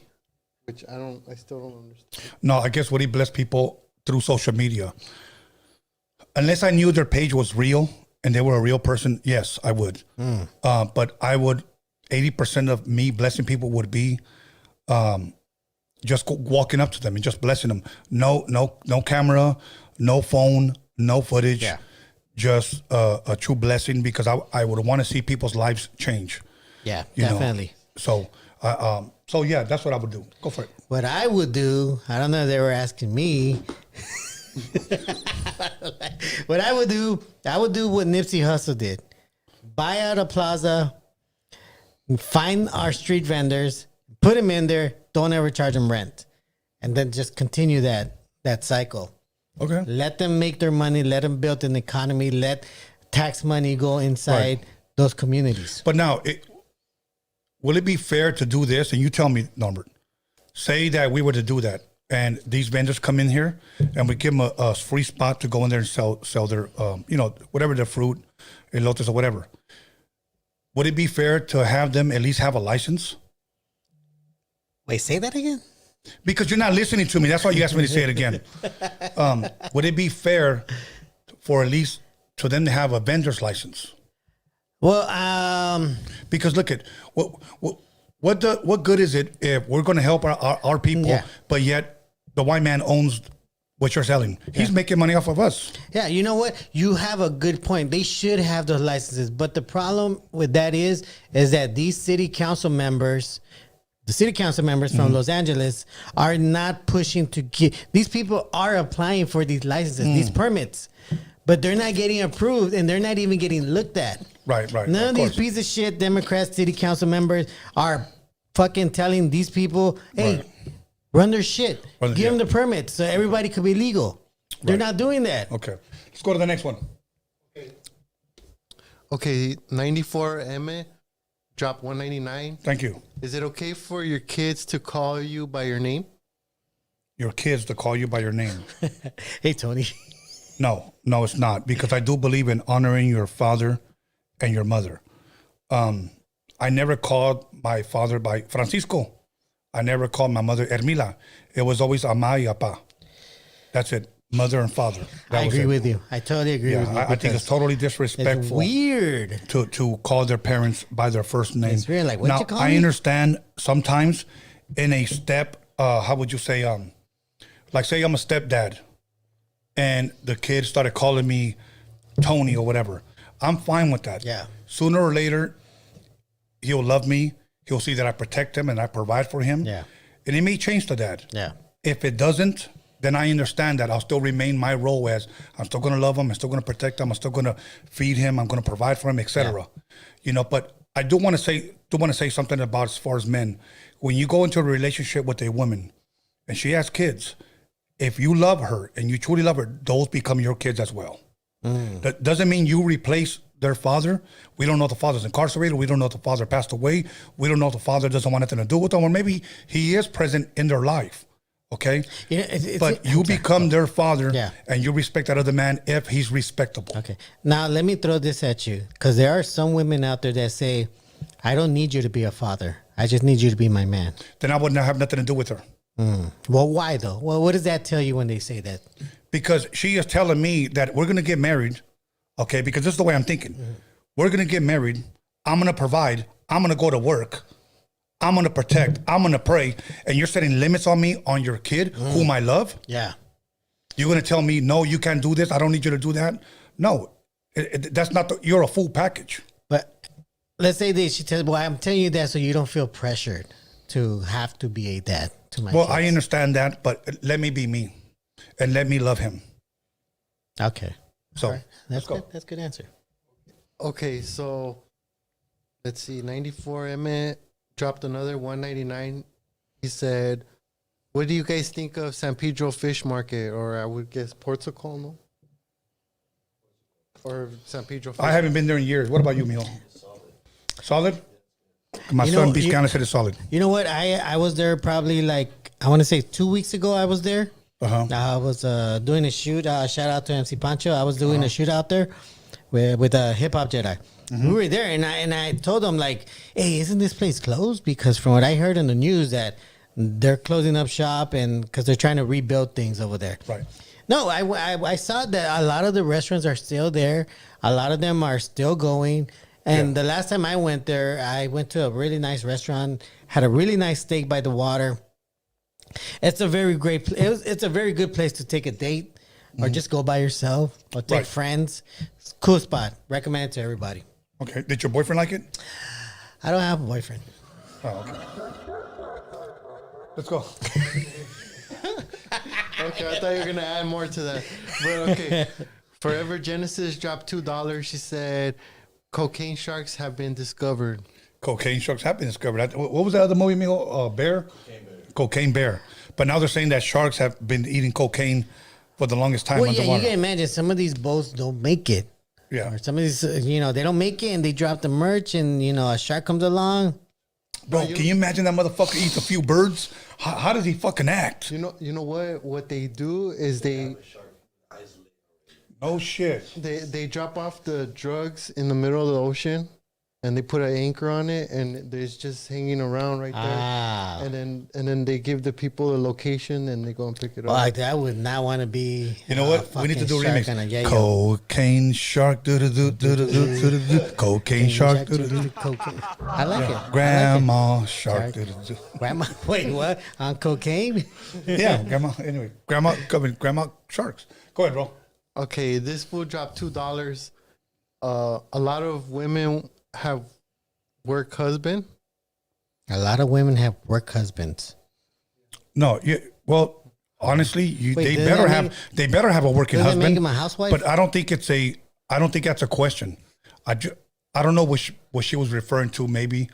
Which I still don't understand. No, I guess would he bless people through social media? Unless I knew their page was real and they were a real person, yes, I would. But I would, 80% of me blessing people would be just walking up to them and just blessing them. No camera, no phone, no footage. Yeah. Just a true blessing, because I would want to see people's lives change. Yeah, you know? definitely. So yeah, that's what I would do. Go for it. What I would do, I don't know if they were asking me. What I would do what Nipsey Hussle did. Buy out a plaza, find our street vendors, put them in there, don't ever charge them rent. And then just continue that cycle. Okay. Let them make their money, let them build an economy, let tax money go inside those communities. But now, will it be fair to do this? And you tell me, Norbert, say that we were to do that and these vendors come in here and we give them a free spot to go in there and sell their, whatever, their fruit, elotes or whatever. Would it be fair to have them at least have a license? Wait, say that again? Because you're not listening to me. That's why you asked me to say it again. Would it be fair for at least to them to have a vendor's license? Well, because look at what good is it if we're going to help our people, but yet the white man owns what you're selling? He's making money off of us. yeah, you know what? You have a good point. They should have those licenses. But the problem with that is that these city council members, the city council members from Los Angeles, are not pushing to get. These people are applying for these licenses, these permits, but they're not getting approved and they're not even getting looked at. Right. None of these piece of shit Democrat city council members are fucking telling these people, hey, run their shit. Give them the permits so everybody could be legal. They're not doing that. Okay. Let's go to the next one. Okay, 94M dropped $1.99. Thank you. Is it okay for your kids to call you by your name? Your kids to call you by your name. Hey, Tony. No, it's not, because I do believe in honoring your father and your mother. I never called my father by Francisco. I never called my mother Ermila. It was always Ama y Apa. That's it. Mother and father. I agree with you. I totally agree with you. I think it's totally disrespectful. It's weird To call their parents by their first name. It's weird. Like, what'd now, you call I me? understand sometimes in a step, how would you say, like say I'm a stepdad and the kid started calling me Tony or whatever. I'm fine with that. Yeah. Sooner or later, he'll love me. He'll see that I protect him and I provide for him. Yeah. And it may change to that. Yeah. If it doesn't, then I understand that I'll still remain my role as I'm still going to love him. I'm still going to protect him. I'm still going to feed him. I'm going to provide for him, etc. You know, but I do want to say something about as far as men. When you go into a relationship with a woman and she has kids, if you love her and you truly love her, those become your kids as well. That doesn't mean you replace their father. We don't know if the father's incarcerated. We don't know if the father passed away. We don't know if the father doesn't want anything to do with them, or maybe he is present in their life. Okay, but you become their father, and you respect that other man if he's respectable. Okay, now let me throw this at you, because there are some women out there that say, "I don't need you to be a father. I just need you to be my man." Then I wouldn't have nothing to do with her. Well, why though? Well, what does that tell you when they say that? Because she is telling me that we're going to get married, okay, because this is the way I'm thinking. We're going to get married. I'm going to provide. I'm going to go to work. I'm going to protect. I'm going to pray. And you're setting limits on me, on your kid, whom I love? Yeah. You're going to tell me, no, you can't do this. I don't need you to do that. No, that's not, you're a full package. But let's say that she tells, well, I'm telling you that so you don't feel pressured to have to be a dad to my kids. I understand that, but let me be me and let me love him. Okay. So right. That's good. That's a good answer. Okay, so let's see. 94 Emmett dropped another 199. He said, "What do you guys think of San Pedro Fish Market, or I would guess Portugal, no? Or San Pedro Fish I haven't been there in years. What about you, Mijo? Solid? My You son know, B-SKANLESS said it's solid. You know what? I was there probably like, I want to say 2 weeks ago. I was there. I was doing a shoot. Shout out to MC Pancho. I was doing a shoot out there with a hip hop Jedi. We were there, and I told them like, "Hey, isn't this place closed?" Because from what I heard in the news, that they're closing up shop and because they're trying to rebuild things over there. Right. No, I saw that a lot of the restaurants are still there. A lot of them are still going. And the last time I went there, I went to a really nice restaurant, had a really nice steak by the water. It's a very great. It's a very good place to take a date, or just go by yourself, or take friends. It's a cool spot. Recommend it to everybody. Okay. Did your boyfriend like it? I don't have a boyfriend. Oh, okay. Let's go. Okay, I thought you were gonna add more to that, but okay. Forever Genesis dropped $2. She said, "Cocaine sharks have been discovered." Cocaine sharks have been discovered. What was that other movie, Mijo? Bear? Cocaine Bear. But now they're saying that sharks have been eating cocaine for the longest time Well, yeah, underwater. you can imagine some of these boats don't make it. Yeah. Or some of these, they don't make it and they drop the merch and, a shark comes along. Bro, can you imagine that motherfucker eats a few birds? How does he fucking act? You know what? What they do is No shit. they drop off the drugs in the middle of the ocean, and they put an anchor on it, and it's just hanging around right there. Ah. And then they give the people a location, and they go and pick it up. Like I would not want to be. You know what? We need to do a fucking remix. shark on a yayo. Cocaine shark. Do-do-do-do-do-do-do. Cocaine shark. Do-do-do. Cocaine. I like it. Grandma shark. Do-do-do. Grandma, wait, what? On cocaine? Yeah, grandma. Anyway, grandma sharks. Go ahead, bro. Okay, this fool dropped $2. A lot of women have work husband. A lot of women have work husbands. No, yeah. Well, honestly, Wait, they does better that have make- they better have a working does that husband. make him a housewife? But I don't think that's a question. I don't know what she was referring to, maybe,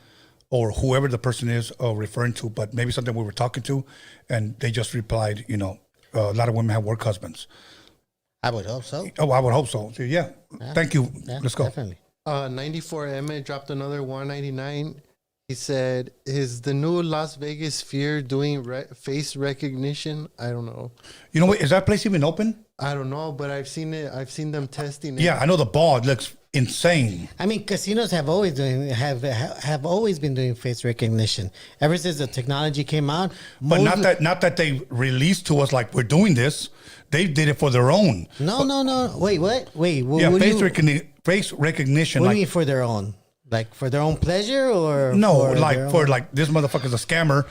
or whoever the person is referring to, but maybe something we were talking to, and they just replied, a lot of women have work husbands. I would hope so. Oh, I would hope so. So, yeah. Thank you. Yeah, Let's go. Definitely. 94 Emmett dropped another $1.99. He said, "Is the new Las Vegas Sphere doing face recognition?" I don't know. You know what? Is that place even open? I don't know, but I've seen it. I've seen them testing it. Yeah, I know the ball looks insane. I mean, casinos have always been doing face recognition ever since the technology came out. But not that they released to us like we're doing this. They did it for their own. No. Wait, what? Wait, Yeah, what face recognition. What do Like, you mean for their own? Like for their own pleasure, or no, for like their for own- like this motherfucker's a scammer.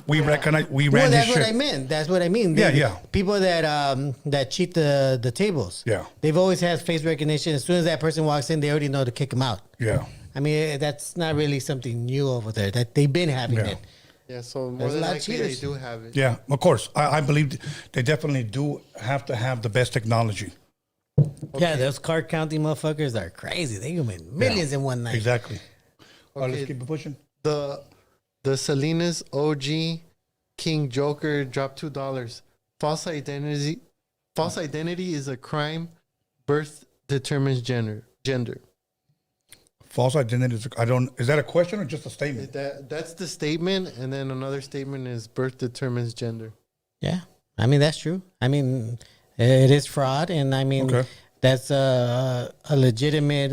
We recognize we ran Well, this that's shit. what I meant. That's what I mean. Yeah, yeah. People that cheat the tables. Yeah. They've always had face recognition. As soon as that person walks in, they already know to kick them out. Yeah. I mean, that's not really something new over there. That they've been having Yeah. it. Yeah, so more There's a than lot of likely they cheaters. do have it. Yeah, of course. I believe they definitely do have to have the best technology. Yeah, those card counting motherfuckers are crazy. They can win millions in one night. Exactly. Let's Okay. keep it pushing. The Salinas OG King Joker dropped $2. False identity is a crime. Birth determines gender. False identity. Is that a question or just a statement? That's the statement, and then another statement is birth determines gender. Yeah, I mean that's true. I mean it is fraud, and I mean Okay. that's a legitimate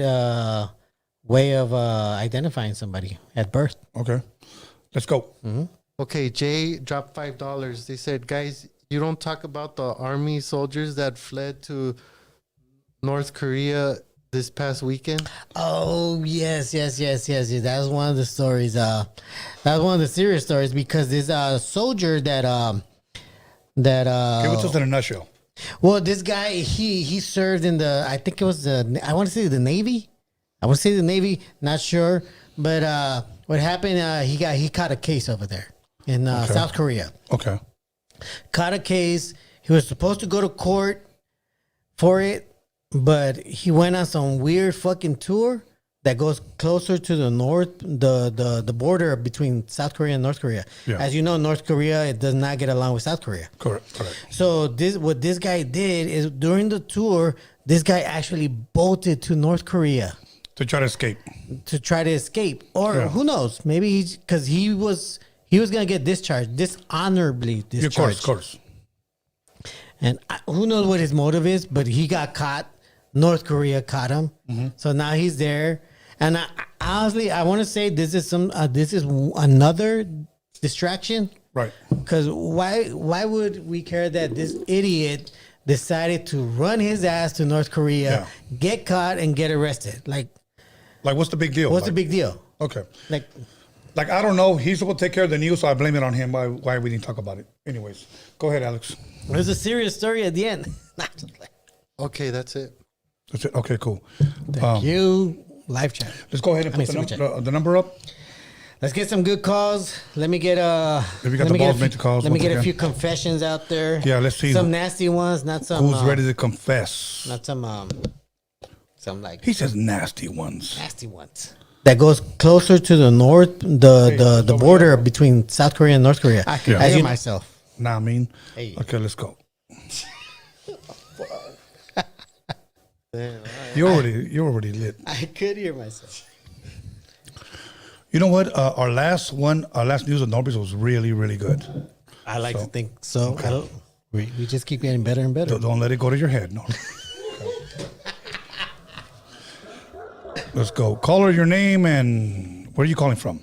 way of identifying somebody at birth. Okay. Let's go. Okay, Jay dropped $5. They said, "Guys, you don't talk about the army soldiers that fled to North Korea this past weekend." Oh yes. That was one of the stories. That was one of the serious stories because this soldier that Give it to us in a nutshell. well, this guy he served in I think it was I want to say the Navy. Not sure, but what happened? He caught a case over there in South Korea. Okay. Caught a case. He was supposed to go to court for it, but he went on some weird fucking tour that goes closer to the north, the border between South Korea and North Korea. Yeah. As you know, North Korea, it does not get along with South Korea. Correct. So what this guy did is during the tour, this guy actually bolted to North Korea. To try to escape. to try to escape, or Yeah. who knows? Maybe because he was gonna get discharged, dishonorably discharged. Of course. And who knows what his motive is, but he got caught. North Korea caught him, so now he's there. And honestly, I want to say this is another distraction. Right. Because why would we care that this idiot decided to run his ass to North Korea, get caught, and get arrested? Like what's the big deal? What's the big deal? Okay. Like I don't know. He's supposed to take care of the news, so I blame it on him. Why we didn't talk about it? Anyways, go ahead, Alex. there's a serious story at the end. Okay, that's it. That's it. Okay, cool. Thank you. Live chat. Let's go ahead and put super chat. the number up. Let's get some good calls. Let me get Maybe got the balls, make the calls. Let me once get a again. few confessions out there. Yeah, let's see some nasty ones, not some. Who's ready to confess? Not some like He says nasty ones. nasty ones. That goes closer to the north, the border between South Korea and North Korea. I can hear myself. Nah, I mean. Hey. Okay, let's go. You're already lit. I could hear myself. You know what? Our last news of Norbeez was really, really good. I like to think so. Okay. We just keep getting better and better. Don't let it go to your head. No. Let's go. Caller, your name and where are you calling from?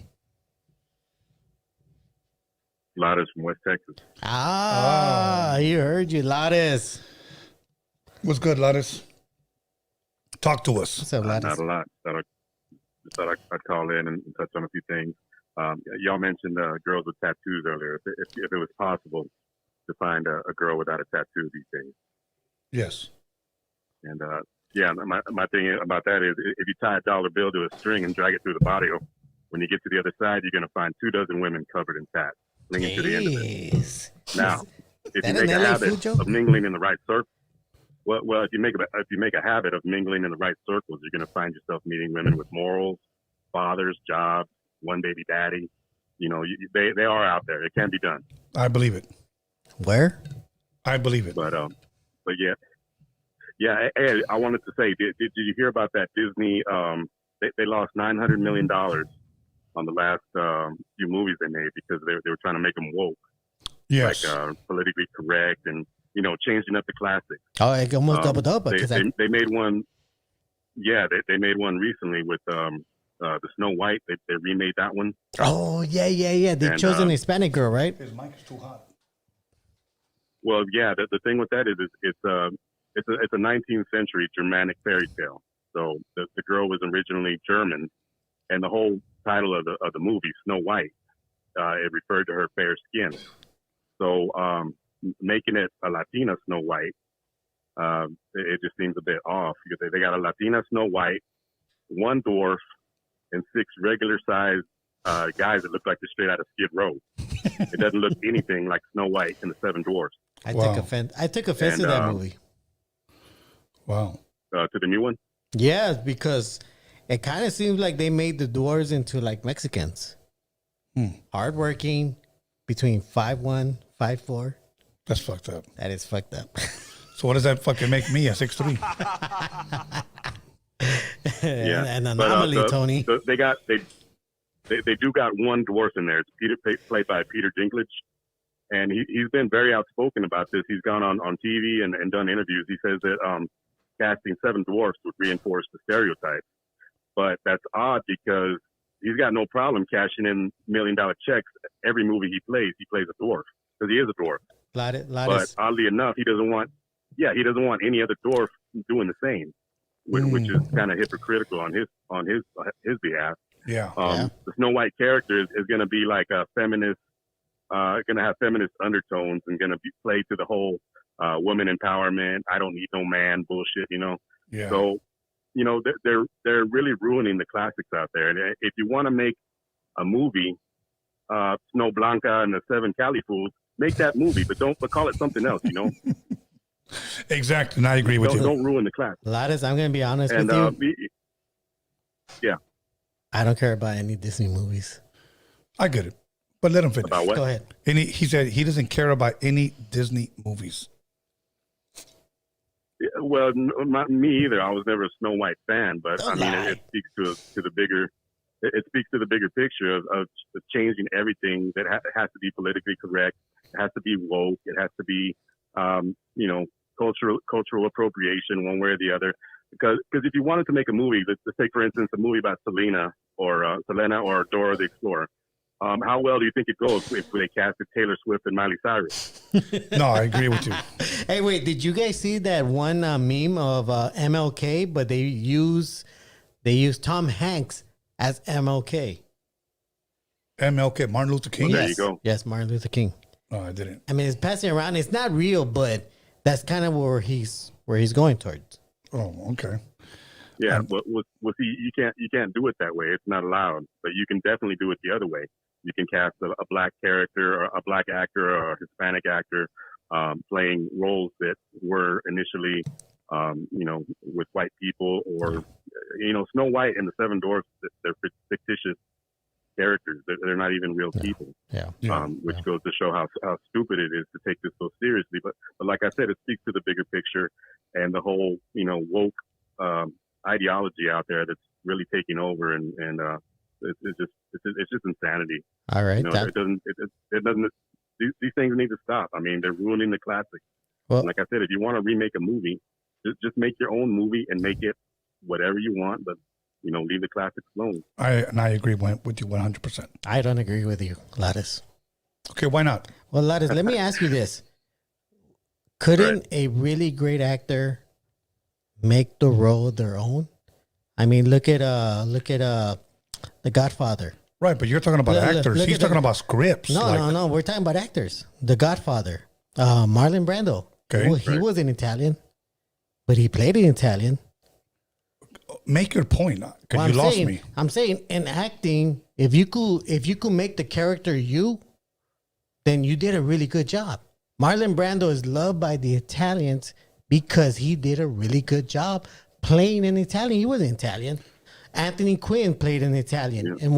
Lotus from West Texas. He heard you, Lotus. What's good, Lattice? Talk to us. What's up, Not Lotus? a lot. Just thought I'd call in and touch on a few things. Y'all mentioned girls with tattoos earlier. If it was possible to find a girl without a tattoo these days. Yes. And my thing about that is if you tie a dollar bill to a string and drag it through the barrio, when you get to the other side, you're going to find 24 women covered in tats clinging to the end of it. Yes. Now, if That you make an a LA habit food joke? of mingling in the right circle, well, if you make a habit of mingling in the right circles, you're going to find yourself meeting women with morals, fathers, jobs, one baby daddy. You know, they are out there. It can be done. I believe it. Where? I believe it. But yeah. Hey, I wanted to say, did you hear about that Disney? They lost $900 million on the last few movies they made because they were trying to make them woke, Yes. like politically correct and changing up the classics. Oh, it almost doubled up. They made one. Yeah, they made one recently with the Snow White. They remade that one. Oh, yeah. They chose an Hispanic girl, right? His mic is too hot. Well, yeah. The thing with that is it's a 19th century Germanic fairy tale. So the girl was originally German, and the whole title of the movie, Snow White, it referred to her fair skin. So making it a Latina Snow White, it just seems a bit off because they got a Latina Snow White, one dwarf, and 6 regular sized guys that look like they're straight out of Skid Row. It doesn't look anything like Snow White and the 7 Dwarfs. I Wow. took offense to that movie. Wow. To the new one? Yeah, because it kind of seems like they made the dwarves into like Mexicans. Hardworking, between 5'1", 5'4". That's fucked up. That is fucked up. So what does that fucking make me, a 6'3"? Yeah, An anomaly, Tony. They do got one dwarf in there. It's Peter, played by Peter Dinklage, and he's been very outspoken about this. He's gone on TV and done interviews. He says that casting 7 dwarfs would reinforce the stereotype, but that's odd because he's got no problem cashing in $1 million checks every movie he plays a dwarf because he is a dwarf. But oddly enough, he doesn't want any other dwarf doing the same, which is kind of hypocritical on his behalf. Yeah. The Snow White character is going to be like a feminist, going to have feminist undertones and going to be played to the whole woman empowerment. I don't need no man bullshit, Yeah. So, they're really ruining the classics out there. And if you want to make a movie, Snow Blanca and the 7 Cali Fools, make that movie, but call it something else, Exactly. And I agree with you. Don't ruin the classics. Lattice, I'm going to be honest And with you. yeah, I don't care about any Disney movies. I get it. But let him finish. about what? Go ahead. He said he doesn't care about any Disney movies. Well, not me either. I was never a Snow White fan, but Don't I mean, lie. it speaks to the bigger. It speaks to the bigger picture of changing everything that has to be politically correct. It has to be woke. It has to be, cultural appropriation one way or the other. Because if you wanted to make a movie, let's take for instance a movie about Selena or Dora the Explorer. How well do you think it goes if they casted Taylor Swift and Miley Cyrus? No, I agree with you. Hey, wait, did you guys see that one meme of MLK, but they use Tom Hanks as MLK? MLK, Martin Luther King. Well, there you go. Yes, Martin Luther King. No, I didn't. I mean, it's passing around. It's not real, but that's kind of where he's going towards. Oh, okay. Yeah, well, see, you can't do it that way. It's not allowed. But you can definitely do it the other way. You can cast a black character, or a black actor, or a Hispanic actor playing roles that were initially, with white people, or Snow White and the Seven Dwarfs. They're fictitious characters. They're not even real people. Yeah. Which goes to show how stupid it is to take this so seriously. But like I said, it speaks to the bigger picture and the whole woke ideology out there that's really taking over, and it's just insanity. All right. It doesn't. These things need to stop. I mean, they're ruining the classics. Well, like I said, if you want to remake a movie, just make your own movie and make it whatever you want, but leave the classics alone. I agree with you 100%. I don't agree with you, Lattice. Okay, why not? Well, Lattice, let me ask you this. Couldn't a really great actor make the role their own? I mean, look at The Godfather. Right, but you're talking about actors. He's talking about scripts. No. We're talking about actors. The Godfather. Marlon Brando. Okay. Well, he wasn't Italian, but he played an Italian. Make your point, because you lost me. I'm saying in acting, if you could make the character you, then you did a really good job. Marlon Brando is loved by the Italians because he did a really good job playing an Italian. He wasn't Italian. Anthony Quinn played an Italian in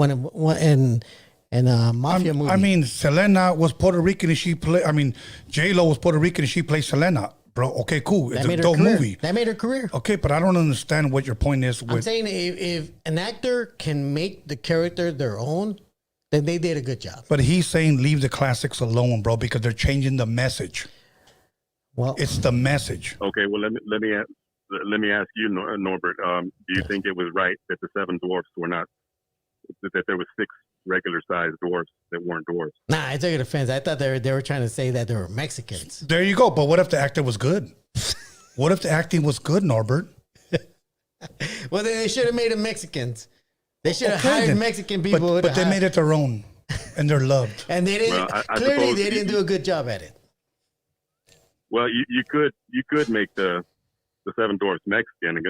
a mafia movie. I mean, Selena was Puerto Rican and she played. I mean, J-Lo was Puerto Rican and she played Selena. Bro, okay, cool. It's a dope movie. That made her career. Okay, but I don't understand what your point is. I'm saying if an actor can make the character their own, then they did a good job. But he's saying leave the classics alone, bro, because they're changing the message. Well, it's the message. Okay, well let me ask you, Norbert. Do you think it was right that the Seven Dwarfs were not, that there was 6 regular sized dwarfs that weren't dwarfs? Nah, I took offense. I thought they were trying to say that they were Mexicans. There you go. But what if the actor was good? What if the acting was good, Norbert? Well, then they should have made them Mexicans. They should have hired Mexican people. But they made it their own, and they're loved. And they didn't. Well, I clearly, they didn't do a good job at it. Well, you could make the Seven Dwarfs Mexican.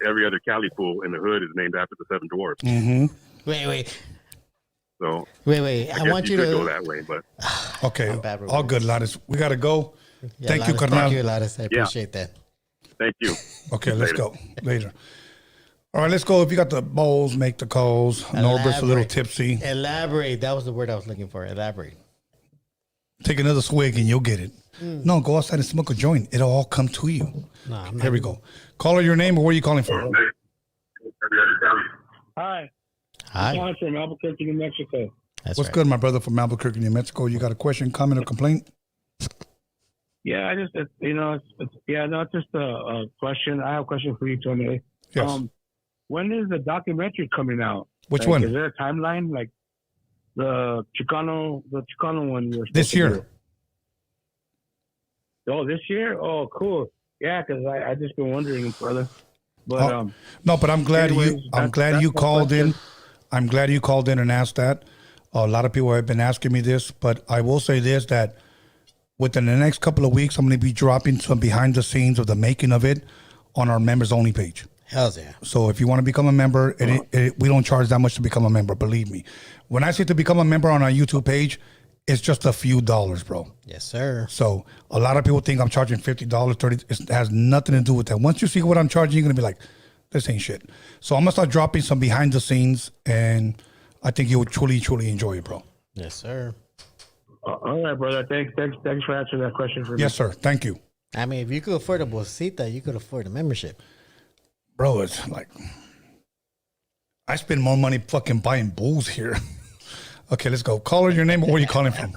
Every other Cali pool in the hood is named after the Seven Dwarfs. Mm-hmm. Wait. So wait. I want you to go that way, but okay, all good, Lattice. We gotta go. Yeah, Thank you, Lattice, Carnal. Thank you, Lattice. I appreciate that. Thank you. Okay, let's go later. All right, let's go. If you got the bowls, make the calls. Norbert's a little tipsy. Elaborate. That was the word I was looking for. Elaborate. Take another swig and you'll get it. No, go outside and smoke a joint. It'll all come to you. No, Here we go. Caller, your name or where are you calling from? Hi. Hi. I'm from Albuquerque, New Mexico. That's What's right. good, my brother from Albuquerque, New Mexico? You got a question, comment, or complaint? Yeah, I just, it's just a question. I have a question for you, Tony. Yes. When is the documentary coming out? Which Like, one? Is there a timeline? Like the Chicano one you're supposed This to year. do? Oh, this year? Oh, cool. Yeah, because I just been wondering, brother. But No, but I'm glad anyways, you that's my called in. question. I'm glad you called in and asked that. A lot of people have been asking me this, but I will say this, that within the next couple of weeks, I'm going to be dropping some behind the scenes of the making of it on our members only page. Hells yeah. So if you want to become a member, we don't charge that much to become a member, believe me. When I say to become a member on our YouTube page, it's just a few dollars, bro. Yes, sir. So a lot of people think I'm charging $50, $30. It has nothing to do with that. Once you see what I'm charging, you're going to be like, this ain't shit. So I'm going to start dropping some behind the scenes, and I think you'll truly, truly enjoy it, bro. Yes, sir. all right, brother. Thanks for answering that question for me. Yes, sir. Thank you. I mean, if you could afford a bolsita, you could afford a membership. Bro, it's like I spend more money fucking buying booze here. Okay, let's go. Caller, your name, where are you calling from?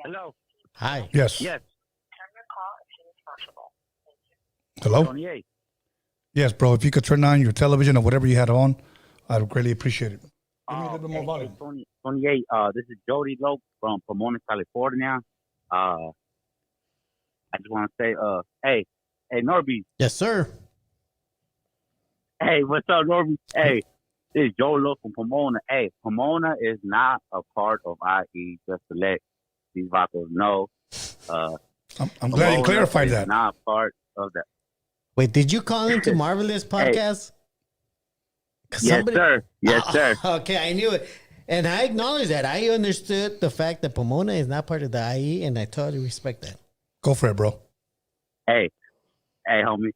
Hello. Hi. Yes. Yes. Hello? 28. Yes, bro. If you could turn on your television or whatever you had on, I'd greatly appreciate it. Give me a little bit more volume. 28. This is Jody Loke from Pomona, California. I just want to say, hey, Norbeez. Yes, sir. Hey, what's up, Norbeez? Hey, this is Joe Loke from Pomona. Hey, Pomona is not a part of IE, just to let these vatos know. I'm glad you clarified that. Not part of that. Wait, did you call into Marvelous podcast? Yes, sir. Yes, sir. Okay, I knew it. And I acknowledge that. I understood the fact that Pomona is not part of the IE, and I totally respect that. Go for it, bro. Hey, homie.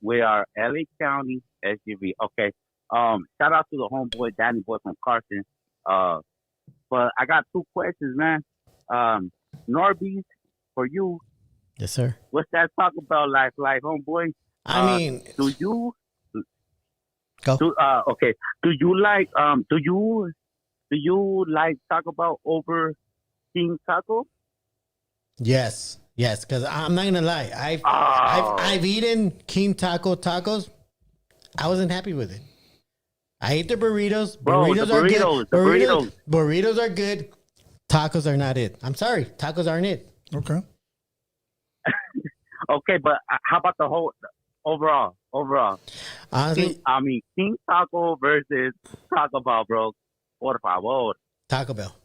We are LA County SUV. Okay. Shout out to the homeboy, Danny Boy from Carson. But I got two questions, man. Norbeez, for you. Yes, sir. What's that talk about, like homeboy? I mean, do you? Go. Okay. Do you like talk about over King Taco? Yes, because I'm not gonna lie. I've eaten King Taco tacos. I wasn't happy with it. I ate the burritos. Burritos are good. Burritos are good. Tacos are not it. I'm sorry. Tacos aren't it. Okay. Okay, but how about the whole overall? Honestly, King Taco versus Taco Bell, bro. Por favor. Taco Bell.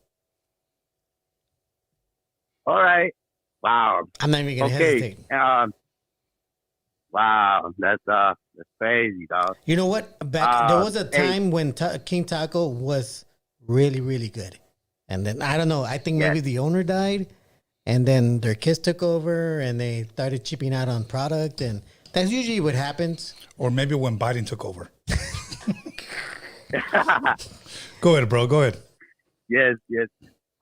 All right. Wow. I'm not even gonna hesitate. Wow, that's crazy, dog. You know what? There was a time when King Taco was really, really good, and then I don't know. I think maybe the owner died, and then their kids took over, and they started chipping out on product, and that's usually what happens. Or maybe when Biden took over. Go ahead, bro. Go ahead. Yes.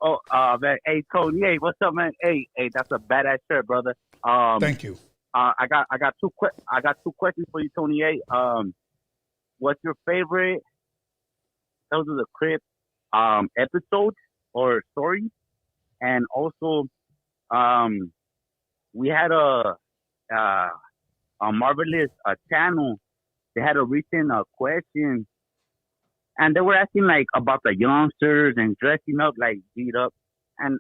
Oh, man. Hey, Tony. Hey, what's up, man? Hey, that's a badass shirt, brother. Thank you. I got two questions for you, Tony. Hey, what's your favorite Tales of the Crypt episode or story? And also, we had a Marvelous channel. They had a recent question, and they were asking like about the youngsters and dressing up like beat up. And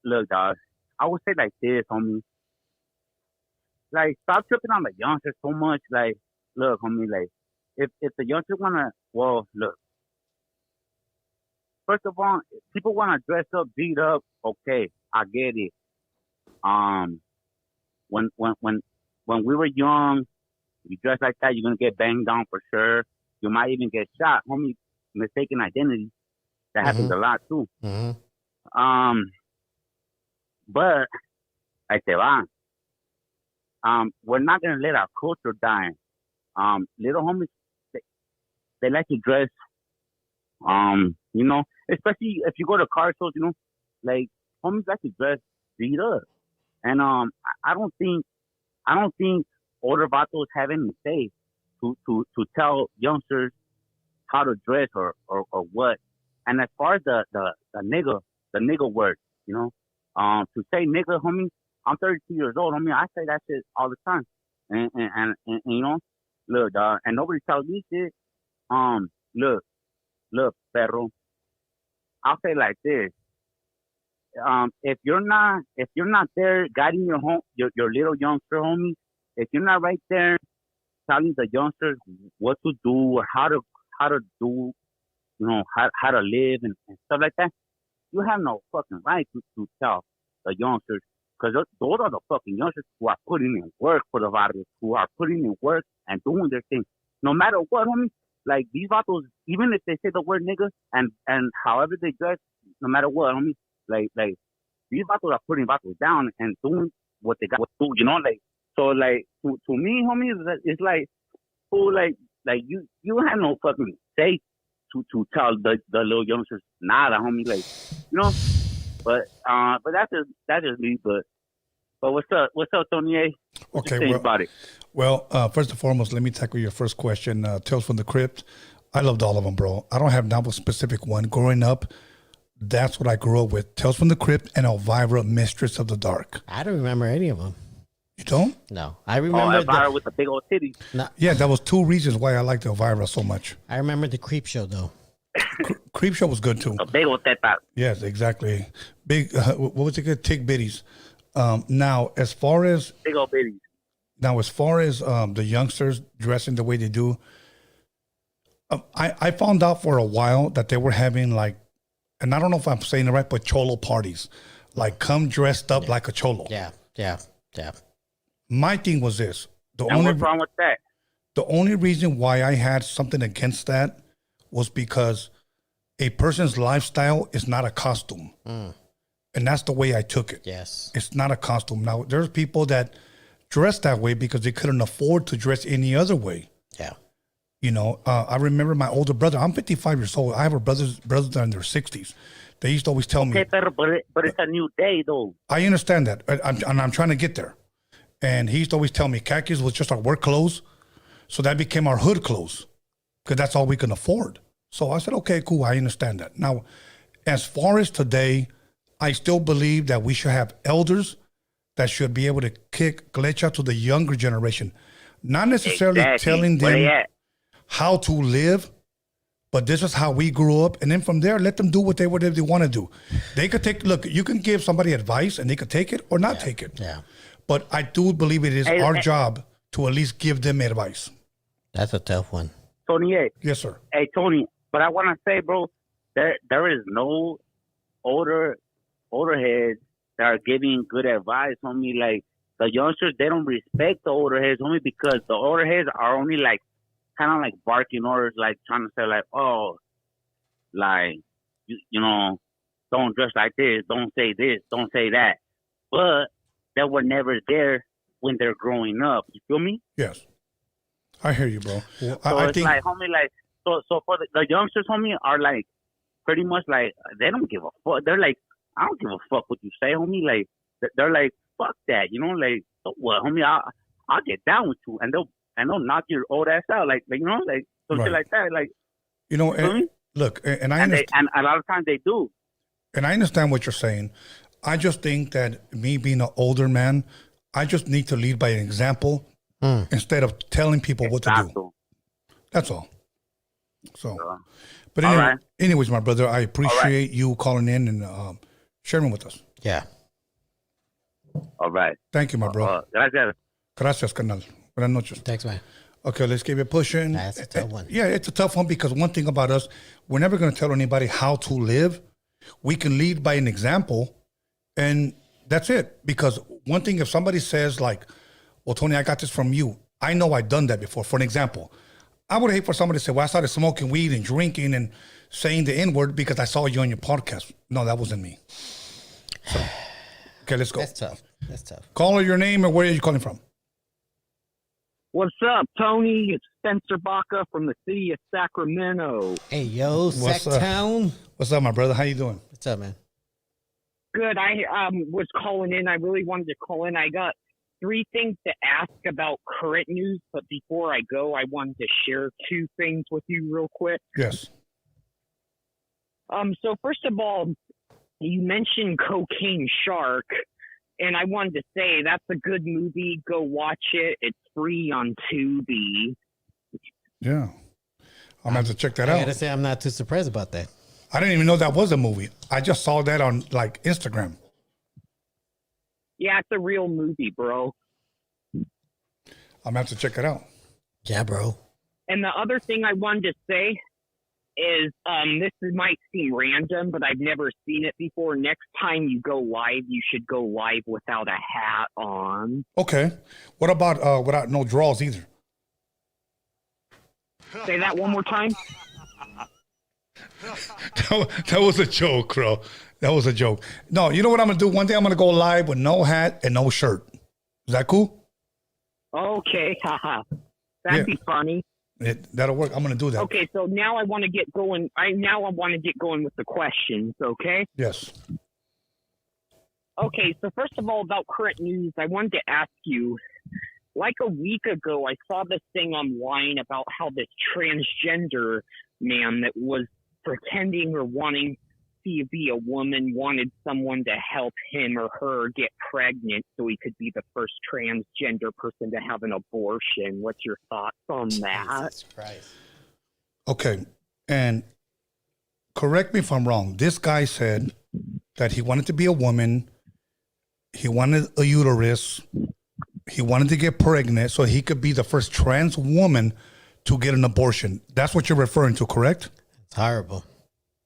look, dog, I would say like this, homie. Like, stop tripping on the youngsters so much. Like, look, homie, like, if the youngsters wanna, well, look. First of all, if people wanna dress up, beat up, okay, I get it. When we were young, you dress like that, you're gonna get banged on for sure. You might even get shot, homie. Mistaken identity. That happens a lot too. Mm-hmm. But ahí te va. We're not gonna let our culture die. Little homies, they like to dress. You know, especially if you go to car shows, you know, like homies like to dress beat up. And I don't think older vatos have any say to tell youngsters how to dress or what. And as far as the nigga word, you know, to say nigga, homie, I'm 32 years old, homie. I say that shit all the time. And you know, look, and nobody tells me shit. Look, perro. I'll say like this. If you're not there guiding your little youngster, homie, if you're not right there telling the youngsters what to do or how to do, you know, how to live and stuff like that, you have no fucking right to tell the youngsters, because those are the fucking youngsters who are putting in work for the barrios, who are putting in work and doing their thing. No matter what, homie, like these vatos, even if they say the word nigga and however they dress, no matter what, homie, like these vatos are putting vatos down and doing what they got to do, you know, like, so like to me, homie, it's like, who like you have no fucking say to tell the little youngsters nada, homie, like, you know, But that's just me. But what's up? What's up, Tony A? What you think about it? Well, first and foremost, let me tackle your first question. Tales from the Crypt. I loved all of them, bro. I don't have now a specific one. Growing up, that's what I grew up with. Tales from the Crypt and Elvira, Mistress of the Dark. I don't remember any of them. You don't? No. I remember Elvira with the big old titties. No. Yeah, that was two reasons why I liked Elvira so much. I remember the Creep Show, though. Creep Show was good, too. A big old teta. Yes, exactly. Big, what was it called? Tick bitties. Now, as far as... Big old bitties. Now, as far as the youngsters dressing the way they do, I found out for a while that they were having like, and I don't know if I'm saying it right, but cholo parties. Like come dressed up like a cholo. Yeah. My thing was this. And what's wrong with that? The only reason why I had something against that was because a person's lifestyle is not a costume. And that's the way I took it. Yes. It's not a costume. Now, there's people that dress that way because they couldn't afford to dress any other way. Yeah. You know, I remember my older brother. I'm 55 years old. I have brothers that are in their 60s. They used to always tell me. Okay, but it's a new day, though. I understand that. I'm trying to get there. And he used to always tell me khakis was just our work clothes. So that became our hood clothes because that's all we can afford. So I said, okay, cool. I understand that. Now, as far as today, I still believe that we should have elders that should be able to kick glitch to the younger generation. Not necessarily telling them how to live, but this is how we grew up. And then from there, let them do whatever they want to do. They could take, look, you can give somebody advice and they could take it or not take it. Yeah. But I do believe it is our job to at least give them advice. That's a tough one. Tony A. Yes, sir. Hey, Tony, but I want to say, bro, there is no older heads that are giving good advice, homie. Like, the youngsters, they don't respect the older heads, homie, because the older heads are only, like, kind of like barking orders, like, trying to say, like, oh, like, you know, don't dress like this, don't say this, don't say that. But they were never there when they're growing up. You feel me? Yes. I hear you, bro. So I it's think, like, homie, like, so for the youngsters, homie, are like, pretty much like, they don't give a fuck. They're like, I don't give a fuck what you say, homie. Like, they're like, fuck that, you know, like, so what, homie, I'll get down with you. And they'll knock your old ass out, like you know, like, some shit like that. Like, you know, look, and I understand. And a lot of times they do. And I understand what you're saying. I just think that me being an older man, I just need to lead by an example instead of telling people what to do. That's all. So, but anyway, anyways, my brother, I appreciate you calling in and sharing with us. Yeah. All right. Thank you, my bro. Gracias. Gracias, carnal. Buenas noches. Thanks, man. Okay, let's keep it pushing. That's a tough one. Yeah, it's a tough one because one thing about us, we're never going to tell anybody how to live. We can lead by an example, and that's it. Because one thing, if somebody says like, well, Tony, I got this from you. I know I've done that before. For an example, I would hate for somebody to say, well, I started smoking weed and drinking and saying the N-word because I saw you on your podcast. No, that wasn't me. So, okay, let's go. That's tough. Caller, your name and where are you calling from? What's up, Tony? It's Spencer Baca from the city of Sacramento. Hey, yo, Sacktown. What's up, my brother? How you doing? What's up, man? Good. I was calling in. I really wanted to call in. I got 3 things to ask about current news, but before I go, I wanted to share 2 things with you real quick. Yes. So first of all, you mentioned Cocaine Shark, and I wanted to say that's a good movie. Go watch it. It's free on Tubi. Yeah. I'm going to have to check that out. I got to say, I'm not too surprised about that. I didn't even know that was a movie. I just saw that on like Instagram. Yeah, it's a real movie, bro. I'm going to have to check it out. Yeah, bro. And the other thing I wanted to say is this might seem random, but I've never seen it before. Next time you go live, you should go live without a hat on. Okay. What about without no draws either? Say that one more time. That was a joke, bro. That was a joke. No, you know what I'm going to do? One day I'm going to go live with no hat and no shirt. Is that cool? Okay. Haha. That'd be funny. That'll work. I'm going to do that. Okay, so now I want to get going. I want to get going with the questions, okay? Yes. Okay, so first of all, about current news, I wanted to ask you, like a week ago, I saw this thing online about how this transgender man that was pretending or wanting to be a woman wanted someone to help him or her get pregnant so he could be the first transgender person to have an abortion. What's your thoughts on that? Jesus Christ. Okay, and correct me if I'm wrong. This guy said that he wanted to be a woman. He wanted a uterus. He wanted to get pregnant so he could be the first trans woman to get an abortion. That's what you're referring to, correct? It's horrible.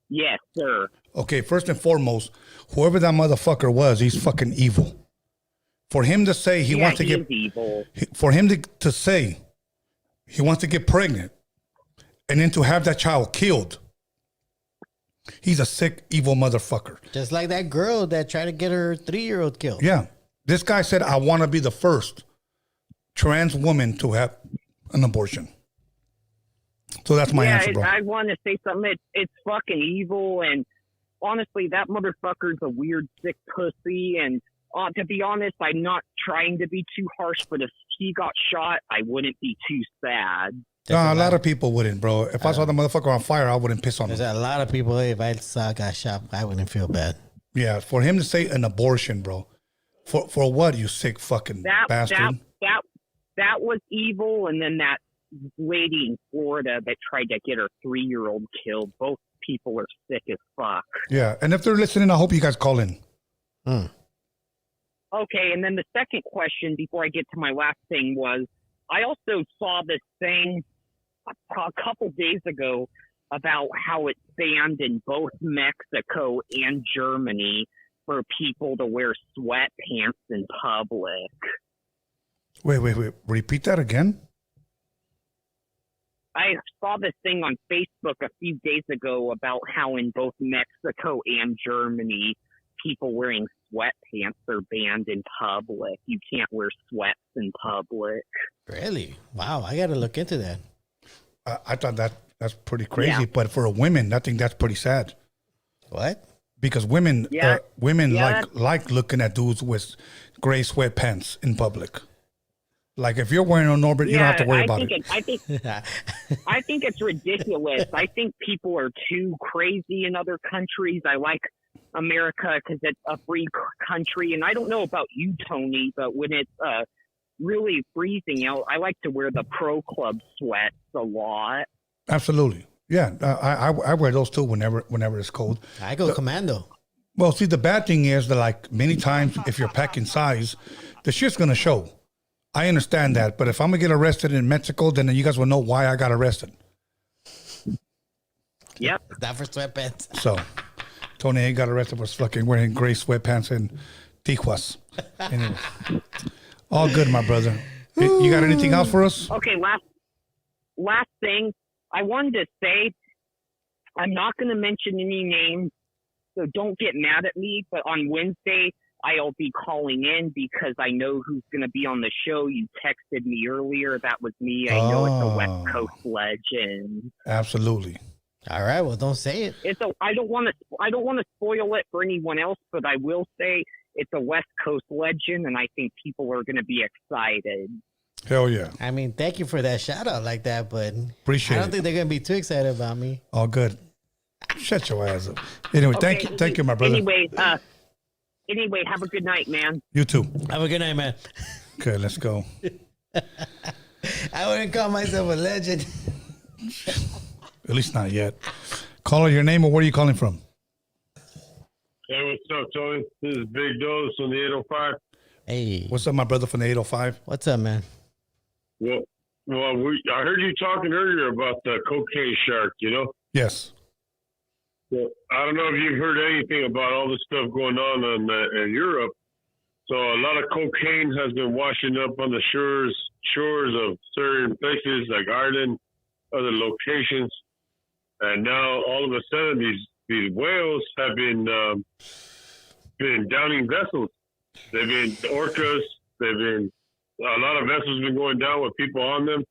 Yes, sir. Okay, first and foremost, whoever that motherfucker was, he's fucking evil. For him to say he wants to he get is evil. for him to say he wants to get pregnant and then to have that child killed, he's a sick, evil motherfucker. Just like that girl that tried to get her 3-year-old killed. Yeah. This guy said, I want to be the first trans woman to have an abortion. So that's my answer, bro. I want to say something. It's fucking evil, and honestly, that motherfucker's a weird, sick pussy. And to be honest, I'm not trying to be too harsh, but if he got shot, I wouldn't be too sad. No, a lot of people wouldn't, bro. If I saw the motherfucker on fire, I wouldn't piss on him. There's a lot of people, if I saw a guy shot, I wouldn't feel bad. Yeah, for him to say an abortion, bro. For what, you sick fucking bastard? That was evil, and then that lady in Florida that tried to get her 3-year-old killed. Both people are sick as fuck. Yeah, and if they're listening, I hope you guys call in. Okay, and then the second question before I get to my last thing was, I also saw this thing a couple days ago about how it's banned in both Mexico and Germany for people to wear sweatpants in public. Wait. Repeat that again? I saw this thing on Facebook a few days ago about how in both Mexico and Germany, people wearing sweatpants are banned in public. You can't wear sweats in public. Really? Wow, I got to look into that. I thought that's pretty crazy, but for a woman, I think that's pretty sad. What? Because women like looking at dudes with gray sweatpants in public. Like if you're wearing a Norbert, you don't have to worry about it. I think it's ridiculous. I think people are too crazy in other countries. I like America because it's a free country, and I don't know about you, Tony, but when it's really freezing out, I like to wear the Pro Club sweats a lot. Absolutely, yeah. I wear those too whenever it's cold. I go commando. Well, see, the bad thing is that like many times if you're packing size, the shit's gonna show. I understand that, but if I'm gonna get arrested in Mexico, then you guys will know why I got arrested. Yep. Not for sweatpants. So, Tony got arrested for fucking wearing gray sweatpants and Tijuas. Anyway, all good, my brother. You got anything else for us? Okay, last thing. I wanted to say, I'm not going to mention any names, so don't get mad at me, but on Wednesday, I'll be calling in because I know who's going to be on the show. You texted me earlier. That was me. I know it's a West Coast legend. Absolutely. All right. Well, don't say it. I don't want to spoil it for anyone else, but I will say it's a West Coast legend, and I think people are going to be excited. Hell yeah. I mean, thank you for that shout out like that, but Appreciate I don't it. think they're going to be too excited about me. All good. Shut your ass up. Anyway, Okay, thank you, my brother. Anyway, have a good night, man. You too. Have a good night, man. Okay, let's go. I wouldn't call myself a legend. At least not yet. Caller, your name or where are you calling from? Hey, what's up, Tony? This is Big Dose on the 805. Hey. What's up, my brother from the 805? What's up, man? Well, I heard you talking earlier about the cocaine shark, you know? Yes. Well, I don't know if you've heard anything about all this stuff going on in Europe. So a lot of cocaine has been washing up on the shores of certain places like Ireland, other locations. And now all of a sudden these whales have been downing vessels. They've been orcas. A lot of vessels been going down with people on them.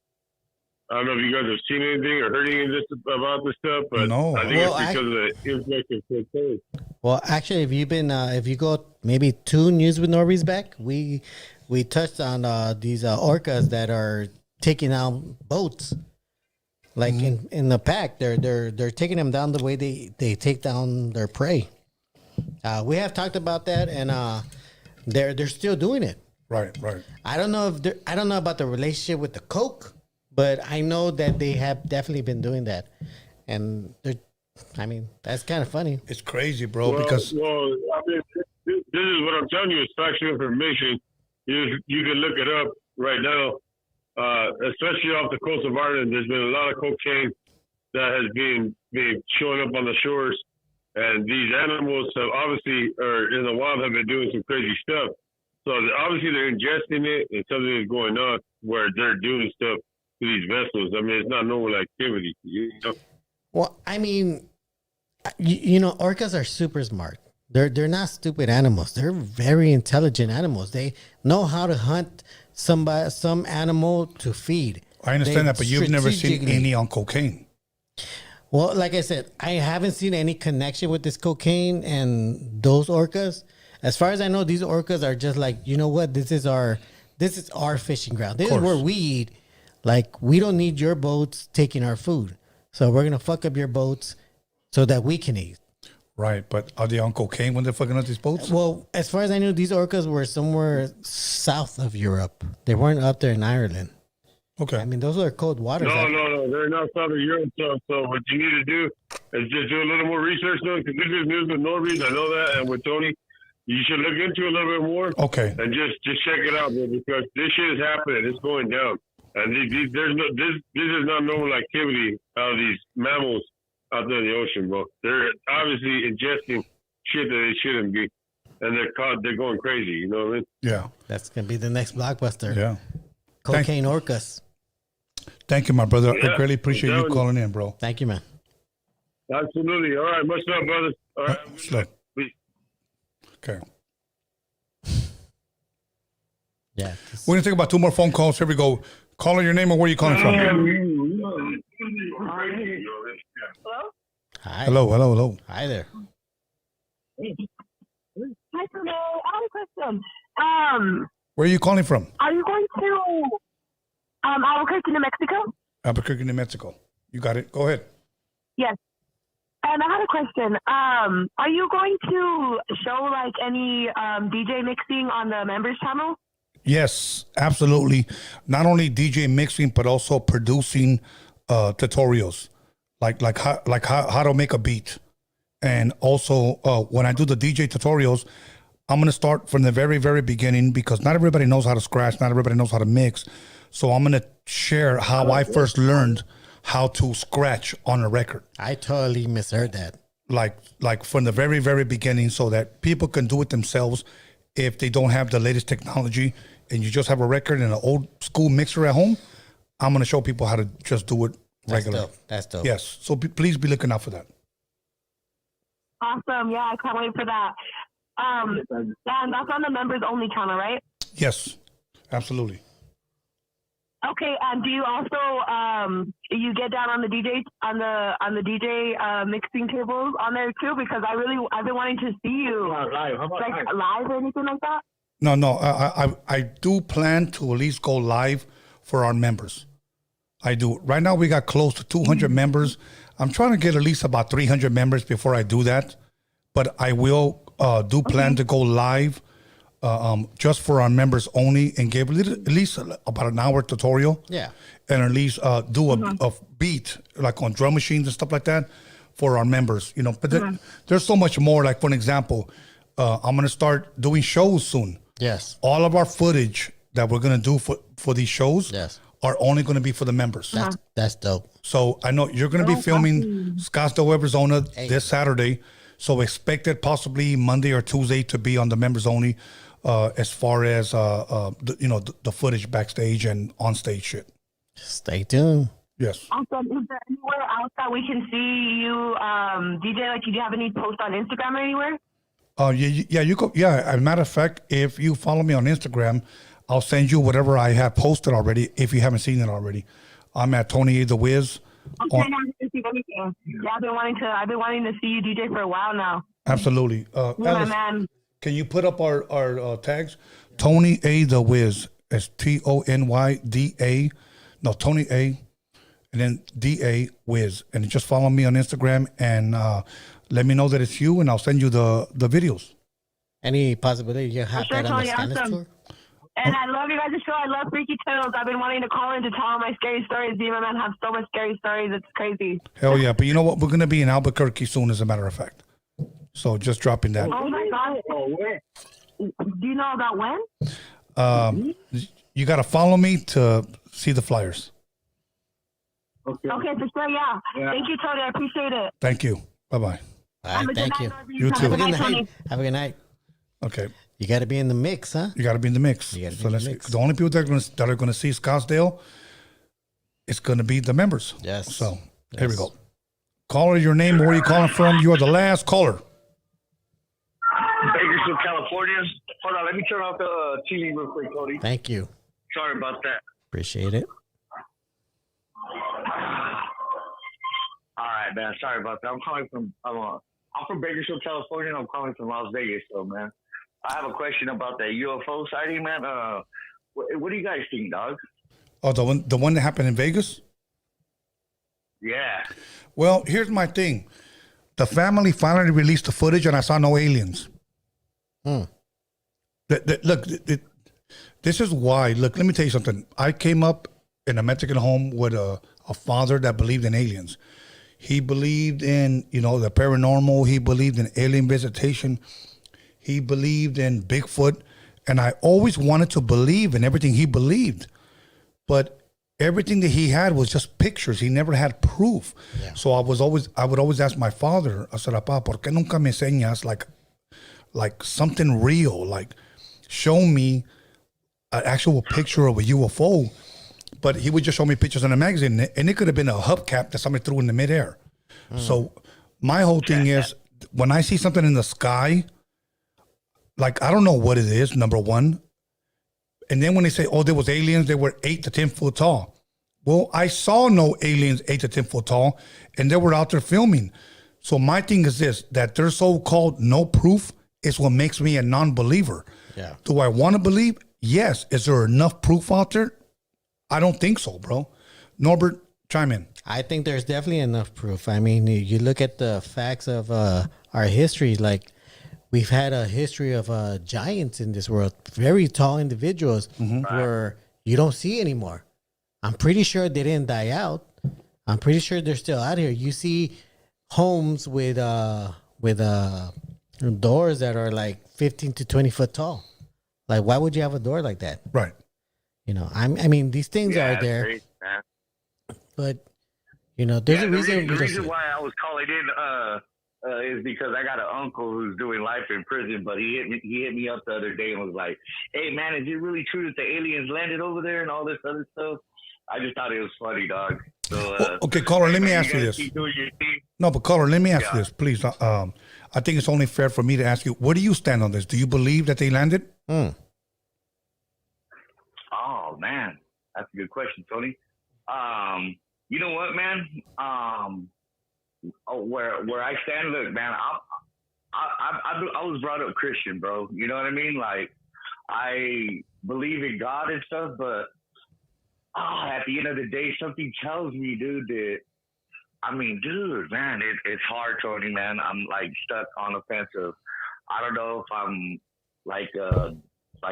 I don't know if you guys have seen anything or heard anything about this stuff, but No. I think it's because of the influx of cocaine. Well, actually, if you go maybe 2 news with Norbeez back, we touched on these orcas that are taking out boats. Like in the pack, they're taking them down the way they take down their prey. We have talked about that, and they're still doing it. Right. I don't know about the relationship with the coke, but I know that they have definitely been doing that, and that's kind of funny. It's crazy, bro. Well, because I mean, this is what I'm telling you. It's factual information. You can look it up right now. Especially off the coast of Ireland, there's been a lot of cocaine that has been showing up on the shores, and these animals have obviously, or in the wild, have been doing some crazy stuff. So obviously they're ingesting it, and something is going on where they're doing stuff to these vessels. I mean, it's not normal activity. You know? Well, I mean, orcas are super smart. They're not stupid animals. They're very intelligent animals. They know how to hunt some animal to feed. I understand that, but you've never seen any on cocaine. Well, like I said, I haven't seen any connection with this cocaine and those orcas. As far as I know, these orcas are just like, you know what? This is our fishing ground. This is where we eat. Like, we don't need your boats taking our food. So we're gonna fuck up your boats so that we can eat. Right, but are they on cocaine when they're fucking up these boats? Well, as far as I knew, these orcas were somewhere south of Europe. They weren't up there in Ireland. Okay. I mean, those are cold waters. No. They're not south of Europe. So what you need to do is just do a little more research, though, because this is news with Norbeez. I know that, and with Tony, you should look into it a little bit more. Okay. And just check it out, bro, because this shit is happening. It's going down, and this is not normal activity out of these mammals out there in the ocean, bro. They're obviously ingesting shit that they shouldn't be, and they're going crazy. You know what I mean? Yeah. That's gonna be the next blockbuster. Yeah. Cocaine orcas. Thank you, my brother. Yeah, I greatly appreciate you calling in, bro. Thank you, man. Absolutely. All right. Much love, brothers. All right. Much love. Peace. Okay. Yeah. We're gonna take about 2 more phone calls. Here we go. Caller, your name and where you calling from? Hello? Hi. Hello. Hi there. Hi, Fernando. I have a question. Where are you calling from? Are you going to Albuquerque, New Mexico? Albuquerque, New Mexico. You got it. Go ahead. Yes. And I had a question. Are you going to show like any DJ mixing on the members channel? Yes, absolutely. Not only DJ mixing, but also producing tutorials, like how to make a beat, and also when I do the DJ tutorials, I'm gonna start from the very, very beginning because not everybody knows how to scratch, not everybody knows how to mix. So I'm gonna share how I first learned how to scratch on a record. I totally misheard that. Like from the very, very beginning, so that people can do it themselves if they don't have the latest technology and you just have a record and an old school mixer at home. I'm gonna show people how to just do it regularly. That's dope. Yes. So please be looking out for that. Awesome. Yeah, I can't wait for that. And that's on the members only channel, right? Yes, absolutely. Okay, and do you also you get down on the DJ DJ mixing tables on there too? Because I've been wanting to see you live. How about like live or anything like that. No. I do plan to at least go live for our members. I do. Right now we got close to 200 members. I'm trying to get at least about 300 members before I do that. But I will plan to go live just for our members only and give at least about an hour tutorial. Yeah. And at least do a beat like on drum machines and stuff like that for our members. You know, but there's so much more. Like for an example, I'm gonna start doing shows soon. Yes. All of our footage that we're gonna do for these shows are only gonna be for the members. That's dope. So I know you're gonna be filming Scottsdale, Arizona this Saturday. So expect it possibly Monday or Tuesday to be on the members only, as far as the footage backstage and on stage shit. Stay tuned. Yes. Awesome. Is there anywhere else that we can see you DJ? Like, do you have any posts on Instagram or anywhere? You go. Yeah, as a matter of fact, if you follow me on Instagram, I'll send you whatever I have posted already. If you haven't seen it already, I'm at Tony A. The Wiz. Okay, now I'm gonna see everything. Yeah, I've been wanting to see you DJ for a while now. Absolutely. You're my Alice, man. can you put up our tags? Tony A. The Wiz. It's TonyDA. No, Tony A. And then DA Wiz. And just follow me on Instagram and let me know that it's you, and I'll send you the videos. Any possibility you have Sure, that on the Tony, Scandalous awesome. tour? And I love you guys' show. I love Freaky Tales. I've been wanting to call in to tell all my scary stories. Me and my man have so much scary stories. It's crazy. Hell yeah. But you know what? We're going to be in Albuquerque soon, as a matter of fact. So just dropping that. Oh my God. Do you know about when? You got to follow me to see the flyers. Okay, for sure, yeah. Thank you, Tony. I appreciate it. Thank you. Bye-bye. All right, thank you. You too. Have a good night. Have a good night. Okay. You got to be in the mix, huh? You got to be in the mix. You gotta be So in the let's. mix. The only people that are going to see Scottsdale, it's going to be the members. Yes. So here we go. Caller, your name, where are you calling from? You are the last caller. Bakersfield, California. Hold on, let me turn off the TV real quick, Cody. Thank you. Sorry about that. Appreciate it. All right, man. Sorry about that. I'm from Bakersfield, California, and I'm calling from Las Vegas. So, man, I have a question about that UFO sighting, man. What do you guys think, dog? Oh, the one that happened in Vegas? Yeah. Well, here's my thing. The family finally released the footage, and I saw no aliens. Look, this is why. Look, let me tell you something. I came up in a Mexican home with a father that believed in aliens. He believed in, the paranormal. He believed in alien visitation. He believed in Bigfoot. And I always wanted to believe in everything he believed. But everything that he had was just pictures. He never had proof. Yeah. So I would always ask my father, I said, "Papá, ¿por qué nunca me enseñas like something real? Like, show me an actual picture of a UFO." But he would just show me pictures in a magazine, and it could have been a hubcap that somebody threw in the midair. So my whole thing is, when I see something in the sky, like, I don't know what it is, number one. And then when they say, oh, there was aliens, they were 8 to 10 foot tall. Well, I saw no aliens 8 to 10 foot tall, and they were out there filming. So my thing is this, that their so-called no proof is what makes me a non-believer. Yeah. Do I want to believe? Yes. Is there enough proof out there? I don't think so, bro. Norbert, chime in. I think there's definitely enough proof. I mean, you look at the facts of our history, like we've had a history of giants in this world, very tall individuals where you don't see anymore. I'm pretty sure they didn't die out. I'm pretty sure they're still out here. You see homes with doors that are like 15 to 20 foot tall. Like, why would you have a door like that? Right. I mean, these things are there, Great, man. but there's a reason. The reason why I was calling in is because I got an uncle who's doing life in prison, but he hit me up the other day and was like, "Hey, man, is it really true that the aliens landed over there and all this other stuff?" I just thought it was funny, dog. So, okay, caller, let me ask you this. No, but caller, let me ask you this, please. I think it's only fair for me to ask you, where do you stand on this? Do you believe that they landed? Oh man, that's a good question, Tony. You know what, man? Where I stand, look, man. I was brought up Christian, bro. You know what I mean? Like, I believe in God and stuff, but at the end of the day, something tells me, dude, that man, it's hard, Tony, man. I'm like stuck on the fence of, I don't know if I'm like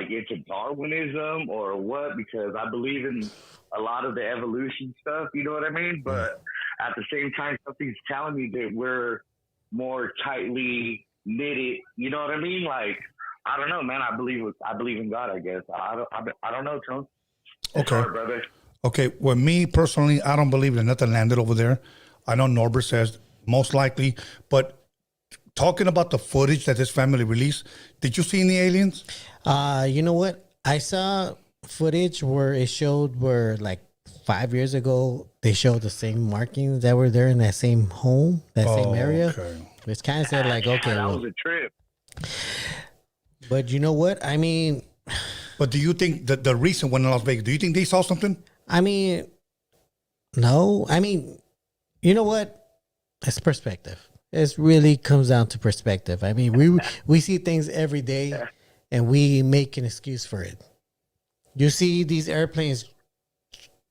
into Darwinism or what, because I believe in a lot of the evolution stuff, you know what I mean? But at the same time, something's telling me that we're more tightly knitted, you know what I mean? Like, I don't know, man. I believe in God, I guess. I don't know, Tony. Okay. Sorry, brother. Okay. Well, me personally, I don't believe that nothing landed over there. I know Norbert says most likely, but talking about the footage that this family released, did you see any aliens? You know what? I saw footage where it showed where like 5 years ago they showed the same markings that were there in that same home, that same area. Okay. Which kind of said like, okay, that well, was a trip. But you know what? I mean, but do you think that the recent one in Las Vegas, do you think they saw something? I mean, No, I mean, you know what? It's perspective. It really comes down to perspective. I mean, we see things every day, and we make an excuse for it. You see these airplanes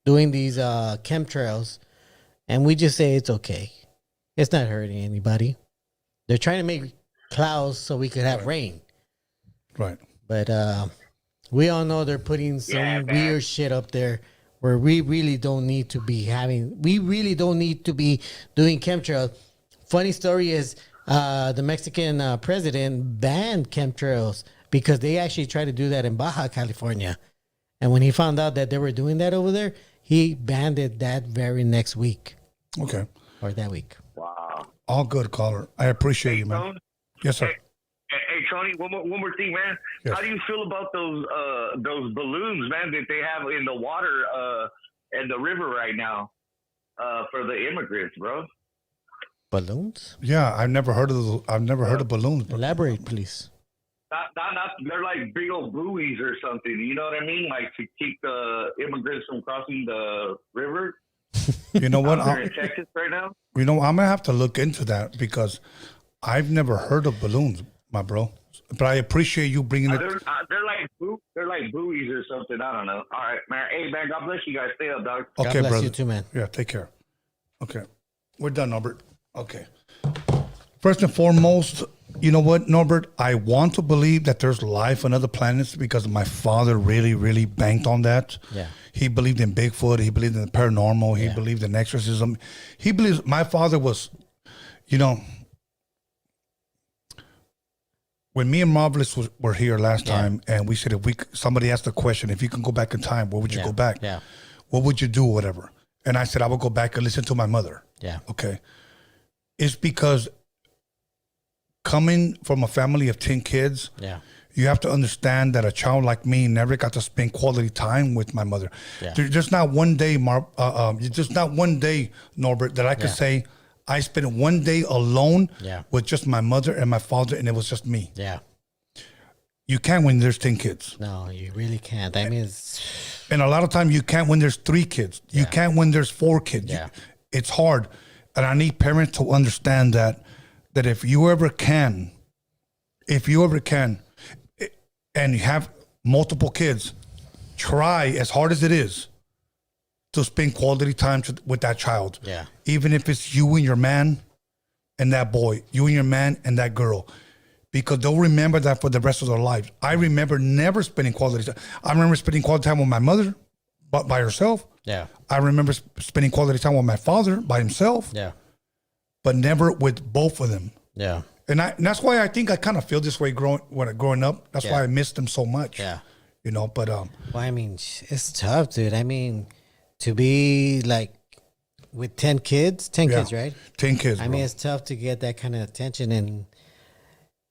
doing these chemtrails, and we just say it's okay. It's not hurting anybody. They're trying to make clouds so we could have rain. Right. But we all know they're putting some weird shit up there where we really don't need to be doing chemtrails. Funny story is the Mexican president banned chemtrails because they actually tried to do that in Baja California. And when he found out that they were doing that over there, he banned it that very next week. Okay. Or that week. Wow. All good, caller. I appreciate you, man. Yes, sir. Hey, Tony, one more thing, man. Yes. How do you feel about those balloons, man, that they have in the water and the river right now for the immigrants, bro? Balloons? Yeah, I've never heard of balloons. Bro. Elaborate, please. Not, they're like big old buoys or something. You know what I mean? Like to keep the immigrants from crossing the river. You know what? They're in Texas right now. You know, I'm gonna have to look into that because I've never heard of balloons, my bro. But I appreciate you bringing it. They're like buoys or something. I don't know. All right, man. Hey, man. God bless you guys. Stay up, dog. Okay, God bless brother. you too, man. Yeah, take care. Okay, we're done, Norbert. Okay. First and foremost, you know what, Norbert? I want to believe that there's life on other planets because my father really, really banked on that. Yeah. He believed in Bigfoot. He believed in the paranormal. He believed in exorcism. He believes my father was, you know, when me and Marvelous were here last time, and we said somebody asked the question, if you can go back in time, where would you go back? Yeah. What would you do, whatever? And I said I would go back and listen to my mother. Yeah. Okay. It's because coming from a family of 10 kids, you have to understand that a child like me never got to spend quality time with my mother. Yeah. There's just not one day, just not one day, Norbert, that I could say I spent one day alone with just my mother and my father, and it was just me. Yeah. You can't when there's 10 kids. No, you really can't. I mean, and a lot of times you can't when there's 3 kids. You can't when there's 4 kids. Yeah. It's hard. And I need parents to understand that if you ever can, and you have multiple kids, try as hard as it is to spend quality time with that child. Yeah. Even if it's you and your man and that boy, you and your man and that girl, because they'll remember that for the rest of their lives. I remember never spending quality time. I remember spending quality time with my mother, but by herself. Yeah. I remember spending quality time with my father by himself. Yeah. But never with both of them. Yeah. And that's why I think I kind of feel this way growing up. That's why I missed them so much. Yeah. You know, but well, I mean, it's tough, dude. I mean, to be like with 10 kids, right? 10 kids. I mean, it's tough to get that kind of attention, and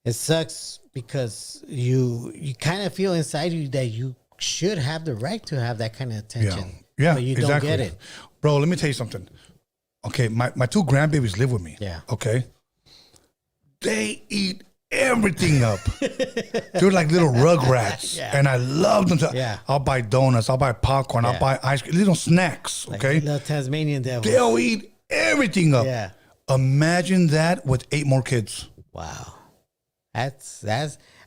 it sucks because you kind of feel inside you that you should have the right to have that kind of attention. Yeah, but you exactly. don't get it. Bro, let me tell you something. Okay, my 2 grandbabies live with me. Yeah. Okay. They eat everything up. They're like little rugrats. Yeah. And I love them. Yeah. I'll buy donuts. I'll buy popcorn. I'll buy ice cream. Little snacks. Okay. Like little Tasmanian devils. They'll eat everything up. Yeah. Imagine that with 8 more kids. Wow. That's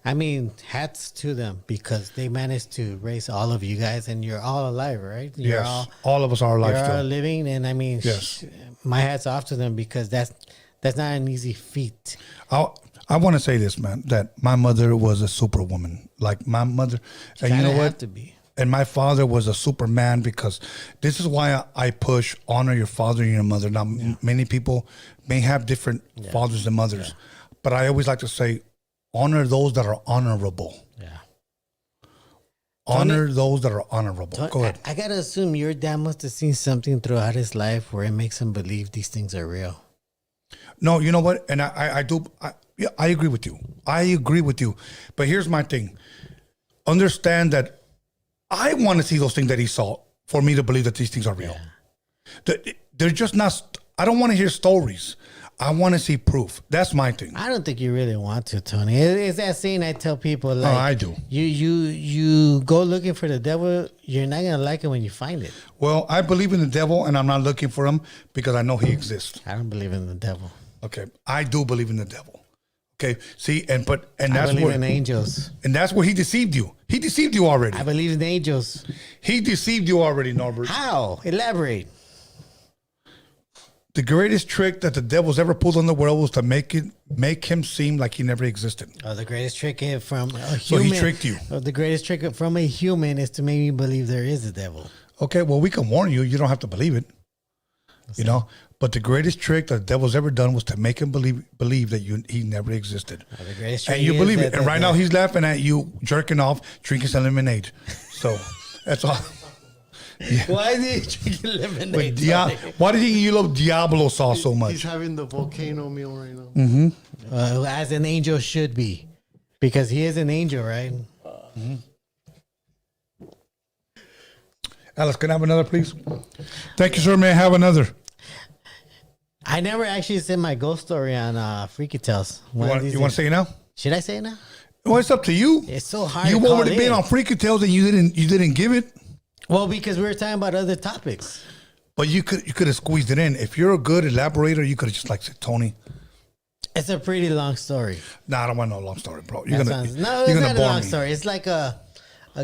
I mean, hats to them because they managed to raise all of you guys, and you're all alive, right? You're yes, all of us are alive you're still. all living, and I mean, yes. My hat's off to them because that's not an easy feat. I want to say this, man, that my mother was a superwoman. Like my mother, and you know what? To be. And my father was a superman because this is why I push honor your father and your mother. Now, many people may have different fathers and mothers, but I always like to say, honor those that are honorable. Yeah. Honor those that are honorable. Go ahead. I gotta assume your dad must have seen something throughout his life where it makes him believe these things are real. No, you know what? And I agree with you. I agree with you. But here's my thing. Understand that I want to see those things that he saw for me to believe that these things are real. They're just not, I don't want to hear stories. I want to see proof. That's my thing. I don't think you really want to, Tony. It's that saying I tell people, like, I do. You go looking for the devil, you're not gonna like it when you find it. Well, I believe in the devil, and I'm not looking for him because I know he exists. I don't believe in the devil. Okay, I do believe in the devil. Okay, see, and that's I believe where in angels. And that's where he deceived you. He deceived you already. I believe in angels. He deceived you already, Norbert. How? Elaborate. The greatest trick that the devil's ever pulled on the world was to make him seem like he never existed. Oh, the greatest trick from a human. So he tricked you. The greatest trick from a human is to make me believe there is a devil. Okay, well, we can warn you. You don't have to believe it. You know? But the greatest trick that the devil's ever done was to make him believe that he never existed. Oh, the greatest trick and you believe it. And right now that. he's laughing at you, jerking off, drinking some lemonade. So that's all. Yeah. Why is he drinking lemonade? Why do you think you love Diablo sauce so much? He's having the volcano meal right now. Mm-hmm. As an angel should be. Because he is an angel, right? Mm-hmm. Alice, can I have another, please? Thank you, sir. May I have another? I never actually said my ghost story on Freaky Tales. You want to say it now? Should I say it now? Well, it's up to you. It's so hard. You already been on Freaky Tales and you didn't give it. Well, because we were talking about other topics. But you could have squeezed it in. If you're a good elaborator, you could have just said, Tony. It's a pretty long story. Nah, I don't want no long story, bro. It's not a long story. It's like a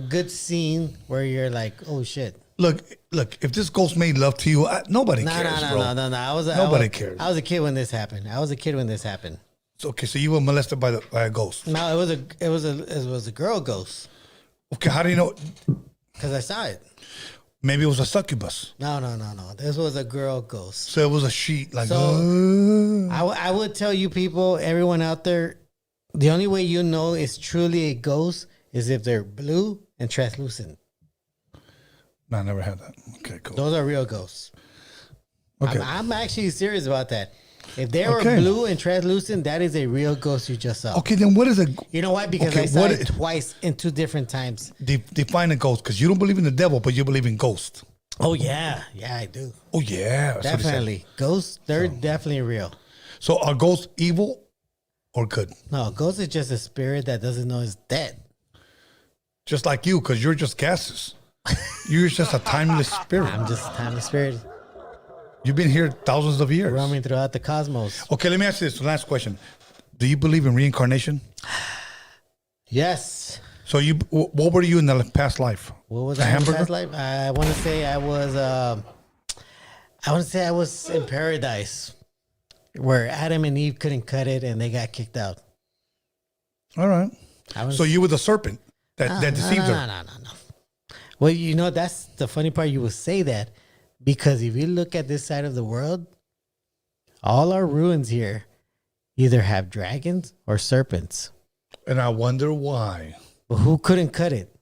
good scene where you're like, oh shit. Look. If this ghost made love to you, nobody cares, bro. No. Nobody cares. I was a kid when this happened. So, okay, so you were molested by a ghost. No, it was a girl ghost. Okay, how do you know? Because I saw it. Maybe it was a succubus. No. This was a girl ghost. So it was a sheet. Like, I would tell you people, everyone out there, the only way you know it's truly a ghost is if they're blue and translucent. No, I never had that. Okay, cool. Those are real ghosts. Okay. I'm actually serious about that. If they were blue and translucent, that is a real ghost you just saw. Okay, then what is a... You know why? Because I saw it twice in 2 different times. Define a ghost, because you don't believe in the devil, but you believe in ghosts. Oh, yeah. Yeah, I do. Oh, yeah. Definitely. Ghosts, they're definitely real. So are ghosts evil or good? No, ghost is just a spirit that doesn't know it's dead. Just like you, because you're just gases. You're just a timeless spirit. I'm just a timeless spirit. You've been here thousands of years. Roaming throughout the cosmos. Okay, let me ask you this last question. Do you believe in reincarnation? Yes. So what were you in the past life? What was I in the past life? I want to say I was in paradise where Adam and Eve couldn't cut it and they got kicked out. All right. So you were the serpent that deceived her. No. Well, you know, that's the funny part. You would say that because if you look at this side of the world, all our ruins here either have dragons or serpents. And I wonder why. But who couldn't cut it?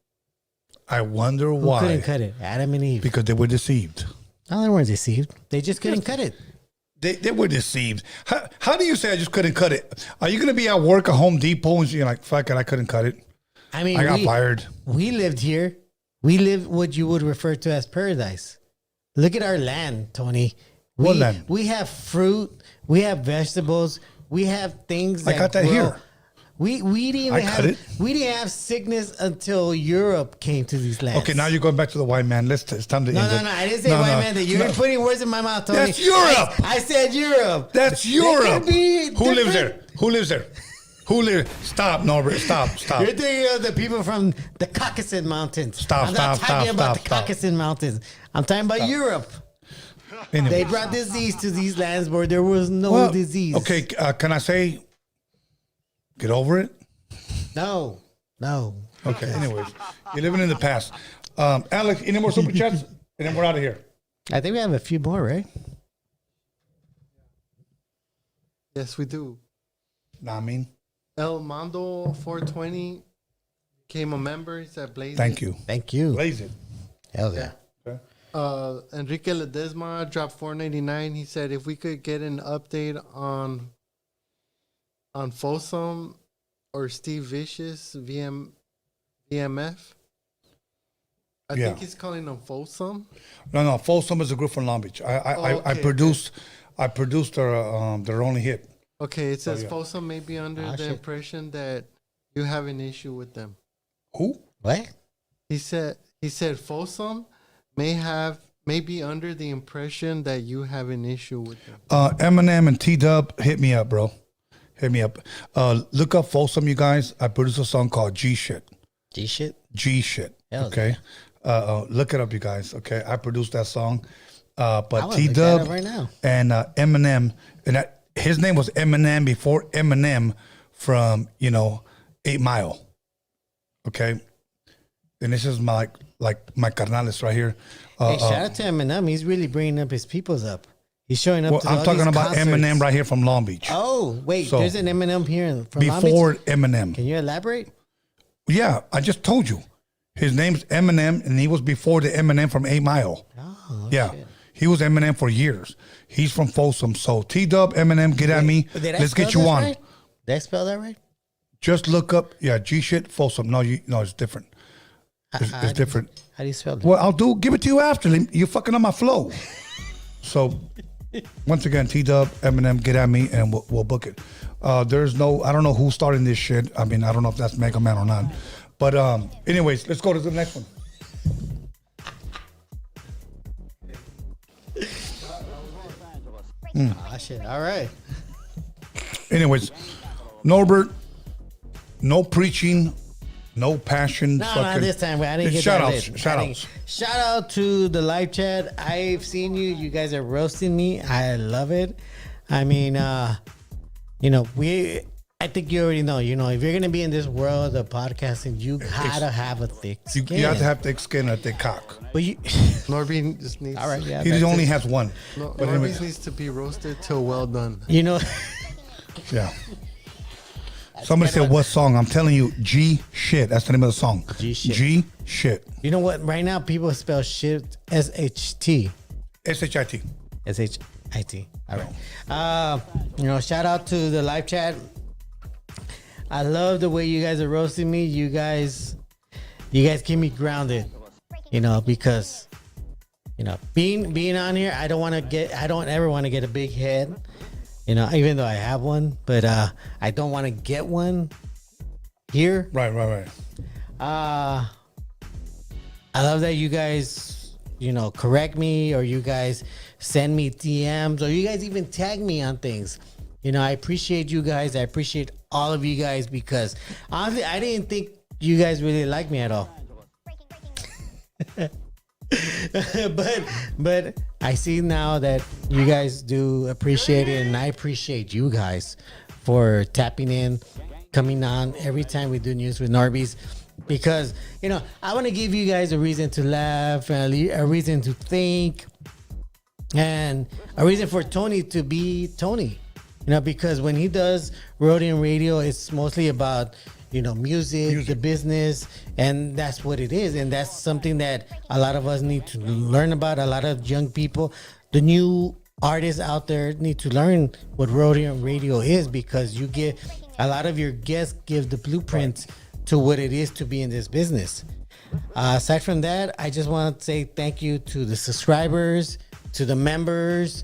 I wonder why. Who couldn't cut it? Adam and Eve. Because they were deceived. No, they weren't deceived. They just couldn't cut it. They were deceived. How do you say I just couldn't cut it? Are you going to be at work at Home Depot and you're like, fuck it, I couldn't cut it? I mean, I got fired. We lived here. We live what you would refer to as paradise. Look at our land, Tony. What land? We have fruit. We have vegetables. We have things. I got that grow. here. We didn't have sickness until Europe came to these lands. Okay, now you're going back to the white man. It's time to end it. No. I didn't say white man. You're putting words in my mouth, Tony. That's Europe. I said Europe. That's Europe. Who lives there? Stop, Norbert. Stop. You're thinking of the people from the Caucasus Mountains. I'm not talking about the Caucasus Mountains. I'm talking about Europe. Anyway. They brought disease to these lands where there was no disease. Okay, can I say, get over it? No. Okay, anyways, you're living in the past. Alex, any more super chats? And then we're out of here. I think we have a few more, right? Yes, we do. Nah, I mean. El Mando 420 became a member. He's at Blaze. Thank you. Blaze it. Hell yeah. Okay. Enrique Ledesma dropped $4.99. He said if we could get an update on Folsom or Steve Vicious VMF. I think he's calling them Folsom. No. Folsom is a group from Long Beach. I produced I produced their only hit. Okay, it says yeah. Folsom may be under the impression that you have an issue with them. Who? What? He said Folsom may be under the impression that you have an issue with them. Eminem and T-Dub, hit me up, bro. Hit me up. Look up Folsom, you guys. I produced a song called G Shit. G Shit? G Shit. Hell Okay. Look it up, you guys. Okay. I produced that song. But wanna look T-Dub that up right now. and Eminem, and his name was Eminem before Eminem from, 8 Mile. Okay. And this is my carnales right here. Hey, shout out to Eminem. He's really bringing up his peoples up. He's showing up. Well, to I'm all talking these about concerts. Eminem right here from Long Beach. Oh, wait. So, there's an Eminem here from Long before Beach? Eminem. Can you elaborate? Yeah, I just told you. His name's Eminem, and he was before the Eminem from 8 Mile. Oh, yeah. Shit. He was Eminem for years. He's from Folsom. So T-Dub, Eminem, get at me. Let's get you on. Right? Did I spell that right? Just look up, G Shit, Folsom. No, it's different. It's different. How do you spell that? Well, give it to you after. You're fucking on my flow. So, once again, T-Dub, Eminem, get at me, and we'll book it. I don't know who's starting this shit. I mean, I don't know if that's Mega Man or not. But anyways, let's go to the next one. Shit. All right. Anyways, Norbert, no preaching, no passion. No, this time. I didn't get shout that outs. lit. Shout outs. Shout out to the live chat. I've seen you. You guys are roasting me. I love it. I mean, I think you already know. If you're gonna be in this world of podcasting, you gotta have a thick skin. You have to have thick skin and a thick cock. But Norbeez just needs. All right, yeah. He only has one. But Norbeez needs to be roasted till well done. Yeah. Somebody said what song? I'm telling you, G Shit. That's the name of the song. G Shit. G Shit. You know what? Right now, people spell shit S-H-T. S-H-I-T. S-H-I-T. All right. Shout out to the live chat. I love the way you guys are roasting me. You guys keep me grounded. Because being on here, I don't ever want to get a big head. Even though I have one, but I don't want to get one here. Right. I love that you guys, correct me, or you guys send me DMs, or you guys even tag me on things. I appreciate you guys. I appreciate all of you guys, because honestly, I didn't think you guys really like me at all. but I see now that you guys do appreciate it, and I appreciate you guys for tapping in, coming on every time we do News with Norbeez, because I want to give you guys a reason to laugh, a reason to think, and a reason for Tony to be Tony. Because when he does Roadium Radio, it's mostly about music, the business, and that's what it is. And that's something that a lot of us need to learn about. A lot of young people, the new artists out there, need to learn what Roadium Radio is, because you get a lot of your guests give the blueprints to what it is to be in this business. Aside from that, I just want to say thank you to the subscribers, to the members,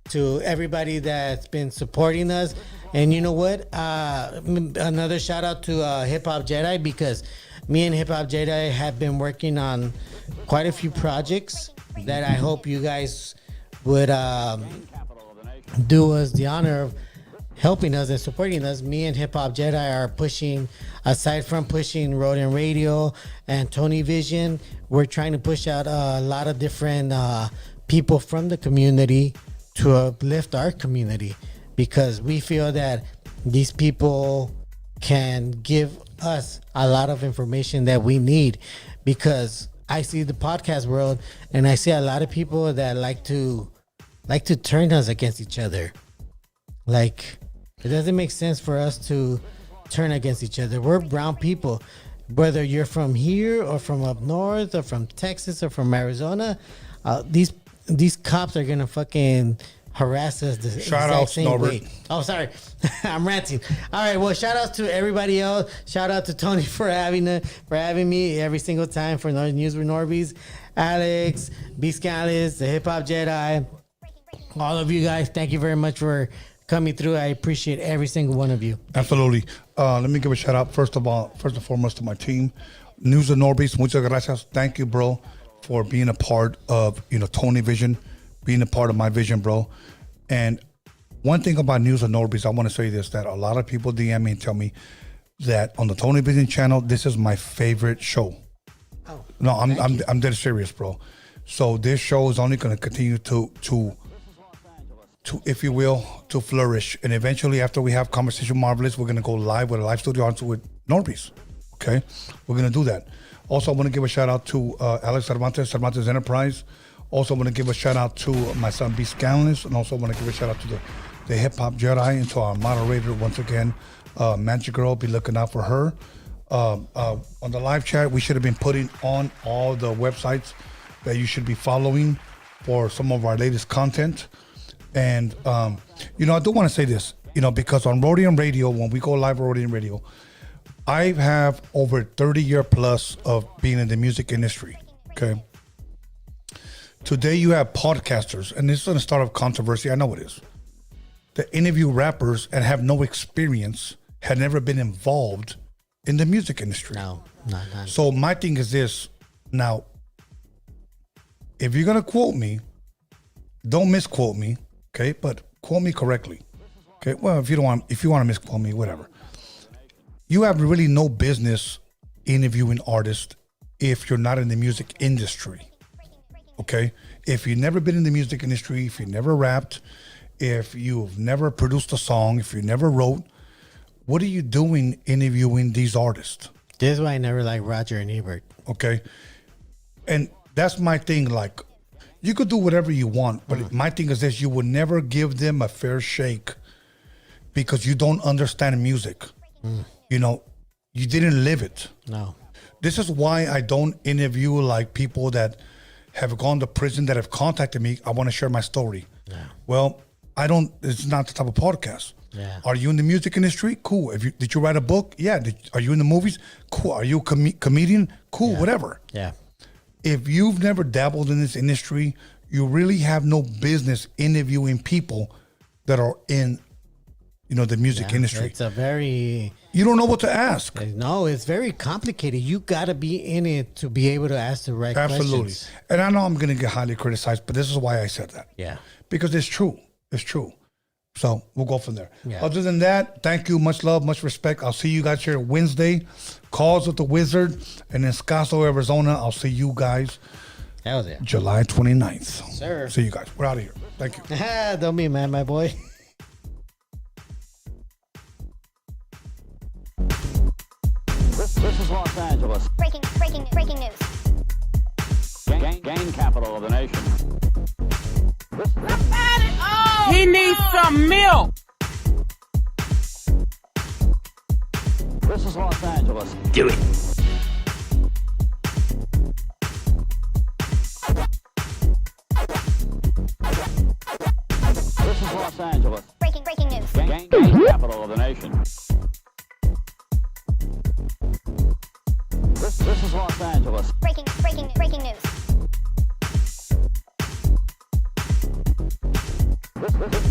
to everybody that's been supporting us. And you know what? Another shout out to Hip Hop Jedi, because me and Hip Hop Jedi have been working on quite a few projects that I hope you guys would do us the honor of helping us and supporting us. Me and Hip Hop Jedi are pushing, aside from pushing Roadium Radio and Tony Vision, we're trying to push out a lot of different people from the community to uplift our community, because we feel that these people can give us a lot of information that we need. Because I see the podcast world, and I see a lot of people that like to turn us against each other. Like, it doesn't make sense for us to turn against each other. We're brown people, whether you're from here or from up north or from Texas or from Arizona. These cops are gonna fucking harass us the exact same way. Oh, sorry. I'm ranting. All right. Well, shout out to everybody else. Shout out to Tony for having me every single time for News with Norbeez, Alex, B-SKANLESS, the Hip Hop Jedi, all of you guys, thank you very much for coming through. I appreciate every single one of you. Absolutely. Let me give a shout out first and foremost to my team. News of Norbeez, muchas gracias. Thank you, bro, for being a part of Tony Vision, being a part of my vision, bro. And one thing about News of Norbeez, I want to say this, that a lot of people DM me and tell me that on the Tony Vision channel, this is my favorite show. Oh, no, I'm dead serious, bro. So this show is only going to continue to, if you will, to flourish. And eventually, after we have Conversation Marvelous, we're going to go live with a live studio on with Norbeez. Okay, we're going to do that. Also, I want to give a shout out to Alex Cervantes Enterprise. Also, I want to give a shout out to my son B-SKANLESS, and also I want to give a shout out to the Hip Hop Jedi and to our moderator once again, Magic Girl. Be looking out for her. On the live chat, we should have been putting on all the websites that you should be following for some of our latest content. And I do want to say this, because on Roadium Radio, when we go live on Roadium Radio, I have over 30-year plus of being in the music industry. Okay. Today you have podcasters, and this is going to start off controversy. I know it is. That interview rappers and have no experience, had never been involved in the music industry. No, not. So my thing is this. Now, if you're going to quote me, don't misquote me, okay? But quote me correctly. Okay? Well, if you want to misquote me, whatever. You have really no business interviewing artists if you're not in the music industry. Okay? If you've never been in the music industry, if you never rapped, if you've never produced a song, if you never wrote, what are you doing interviewing these artists? This is why I never liked Roger and Ebert. Okay? And that's my thing. Like, you could do whatever you want, but my thing is this: you would never give them a fair shake because you don't understand music. You didn't live it. No. This is why I don't interview like people that have gone to prison that have contacted me. I want to share my story. Yeah. Well, I don't. It's not the type of podcast. Yeah. Are you in the music industry? Cool. Did you write a book? Yeah. Are you in the movies? Cool. Are you a comedian? Cool. Yeah. Whatever. Yeah. If you've never dabbled in this industry, you really have no business interviewing people that are in, the music industry. It's a very... You don't know what to ask. No, it's very complicated. You got to be in it to be able to ask the right questions. And I know I'm going to get highly criticized, but this is why I said that. Yeah. Because it's true. It's true. So we'll go from there. Yeah. Other than that, thank you. Much love, much respect. I'll see you guys here Wednesday. Calls with the Wizard. And in Scottsdale, Arizona, I'll see you guys Hell yeah. July 29th. Sir. See you guys. We're out of here. Thank you. Don't be mad, my boy. This is Los Angeles. Breaking news. Gain capital of the nation. He needs some milk. This is Los Angeles. Do it. This is Los Angeles. Breaking news. Gain capital of the nation. This is Los Angeles. Breaking news. This